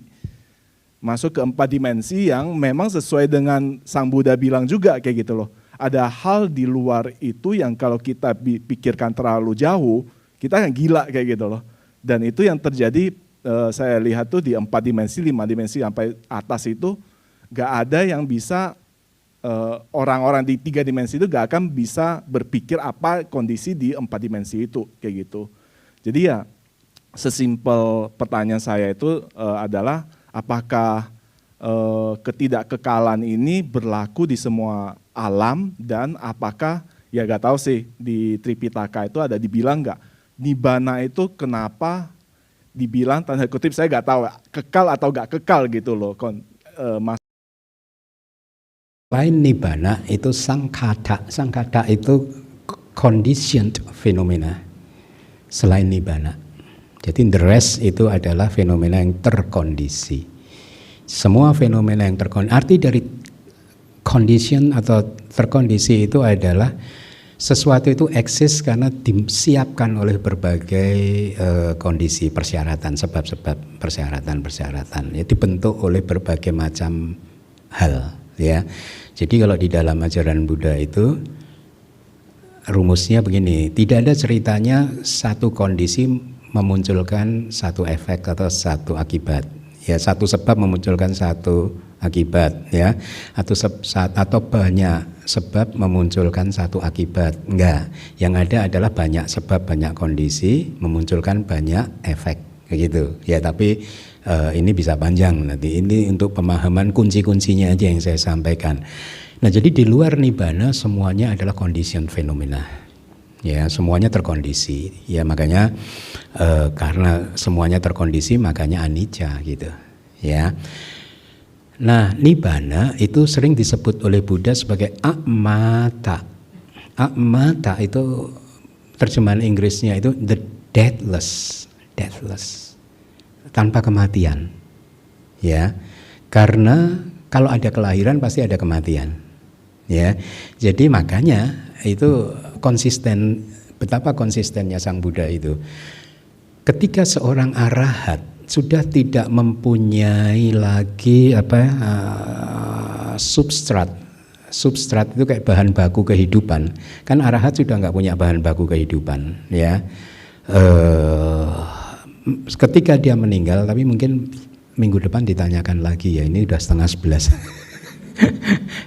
Masuk ke 4 dimensi yang memang sesuai dengan Sang Buddha bilang juga kayak gitu loh. Ada hal di luar itu yang kalau kita pikirkan terlalu jauh, kita akan gila kayak gitu loh. Dan itu yang terjadi saya lihat tuh di 4 dimensi, 5 dimensi sampai atas itu gak ada yang bisa orang-orang di 3 dimensi itu gak akan bisa berpikir apa kondisi di 4 dimensi itu kayak gitu. Jadi ya sesimpel pertanyaan saya itu adalah apakah ketidakkekalan ini berlaku di semua alam dan apakah ya gak tahu sih di Tripitaka itu ada dibilang gak nibbana itu kenapa dibilang tanda kutip saya gak tahu kekal atau gak kekal gitu loh Mas. Selain nibbana itu sangkata itu conditioned phenomena selain nibbana. Jadi the rest itu adalah fenomena yang terkondisi. Semua fenomena yang terkondisi, arti dari condition atau terkondisi itu adalah sesuatu itu eksis karena disiapkan oleh berbagai kondisi persyaratan, sebab-sebab persyaratan. Ya, dibentuk oleh berbagai macam hal. Ya, jadi kalau di dalam ajaran Buddha itu rumusnya begini, tidak ada ceritanya satu kondisi memunculkan satu efek atau satu akibat. Ya, satu sebab memunculkan satu akibat, ya, atau banyak sebab memunculkan satu akibat. Enggak, yang ada adalah banyak sebab, banyak kondisi memunculkan banyak efek, begitu. Ya, tapi ini bisa panjang nanti. Ini untuk pemahaman kunci-kuncinya aja yang saya sampaikan. Nah, jadi di luar nibbana semuanya adalah condition fenomena. Ya, semuanya terkondisi. Ya, makanya karena semuanya terkondisi makanya anicca gitu. Ya. Nah, nibbana itu sering disebut oleh Buddha sebagai amata. Amata itu terjemahan Inggrisnya itu the deathless. Tanpa kematian, ya, karena kalau ada kelahiran pasti ada kematian, ya. Jadi makanya itu konsisten, betapa konsistennya Sang Buddha itu. Ketika seorang arahat sudah tidak mempunyai lagi substrat itu kayak bahan baku kehidupan, kan arahat sudah nggak punya bahan baku kehidupan, ya. Ketika dia meninggal, tapi mungkin minggu depan ditanyakan lagi ya, ini udah 10:30.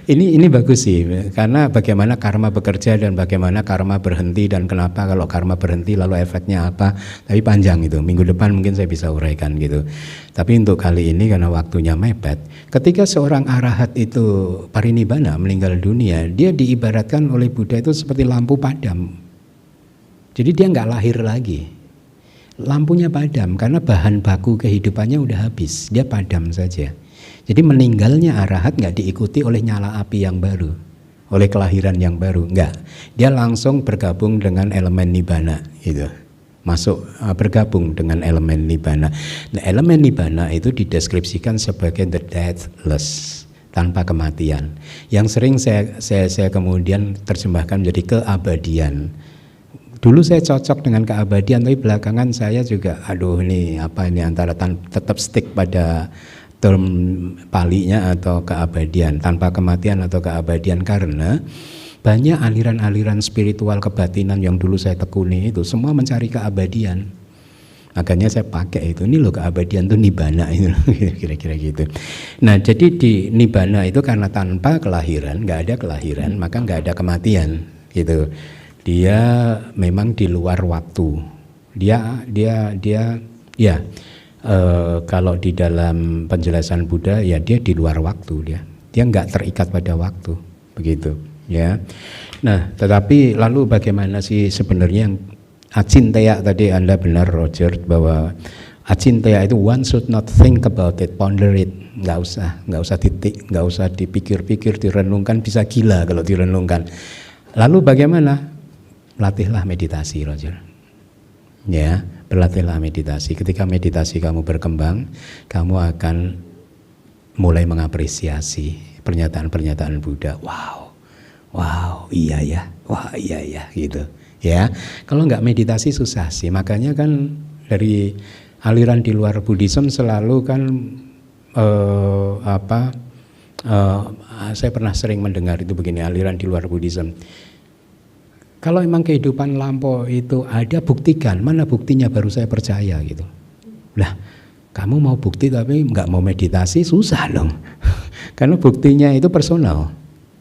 ini bagus sih, karena bagaimana karma bekerja dan bagaimana karma berhenti dan kenapa kalau karma berhenti lalu efeknya apa, tapi panjang itu, minggu depan mungkin saya bisa uraikan gitu. Tapi untuk kali ini karena waktunya mepet, ketika seorang arahat itu parinibbana, meninggal dunia, dia diibaratkan oleh Buddha itu seperti lampu padam. Jadi dia nggak lahir lagi. Lampunya padam karena bahan baku kehidupannya udah habis, dia padam saja. Jadi meninggalnya arahat nggak diikuti oleh nyala api yang baru, oleh kelahiran yang baru, enggak. Dia langsung bergabung dengan elemen nibbana, gitu. Masuk bergabung dengan elemen nibbana. Nah, elemen nibbana itu dideskripsikan sebagai the deathless, tanpa kematian. Yang sering saya kemudian terjemahkan menjadi keabadian. Dulu saya cocok dengan keabadian, tapi belakangan saya juga ini antara tetap stick pada term palinya atau keabadian, tanpa kematian atau keabadian, karena banyak aliran-aliran spiritual kebatinan yang dulu saya tekuni itu semua mencari keabadian. Makanya saya pakai itu, ini loh keabadian tuh nibbana itu, kira-kira gitu. Nah, jadi di nibbana itu karena tanpa kelahiran, nggak ada kelahiran, maka nggak ada kematian, gitu. Dia memang di luar waktu. Kalau di dalam penjelasan Buddha ya dia di luar waktu, dia nggak terikat pada waktu, begitu, ya. Nah, tetapi lalu bagaimana sih sebenarnya yang acinteya tadi Anda benar Roger, bahwa Acinteya itu one should not think about it, ponder it, nggak usah dipikir-pikir, direnungkan, bisa gila kalau direnungkan. Lalu bagaimana? Latihlah meditasi, Roger. Ya, berlatihlah meditasi. Ketika meditasi kamu berkembang, kamu akan mulai mengapresiasi pernyataan-pernyataan Buddha. Wow, iya ya, wah iya ya, gitu. Ya, kalau nggak meditasi susah sih. Makanya kan dari aliran di luar Buddhism selalu kan saya pernah sering mendengar itu begini, aliran di luar Buddhism. Kalau emang kehidupan lampau itu ada, buktikan. Mana buktinya baru saya percaya gitu. Lah, kamu mau bukti tapi nggak mau meditasi, susah dong. Karena buktinya itu personal.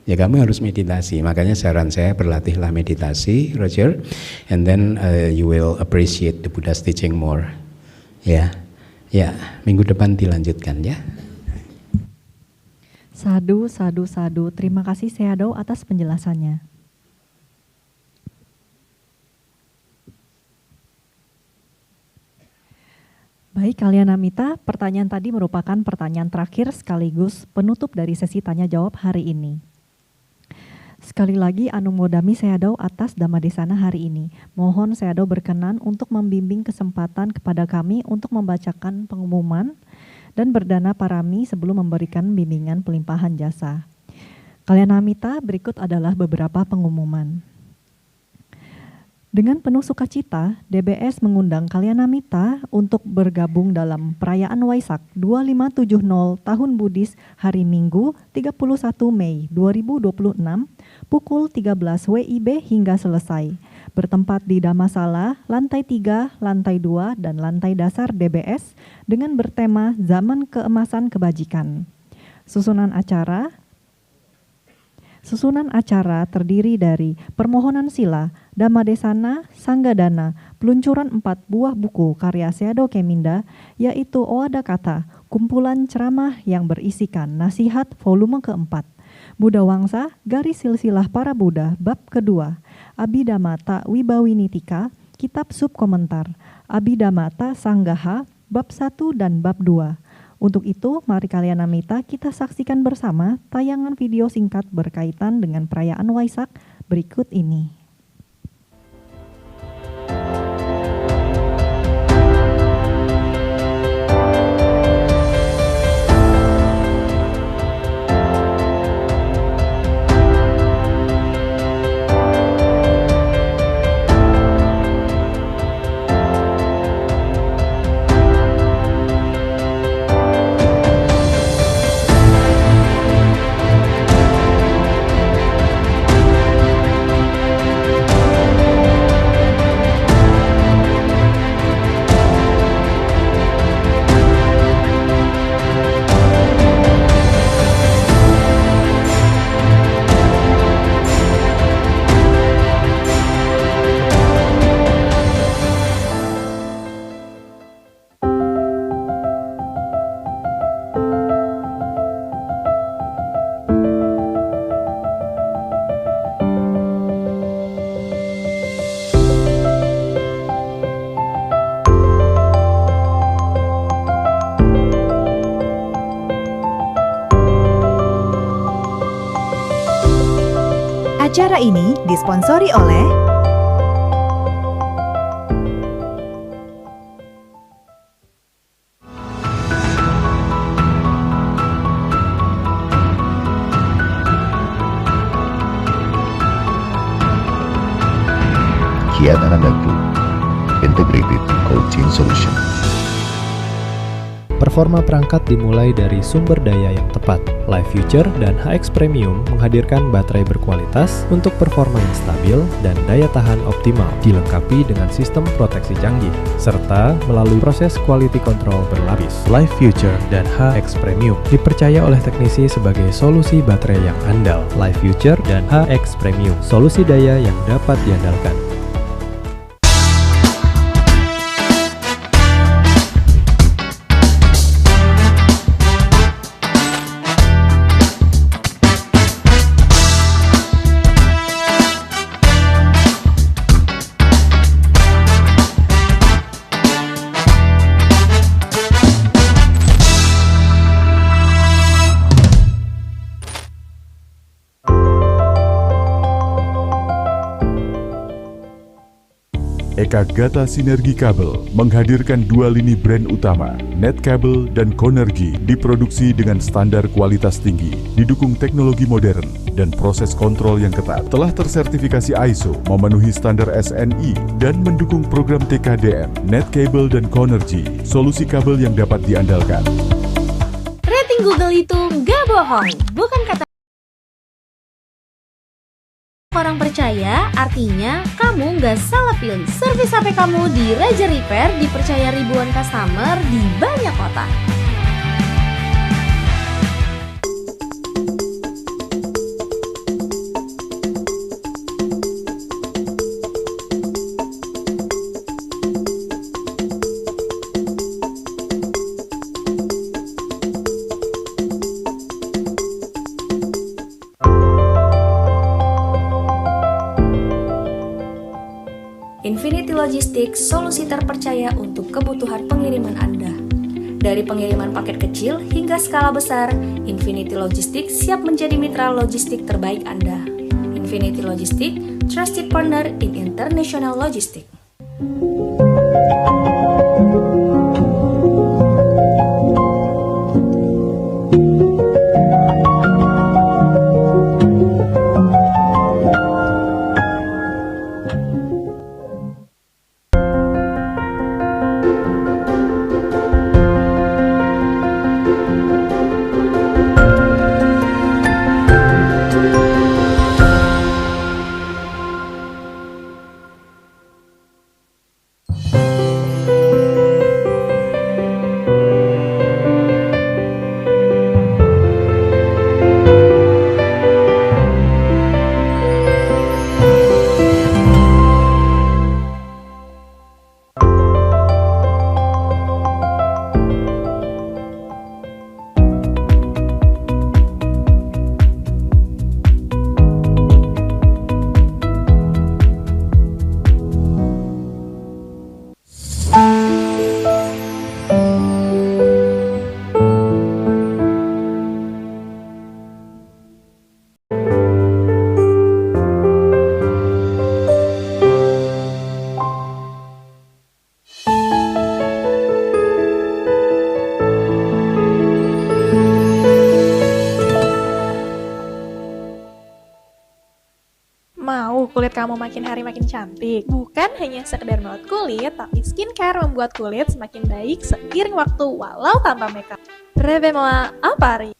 Ya kamu harus meditasi. Makanya saran saya berlatihlah meditasi, Roger. And then you will appreciate the Buddha's teaching more. Ya, minggu depan dilanjutkan ya. Sadu. Terima kasih Sayadaw atas penjelasannya. Baik Kalyanamita, pertanyaan tadi merupakan pertanyaan terakhir sekaligus penutup dari sesi tanya jawab hari ini. Sekali lagi anumodami Sayadaw atas Dhammadesana hari ini. Mohon Sayadaw berkenan untuk membimbing kesempatan kepada kami untuk membacakan pengumuman dan berdana parami sebelum memberikan bimbingan pelimpahan jasa. Kalyanamita, berikut adalah beberapa pengumuman. Dengan penuh sukacita, DBS mengundang Kalyanamita untuk bergabung dalam perayaan Waisak 2570 Tahun Buddhis hari Minggu 31 Mei 2026 pukul 13 WIB hingga selesai. Bertempat di Dhammasala, lantai 3, lantai 2, dan lantai dasar DBS dengan bertema Zaman Keemasan Kebajikan. Susunan acara terdiri dari permohonan sila, Dhammadesana, Sanggadana, peluncuran 4 buah buku karya Sayadaw Keminda, yaitu Oada Kata, kumpulan ceramah yang berisikan nasihat volume keempat, Buddha Wangsa, garis silsilah para Buddha, bab kedua, Abhidhamata Wibawinitika, kitab subkomentar, Abhidhamata Sanggaha, bab 1 dan bab 2. Untuk itu, mari Kalyanamita kita saksikan bersama tayangan video singkat berkaitan dengan perayaan Waisak berikut ini. Acara ini disponsori oleh Kiat Anandaku Integrated Coaching Solution. Performa perangkat dimulai dari sumber daya yang tepat. Life Future dan HX Premium menghadirkan baterai berkualitas untuk performa yang stabil dan daya tahan optimal, dilengkapi dengan sistem proteksi canggih, serta melalui proses quality control berlapis. Life Future dan HX Premium dipercaya oleh teknisi sebagai solusi baterai yang andal. Life Future dan HX Premium, solusi daya yang dapat diandalkan. TK Gata Sinergi Kabel menghadirkan dua lini brand utama, Netkabel dan Konergi, diproduksi dengan standar kualitas tinggi, didukung teknologi modern, dan proses kontrol yang ketat. Telah tersertifikasi ISO, memenuhi standar SNI, dan mendukung program TKDN. Netkabel dan Konergi, solusi kabel yang dapat diandalkan. Rating Google itu nggak bohong, bukan kata orang percaya, artinya kamu nggak salah pilih. Servis HP kamu di Raja Repair dipercaya ribuan customer di banyak kota. Infinity Logistics, solusi terpercaya untuk kebutuhan pengiriman Anda. Dari pengiriman paket kecil hingga skala besar, Infinity Logistics siap menjadi mitra logistik terbaik Anda. Infinity Logistics, trusted partner in international logistics. Mau kulit kamu makin hari makin cantik? Bukan hanya sekedar merawat kulit, tapi skincare membuat kulit semakin baik seiring waktu walau tanpa makeup. Revez-moi à Paris.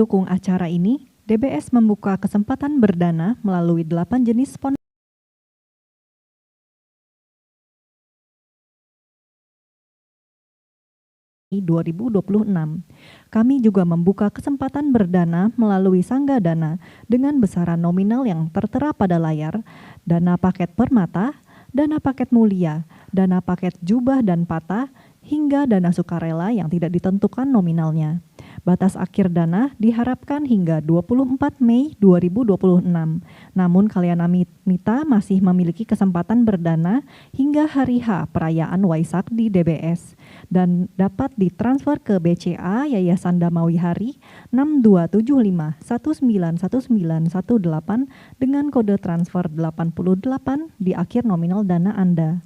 mendukung acara ini, DBS membuka kesempatan berdana melalui 8 jenis sponsor 2026. Kami juga membuka kesempatan berdana melalui Sangga Dana dengan besaran nominal yang tertera pada layar, dana paket permata, dana paket mulia, dana paket jubah dan patah, hingga dana sukarela yang tidak ditentukan nominalnya. Batas akhir dana diharapkan hingga 24 Mei 2026. Namun Kalyana Mita masih memiliki kesempatan berdana hingga hari H perayaan Waisak di DBS dan dapat ditransfer ke BCA Yayasan Damawi Hari 6275191918 dengan kode transfer 88 di akhir nominal dana Anda.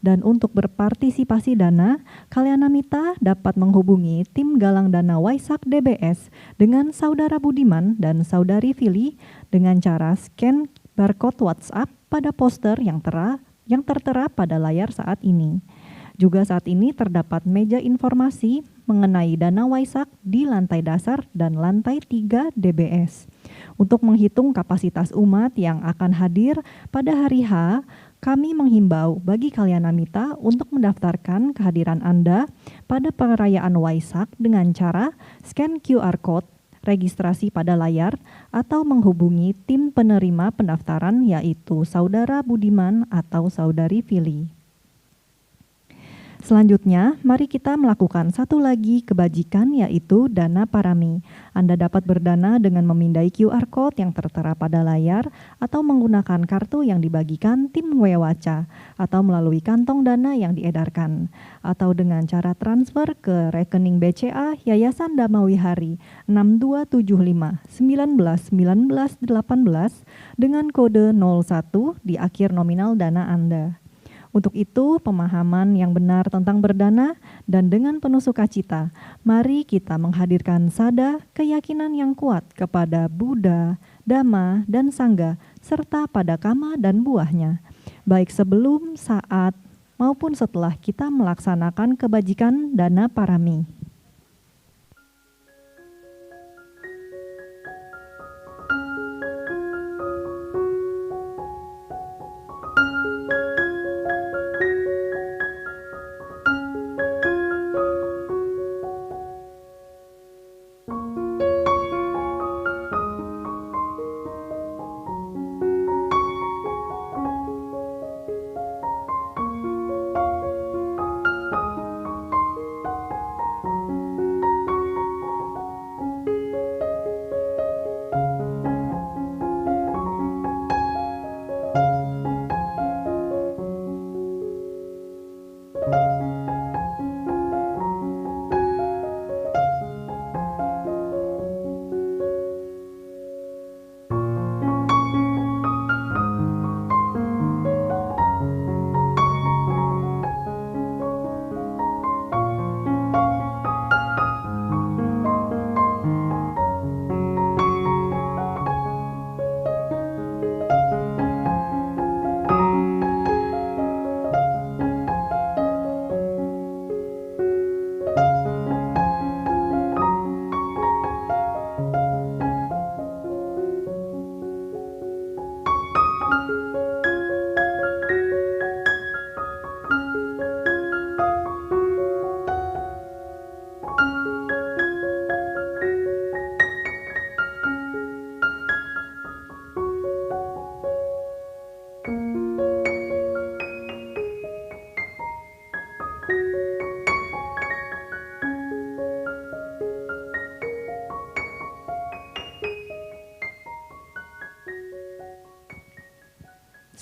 Dan untuk berpartisipasi dana, Kalyana Mita dapat menghubungi tim Galang Dana Waisak DBS dengan Saudara Budiman dan Saudari Fili dengan cara scan barcode WhatsApp pada poster yang tertera pada layar saat ini. Juga saat ini terdapat meja informasi mengenai dana Waisak di lantai dasar dan lantai 3 DBS. Untuk menghitung kapasitas umat yang akan hadir pada hari H, kami menghimbau bagi Kalyana Mita untuk mendaftarkan kehadiran Anda pada perayaan Waisak dengan cara scan QR Code, registrasi pada layar, atau menghubungi tim penerima pendaftaran yaitu Saudara Budiman atau Saudari Fili. Selanjutnya, mari kita melakukan satu lagi kebajikan yaitu dana parami. Anda dapat berdana dengan memindai QR Code yang tertera pada layar atau menggunakan kartu yang dibagikan tim Wewaca atau melalui kantong dana yang diedarkan atau dengan cara transfer ke rekening BCA Yayasan Damawi Hari 6275191918 dengan kode 01 di akhir nominal dana Anda. Untuk itu, pemahaman yang benar tentang berdana dan dengan penuh sukacita, mari kita menghadirkan sada keyakinan yang kuat kepada Buddha, Dhamma, dan Sangga, serta pada kama dan buahnya, baik sebelum, saat, maupun setelah kita melaksanakan kebajikan dana parami.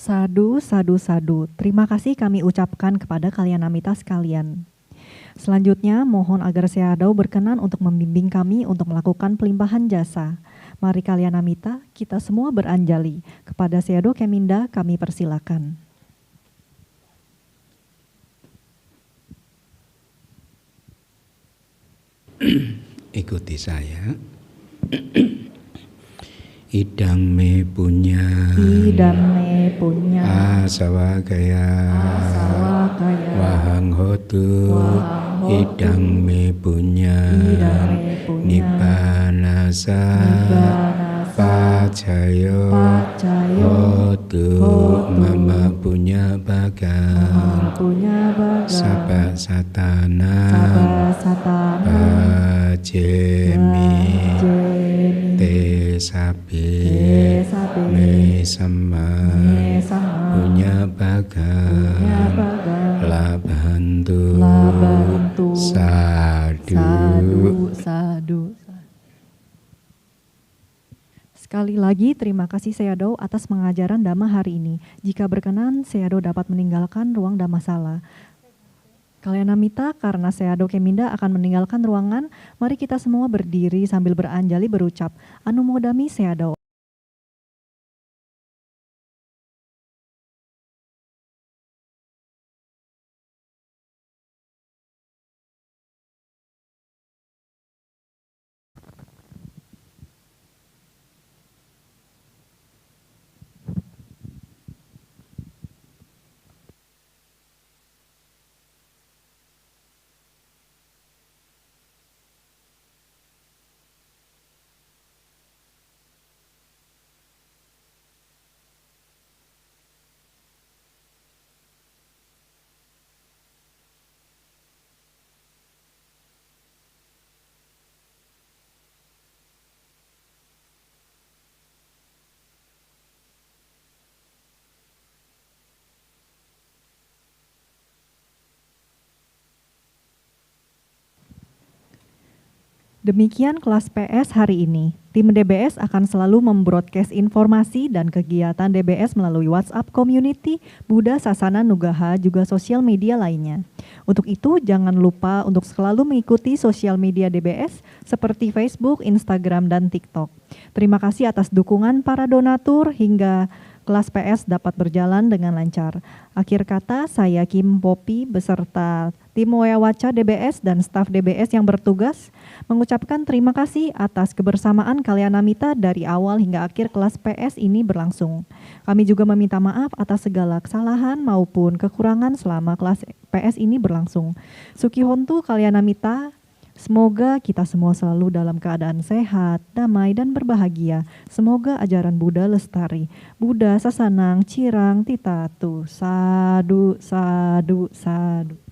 Sadu, sadu, sadu. Terima kasih kami ucapkan kepada Kalyana Mita sekalian. Selanjutnya, mohon agar Seado berkenan untuk membimbing kami untuk melakukan pelimpahan jasa. Mari Kalyana Mita, kita semua beranjali. Kepada Seado Keminda, kami persilakan. Ikuti saya. Idang me punya asawa kaya wahang hotu idang me punya nibbana nasa pacayo hotu mama punya bagang sapa satana pajemi te sapi me sama punya bagang labantu sadu. Sekali lagi terima kasih Seado atas pengajaran Dhamma hari ini. Jika berkenan, Seado dapat meninggalkan ruang Dhammasala. Kalyanamita, karena Seado Keminda akan meninggalkan ruangan, mari kita semua berdiri sambil beranjali berucap, Anumodami Seado. Demikian kelas PS hari ini. Tim DBS akan selalu membroadcast informasi dan kegiatan DBS melalui WhatsApp Community, Buddha Sasana Nugaha, juga sosial media lainnya. Untuk itu, jangan lupa untuk selalu mengikuti sosial media DBS seperti Facebook, Instagram, dan TikTok. Terima kasih atas dukungan para donatur hingga kelas PS dapat berjalan dengan lancar. Akhir kata, saya Kim Popi beserta tim Wayawaca DBS dan staf DBS yang bertugas mengucapkan terima kasih atas kebersamaan Kalyanamita dari awal hingga akhir kelas PS ini berlangsung. Kami juga meminta maaf atas segala kesalahan maupun kekurangan selama kelas PS ini berlangsung. Sukihontu Kalyanamita. Semoga kita semua selalu dalam keadaan sehat, damai, dan berbahagia. Semoga ajaran Buddha lestari. Buddha sasanang cirang titatu. Sadu, sadu, sadu.